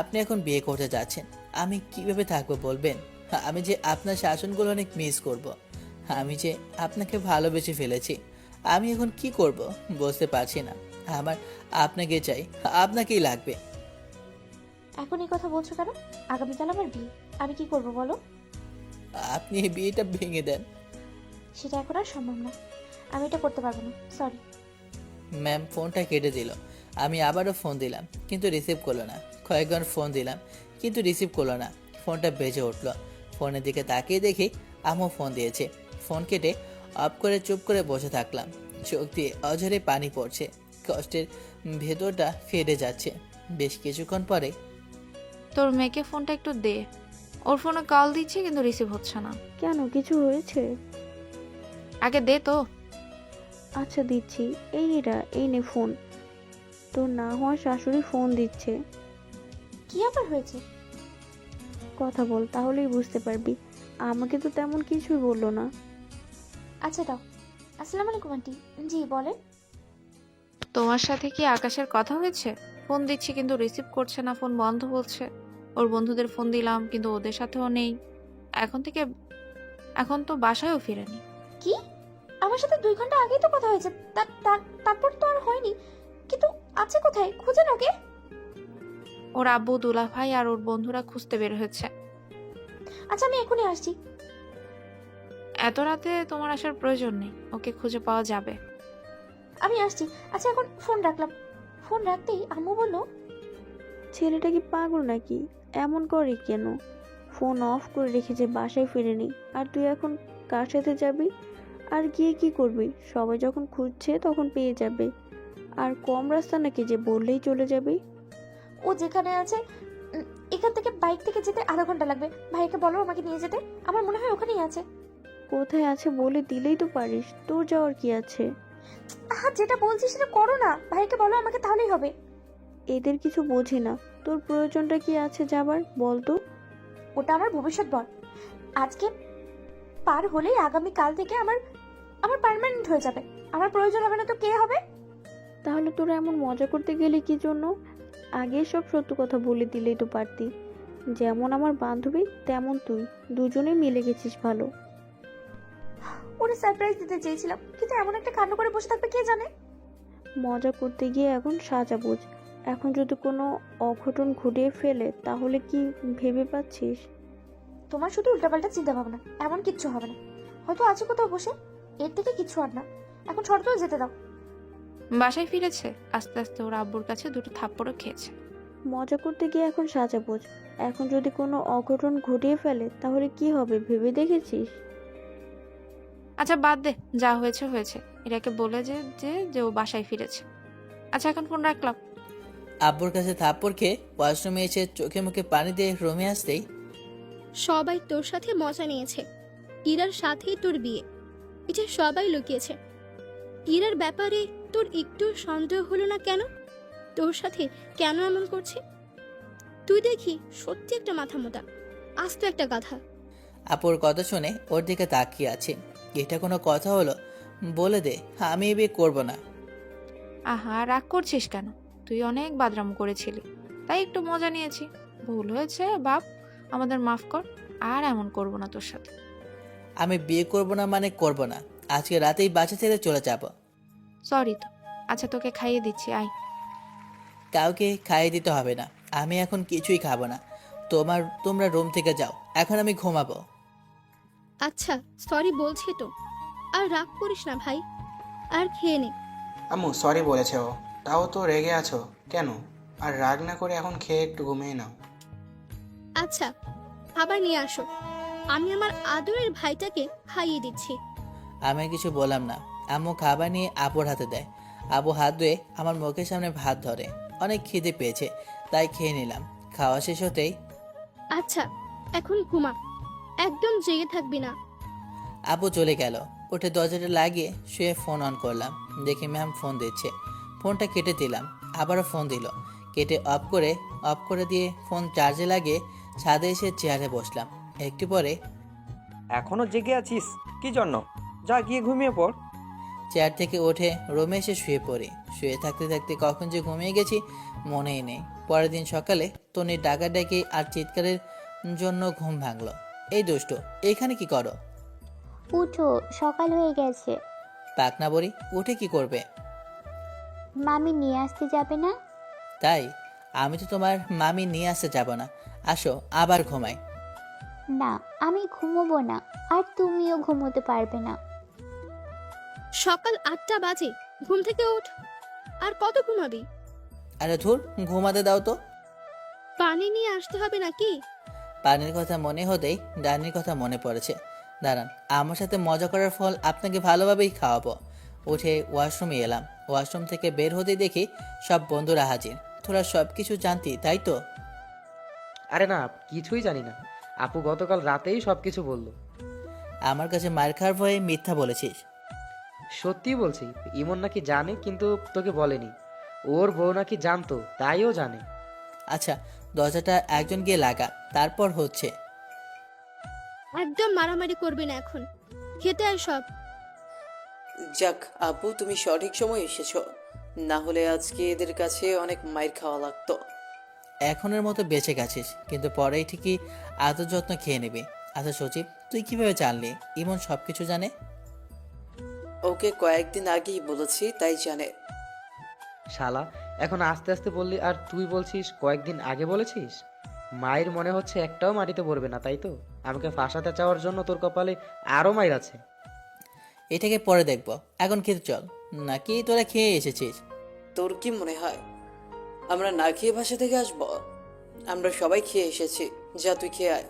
আপনি এখন বিয়ে করতে যাচ্ছেন। আমি কিভাবে থাকবো বলবেন? আমি যে আপনার শাসনগুলো অনেক মিস করব। আমি যে আপনাকে ভালোবেসে ফেলেছি। আমি এখন কি করব বুঝতে পারছি না। আমার আপনাকে চাই, আপনাকেই লাগবে। এখন এই কথা বলছো কেন? আগামীকাল আমার বিয়ে, আমি কি করব বলো? আপনি এই বিয়েটা ভেঙে দেন। সেটা এখন আর সম্ভব না, আমি এটা করতে পারবো না, সরি। ম্যাম ফোনটা কেটে দিল। আমি আবারও ফোন দিলাম, কিন্তু রিসিভ করলো না। কয়েকবার ফোন দিলাম, কিন্তু রিসিভ করলো না। ফোনটা বেজে উঠল। ফোনের দিকে তাকিয়ে দেখি আম্মু ফোন দিয়েছে। ফোন কেটে অফ করে চুপ করে বসে থাকলাম। চোখ দিয়ে অঝরে পানি পড়ছে, কষ্টের ভেতরটা ফেটে যাচ্ছে। বেশ কিছুক্ষণ পরে, তোর মেয়েকে ফোনটা একটু দে, ওর ফোনে কল দিচ্ছি কিন্তু রিসিভ হচ্ছে না। কেন, কিছু হয়েছে? আগে দে তো। আচ্ছা দিচ্ছি। এই নে ফোন। তোর না হওয়া শাশুড়ি ফোন দিচ্ছে। কি আবার হয়েছে? কথা বল, তাহলেই বুঝতে পারবি। আমাকে তো তেমন কিছুই বললো না। আচ্ছা দাও। আসসালামু আলাইকুম আন্টি। জি বলেন। তোমার সাথে কি আকাশের কথা হয়েছে? ফোন দিচ্ছি কিন্তু রিসিভ করছে না, ফোন বন্ধ বলছে। ওর বন্ধুদের ফোন দিলাম কিন্তু ওদের সাথেও নেই। এখন তো বাসায়ও ফিরেনি। কি? আমার সাথে 2 ঘন্টা আগেই তো কথা হয়েছে, তারপর তো আর হয়নি। কিন্তু আছে কোথায়? খুঁজে ওকে। ওর আব্বু, দুলা ভাই আর ওর বন্ধুরা খুঁজতে বের হয়েছে। আচ্ছা আমি এখনই আসছি। এত রাতে তোমার আসার প্রয়োজন নেই, ওকে খুঁজে পাওয়া যাবে। আমি আসছি। আচ্ছা এখন ফোন রাখলাম। ফোন রাখতেই আম্মু বলল, ছেলেটা কি পাগল নাকি? এমন করে কেন? ফোন অফ করে রেখেছে, বাসায় ফিরেনি। আর তুই এখন কার সাথে যাবি? আর গিয়ে কি করবি? সবাই যখন খুঁজছে তখন পেয়ে যাবে। আর কম রাস্তা নাকি যে বললেই চলে যাবি? ও যেখানে আছে এখান থেকে বাইক থেকে যেতে আধা ঘন্টা লাগবে। ভাইকে বলো আমাকে নিয়ে যেতে, আমার মনে হয় ওখানেই আছে। কোথায় আছে বলে দিলেই তো পারিস, তোর যাওয়ার কি আছে? আহা, যেটা বলছি সেটা করো না। ভাইকে বলো আমাকে, তাহলেই হবে। এদের কিছু বোঝে না। তোর প্রয়োজনটা কি আছে যাবার, বল তো? ওটা আমার ভবিষ্যৎ বর। আজকে পার হলেই আগামী কাল থেকে আমার পার্মানেন্ট হয়ে যাবে। আমার প্রয়োজন হবে না তো কে হবে? তাহলে তোরা এমন মজা করতে গেলি কি জন্য? আগে সব সত্য কথা বলে দিলেই তো পারতি। যেমন আমার বান্ধবী তেমন তুই, দুজনে মিলে গেছিস ভালো। ওরে সারপ্রাইজ দিতে চেয়েছিলাম, কিন্তু এমন একটা কাণ্ড করে বসে থাকবে কে জানে। মজা করতে গিয়ে এখন সাজা বুঝ। এখন যদি কোনো অঘটন ঘটিয়ে ফেলে তাহলে কি ভেবে পাচ্ছিস? তোমার শুধু উল্টাপাল্টা চিন্তা ভাবনা, এমন কিচ্ছু হবে না। হয়তো আছে কোথাও বসে, এর থেকে কিচ্ছু আর না। এখন শর্তেও যেতে দাও। বাসায় ফিরেছে, আস্তে আস্তে ওর আব্বুর কাছে 2টো থাপ্পড়ও খেয়েছে। মজা করতে গিয়ে এখন সাজা বোঝ। এখন যদি কোনো অঘটন ঘটিয়ে ফেলে তাহলে কি হবে ভেবে দেখেছিস? আচ্ছা বাদ দে, যা হয়েছে হয়েছে। এটাকে বলে যে ও বাসায় ফিরেছে। আচ্ছা এখন ফোন রাখলাম। আব্বুর কাছে থাপ্পড় খেয়ে ওয়াশরুমে এসে চোখে মুখে পানি দিয়ে রুমে আসতেই, সবাই তোর সাথে মজা নিয়েছে। ইরার সাথেই তোর বিয়ে, এটা সবাই লুকিয়েছে। ইরার ব্যাপারে তোর একটু সন্দেহ হলো না কেন? তোর সাথে কেন এমন করছে? তুই দেখি সত্যি একটা মাথা মোটা, আস্ত একটা গাধা। আপুর কথা শুনে ওর দিকে তাকিয়ে আছে। এটা কোনো কথা হলো? বলে দে, আমি এ বিয়ে করবো না। আহা, রাগ করছিস কেন? তুই অনেক বাদরাম করেছিলি, তাই একটু মজা নিয়েছি। ভুল হয়েছে বাপ, আমাদের মাফ কর। আর এমন করব না তোর সাথে। আমি বিয়ে করবো না মানে করবো না। আজকে রাতেই বাসা ছেড়ে চলে যাব। সরি তো। আচ্ছা, তোকে খাইয়ে দিচ্ছি, আয়। কাউকে খাইয়ে দিতে হবে না, আমি এখন কিছুই খাবো না। তোমরা রুম থেকে যাও, এখন আমি ঘুমাবো। আচ্ছা সরি বলছি তো, আর রাগ করিস না ভাই, আর খেয়ে নে। আম্মু সরি বলেছে ও, তাও তো রেগে আছো কেন? আর রাগ না করে এখন খেয়ে একটু ঘুমিয়ে নাও। আচ্ছা খাবার নিয়ে আসো, আমি আমার আদরের ভাইটাকে খাইয়ে দিচ্ছি। আমি কিছু বললাম না। আম্মু খাবার নিয়ে আপুর হাতে দেয়। আবু হাত ধুয়ে আমার মুখের সামনে ভাত ধরে। অনেক খিদে পেয়েছে, তাই খেয়ে নিলাম। খাওয়া শেষ হতেই আচ্ছা এখন ঘুমা, একদম জেগে থাকবি না। আপু চলে গেল। উঠে দরজাটা লাগিয়ে শুয়ে ফোন অন করলাম। দেখি ম্যাম ফোন দিচ্ছে। ফোনটা কেটে দিলাম। আবারও ফোন দিল। কেটে অফ করে দিয়ে ফোন চার্জে লাগিয়ে ছাদে এসে চেয়ারে বসলাম। একটু পরে এখনো জেগে আছিস কি জন্য? যা গিয়ে ঘুমিয়ে পড়। চেয়ার থেকে উঠে রুমে এসে শুয়ে পড়ি। শুয়ে থাকতে থাকতে কখন যে ঘুমিয়ে গেছি মনেই নেই। পরের দিন সকালে তনির ডাকাডাকি আর চিৎকারের জন্য ঘুম ভাঙলো। এই দুষ্টু, এইখানে কি করো? উঠো, সকাল হয়ে গেছে। পাকনা বড়ি, উঠে কি করবে? মামি নিয়ে আসতে যাবে না? তাই? আমি তো তোমার মামি নিয়ে আসতে যাব না। আসো আবার ঘুমাই। না, আমি ঘুমোবো না, আর তুমিও ঘুমোতে পারবে না। সকাল 8টা বাজে, ঘুম থেকে ওঠ। আর কত ঘুমাবি? আরে ধুর, ঘুমাতে দাও তো। পানি নিয়ে আসতে হবে নাকি? পানির কথা মনে হতেই ডানির কথা মনে পড়েছে। দাঁড়ান, আমার সাথে মজা করার ফল আপনাকে ভালোভাবেই খাওয়াবো। উঠে ওয়াশরুমে এলাম। ওয়াশরুম থেকে বের হতেই দেখি সব বন্ধুরা হাজির। তোরা সব কিছু জানতি তাই তো? আরে না, কিছুই জানি না। আপু গতকাল রাতেই সবকিছু বলল। আমার কাছে মার খাওয়ার ভয়ে মিথ্যা বলেছিস? সত্যি বলছি, ইমন নাকি জানে কিন্তু তোকে বলেনি। ওর বউ নাকি জানতো, তাইও জানে। আচ্ছা, দরজাটা একজন গিয়ে লাগা, তারপর হচ্ছে। একদম মারামারি করবি না এখন, খেতে আয় সব। যাক আপু, তুমি সঠিক সময় এসেছো, না হলে আজকে এদের কাছে অনেক মাইর খাওয়া লাগতো। এখনের মতো বেঁচে গেছিস, কিন্তু পরেই ঠিকই আদর যত্ন খেয়ে নিবি। আচ্ছা সচিব, তুই কিভাবে জানলি ইমন সবকিছু জানে? ওকে কয়েকদিন আগেই বলেছি, তাই জানে। শালা, এখন আস্তে আস্তে বললি আর তুই বলছিস কয়েকদিন আগে বলেছিস। মায়ের মনে হচ্ছে একটাও মাটিতে পড়বে না, তাই তো? আমাকে ফাঁসাতে চাওয়ার জন্য তোর কপালে আরো মায়ের আছে। এটাকে পরে দেখবো, এখন খেতে চল। নাকি তোরা খেয়ে এসেছিস? তোর কি মনে হয় আমরা না খেয়ে বাসা থেকে আসবো? আমরা সবাই খেয়ে এসেছি, যা তুই খেয়ে আয়।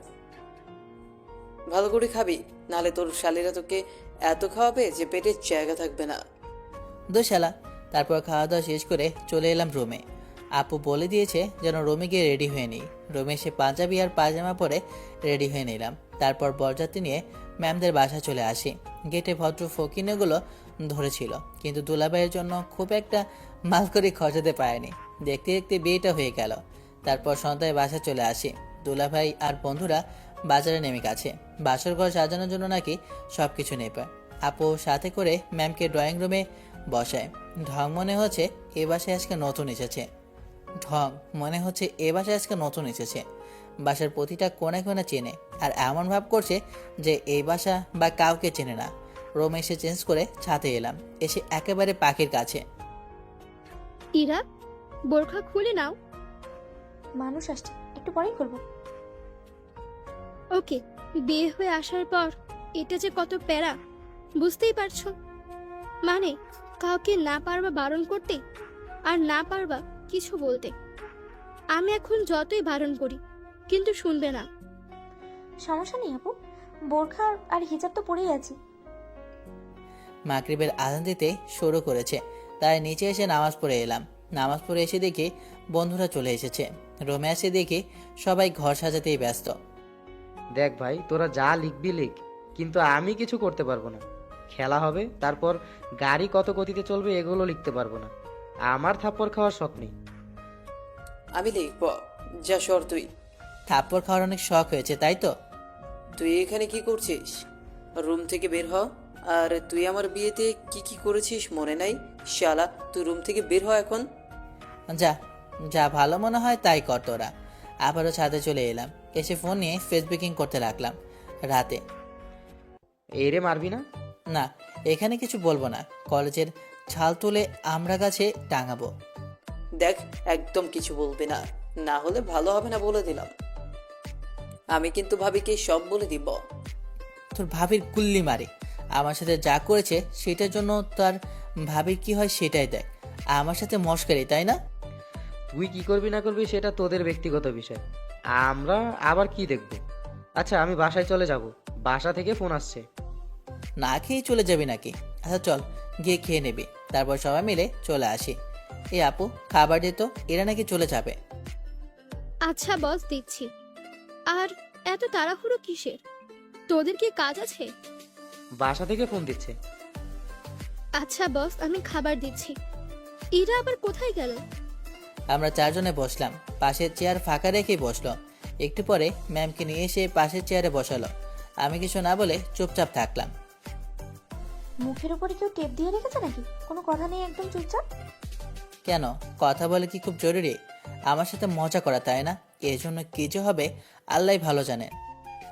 ভালো করে খাবি, নাহলে তোর শালীরা তোকে এত খাওয়াবে যে পেটের জায়গা থাকবে না। দোশালা। তারপর খাওয়া দাওয়া শেষ করে চলে এলাম রুমে। আপু বলে দিয়েছে যেন রুমে গিয়ে রেডি হয়ে নিই। রুমে এসে পাঞ্জাবি আর পায়জামা পরে রেডি হয়ে নিলাম। তারপর বরযাত্রী নিয়ে ম্যামদের বাসায় চলে আসি। গেটে ভদ্র ফকিনেগুলো ধরেছিল, কিন্তু দুলাভাইয়ের জন্য খুব একটা মাল করে খরচাতে পারেনি। দেখতে দেখতে বিয়েটা হয়ে গেল। তারপর সন্ধ্যায় বাসায় চলে আসি। দুলাভাই আর বন্ধুরা বাজারে নেমে গেছে। বাসর ঘর সাজানোর জন্য নাকি সব কিছু নেবে। আপু সাথে করে ম্যামকে ড্রয়িং রুমে বসায়। ঢং মনে হচ্ছে এ বাসায় আজকে নতুন এসেছে। বাসার প্রতিটা কোণায় কোণা চেনে, আর এমন ভাব করছে যে এই বাসা বা কাউকে চেনে না। রুমে এসে চেঞ্জ করে ছাদে এলাম। এসে একেবারে পাখির কাছে। ইরা, বোরখা খুলে নাও। মানুষ আসছে, একটু পরেই খুলবো। ওকে, বিয়ে হয়ে আসার পর এটা যে কত প্যারা, বুঝতেই পারছো? মানে কাউকে না পারবা বারণ করতে, আর না পারবা কিছু বলতে। আমি এখন যতই বারণ করি কিন্তু শুনবে না। সমস্যা নেই আপু, বোরখা আর হিজাব তো পরেই আছি। মাগরিবের আজান দিতে শুরু করেছে, তাই নিচে এসে নামাজ পড়ে এলাম। নামাজ পড়ে এসে দেখি বন্ধুরা চলে এসেছে। রুমে এসে দেখি সবাই ঘর সাজাতেই ব্যস্ত। দেখ ভাই, তোরা যা লিখবি লিখ, কিন্তু আমি কিছু করতে পারবো না। খেলা হবে, তারপর গাড়ি কত গতিতে চলবে এগুলো লিখতে পারবো না। আমার থাপ্পড় খাওয়ার শখ নেই। আমি লিখব। যা সর তুই। থাপ্পড় খাওয়ার অনেক শখ হয়েছে তাই তো? তুই এখানে কি করছিস? রুম থেকে বের হ। আর তুই আমার বিয়েতে কি কি করেছিস মনে নাই? শালা, তুই রুম থেকে বের হ এখন। যা যা ভালো মনে হয় তাই কর তোরা। আবারও ছাদে চলে এলাম, এসে ফোন নিয়ে ফেসবুকিং করতে লাগলাম রাতে। এরে মারবি না? না, এখানে কিছু বলবো না, কলেজের ছাল তুলে আমরা গাছে টাঙাবো। দেখ, একদম কিছু বলবি না, না হলে ভালো হবে না বলে দিলাম। আমি কিন্তু ভাবিকে সব বলে দিব। তোর ভাবির গুল্লি মারে। আমার সাথে যা করেছে সেটার জন্য তার ভাবির কি হয় সেটাই দেখ। আমার সাথে মস্কারি, তাই না? তুই কি করবি না করবি সেটা তোদের ব্যক্তিগত বিষয়, আমরা আবার কি দেখব। আচ্ছা আমি বাসায় চলে যাব, বাসা থেকে ফোন আসছে। না খেয়ে চলে যাবি নাকি? আচ্ছা চল, গিয়ে খেয়ে নেবি, তারপর সবাই মিলে চলে আসি। এই আপু, খাবার দে তো, এরা নাকি চলে যাবে। আচ্ছা বস, দিচ্ছি। আর এত তাড়াহুড়ো কিসের? তোদের কি কাজ আছে? বাসা থেকে ফোন দিচ্ছে। আচ্ছা বস, আমি খাবার দিচ্ছি। এরা আবার কোথায় গেল? আমরা চারজনে বসলাম, পাশের চেয়ার ফাঁকা রেখেই বসলো। একটু পরে ম্যামকে নিয়ে এসে পাশের চেয়ারে বসালো। আমি কিছু না বলে চুপচাপ থাকলাম। মুখের উপরে কেউ টেপ দিয়ে রেখেছে নাকি? কোনো কথা নেই, একদম চুপচাপ। কেন, কথা বলে কি খুব জরুরি? আমার সাথে মজা করা, তাই না? এর জন্য কি যে হবে আল্লাহ ভালো জানে।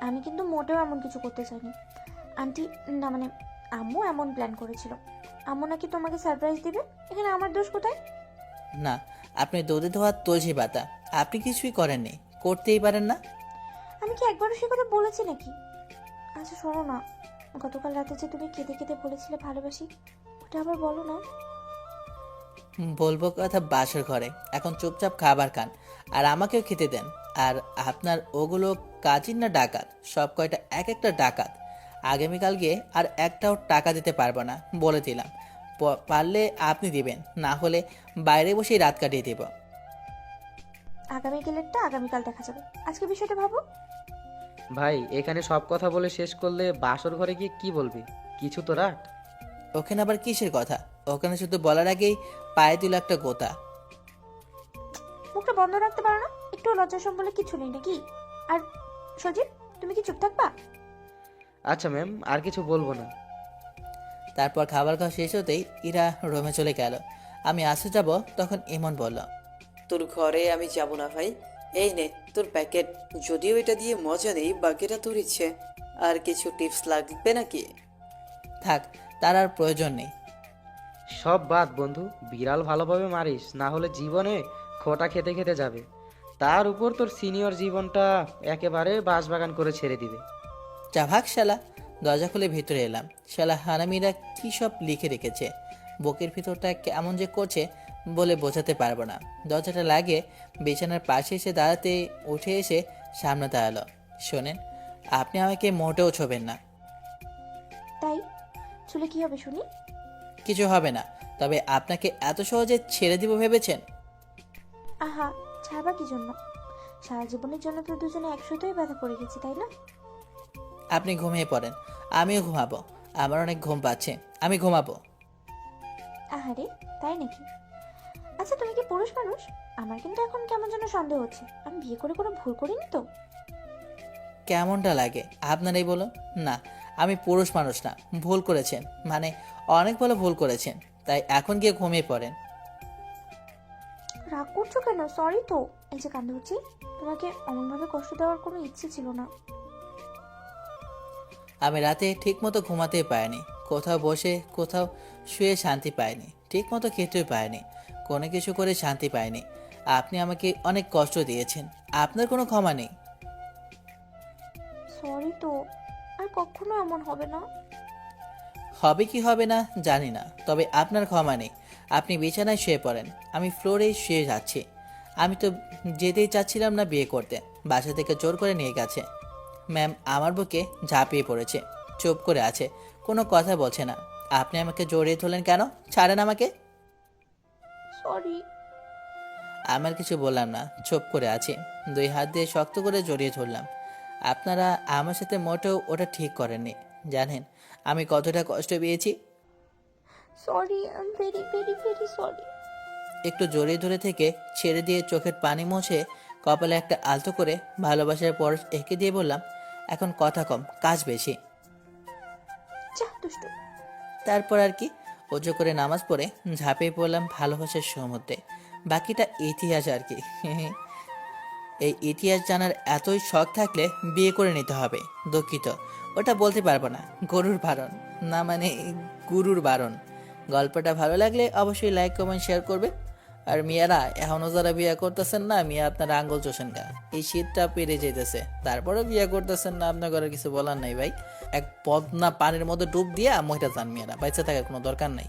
আমি কিন্তু মোটেও এমন কিছু করতে চাইনি আন্টি। না মানে আম্মু এমন প্ল্যান করেছিল। আম্মু নাকি তোমাকে সারপ্রাইজ দিবে। এখানে আমার দোষ কোথায়? না, আপনি দুধে ধোয়া তুলসী পাতা, আপনি কিছুই করেননি, করতেই পারেন না। আমি কি একবারও সে কথা বলেছি নাকি? আচ্ছা শোনো না, গতকাল রাতে যে তুমি কেঁদে কেঁদে বলেছিলে ভালোবাসি, ওটা আবার বলো না। বলবো কথা বাসর ঘরে, এখন চুপচাপ খাবার খান আর আমাকেও খেতে দেন। আর আপনার ওগুলো কাজিন না ডাকাত? সব কয়টা এক একটা ডাকাত। আগামীকাল গিয়ে আর একটাও টাকা দিতে পারবো না, বলে দিলাম। পারলে আপনি দিবেন, না হলে বাইরে বসেই রাত কাটিয়ে দেব। আগামীকালেরটা আগামীকাল দেখা যাবে, আজকে বিষয়টা ভাবো। ভাই এখানে সব কথা বলে শেষ করলে বাসর ঘরে গিয়ে কি বলবি? কিছু তো রাখ। ওখানে আবার কিসের কথা? ওখানে শুধু বলার আগেই পায়ে দিল একটা গোতা। মুখটা বন্ধ রাখতে পারো না? একটু লজ্জাসম বলে কিছু নেই নাকি? আর সজীব, তুমি কি চুপ থাকবা? আচ্ছা ম্যাম, আর কিছু বলবো না। তারপর খাবার খাওয়া শেষ হতেই ইরা রুমে চলে গেল। আমি আসতে যাব, তখন ইমন বলল, তোর ঘরে আমি যাব না ভাই। এই নে তোর প্যাকেট, যদিও এটা দিয়ে মজা নেই, বাকিটা তোর ইচ্ছে। আর কিছু টিপস লাগবে নাকি? থাক, তার আর প্রয়োজন নেই। সব বাদ বন্ধু, বিড়াল ভালোভাবে মারিস, না হলে জীবনে খোটা খেতে খেতে যাবে। তার উপর তোর সিনিয়র জীবনটা একেবারে বাঁশবাগান করে ছেড়ে দিবে। যা ভাগ শালা। দরজা খুলে ভিতরে এলাম। শালা হারামিরা কি সব লিখে রেখেছে, বুকের ভিতরটা কেমন যে করছে বলে বোঝাতে পারবো না। দরজাটা লাগিয়ে বিছানার পাশে এসে দাঁড়াতে উঠে এসে সামনে দাঁড়ালো। শোনেন, আপনি আমাকে মোটেও ছোবেন না। তাই চুলে কি হবে শুনি? কিছু হবে না, তবে আপনাকে এত সহজে ছেড়ে দিব ভেবেছেন? আহা, ছাড়বা কি জন্য? সারা জীবনের জন্য তো দুজনে একসাথেই ব্যথা পড়ে গেছি, তাই না? আপনি ঘুমিয়ে পড়েন, আমিও ঘুমাবো। আমার অনেক ঘুম পাচ্ছে, আমি ঘুমাবো। আহারে, তাই নাকি? আচ্ছা তুমি কি পুরুষ মানুষ? আমার কিন্তু এখন কেমন যেন সন্দেহ হচ্ছে। আমি বিয়ে করে কোনো ভুল করিনি তো? কেমনটা লাগে আপনারাই বলুন না। আমি পুরুষ মানুষ না, ভুল করেছেন, মানে অনেক বড় ভুল করেছেন, তাই এখন গিয়ে ঘুমিয়ে পড়েন। রাগ করছো কেন? সরি তো। এই যে কান্দ হচ্ছি, তোমাকে অমনভাবে কষ্ট দেওয়ার কোনো ইচ্ছে ছিল না। আমি রাতে ঠিকমতো ঘুমাতেই পারিনি, কোথাও বসে কোথাও শুয়ে শান্তি পাইনি, ঠিকমতো খেতেও পাইনি, কোনো কিছু করে শান্তি পাইনি। আপনি আমাকে অনেক কষ্ট দিয়েছেন, আপনার কোনো ক্ষমা নেই। সরি তো, আর কখনো এমন হবে না। হবে কি হবে না জানি না, তবে আপনার ক্ষমা নেই। আপনি বিছানায় শুয়ে পড়েন, আমি ফ্লোরেই শুয়ে যাচ্ছি। আমি তো যেতেই চাচ্ছিলাম না বিয়ে করতে, বাসা থেকে জোর করে নিয়ে গেছে। ম্যাম আমার বুকে ঝাঁপিয়ে পড়েছে, চুপ করে আছে, কোনো কথা বলছে না। আপনি আমাকে জড়িয়ে ধরলেন কেন? ছাড়েন আমাকে। সরি। আমার কিছু বললাম না, চুপ করে আছি। দুই হাত দিয়ে শক্ত করে জড়িয়ে ধরলাম। আপনারা আমার সাথে মোটেও ওটা ঠিক করেননি। জানেন আমি কতটা কষ্ট পেয়েছি? Sorry, I am very very very sorry. একটু জড়িয়ে ধরে থেকে ছেড়ে দিয়ে চোখের পানি মুছে কপালে একটা আলতো করে ভালোবাসার পরশ এঁকে দিয়ে বললাম, এখন কথা কম, কাজ বেশি। যা দুষ্টু। তারপর আর কি, অজু করে নামাজ পড়ে ঝাঁপিয়ে পড়লাম ভালোবাসার সমুদ্রে। বাকিটা ইতিহাস আর কি। এই ইতিহাস জানার এতই শখ থাকলে বিয়ে করে নিতে হবে। দুঃখিত, ওটা বলতে পারবো না, গরুর বারণ। না মানে গুরুর বারণ। গল্পটা ভালো লাগলে অবশ্যই লাইক কমেন্ট শেয়ার করবে। আর মিয়ারা এখনও যারা বিয়ে করতেছেন না, মিয়া আপনারা আঙ্গুল চোষেন গা, এই শীতটা পেরে যেতেছে, তারপরেও বিয়ে করতেছেন না, আপনার ঘরে কিছু বলার নাই ভাই। এক পদ্মা পানির মধ্যে ডুব দিয়ে মহিলা যান মিয়ারা, বাইচে থাকার কোনো দরকার নাই।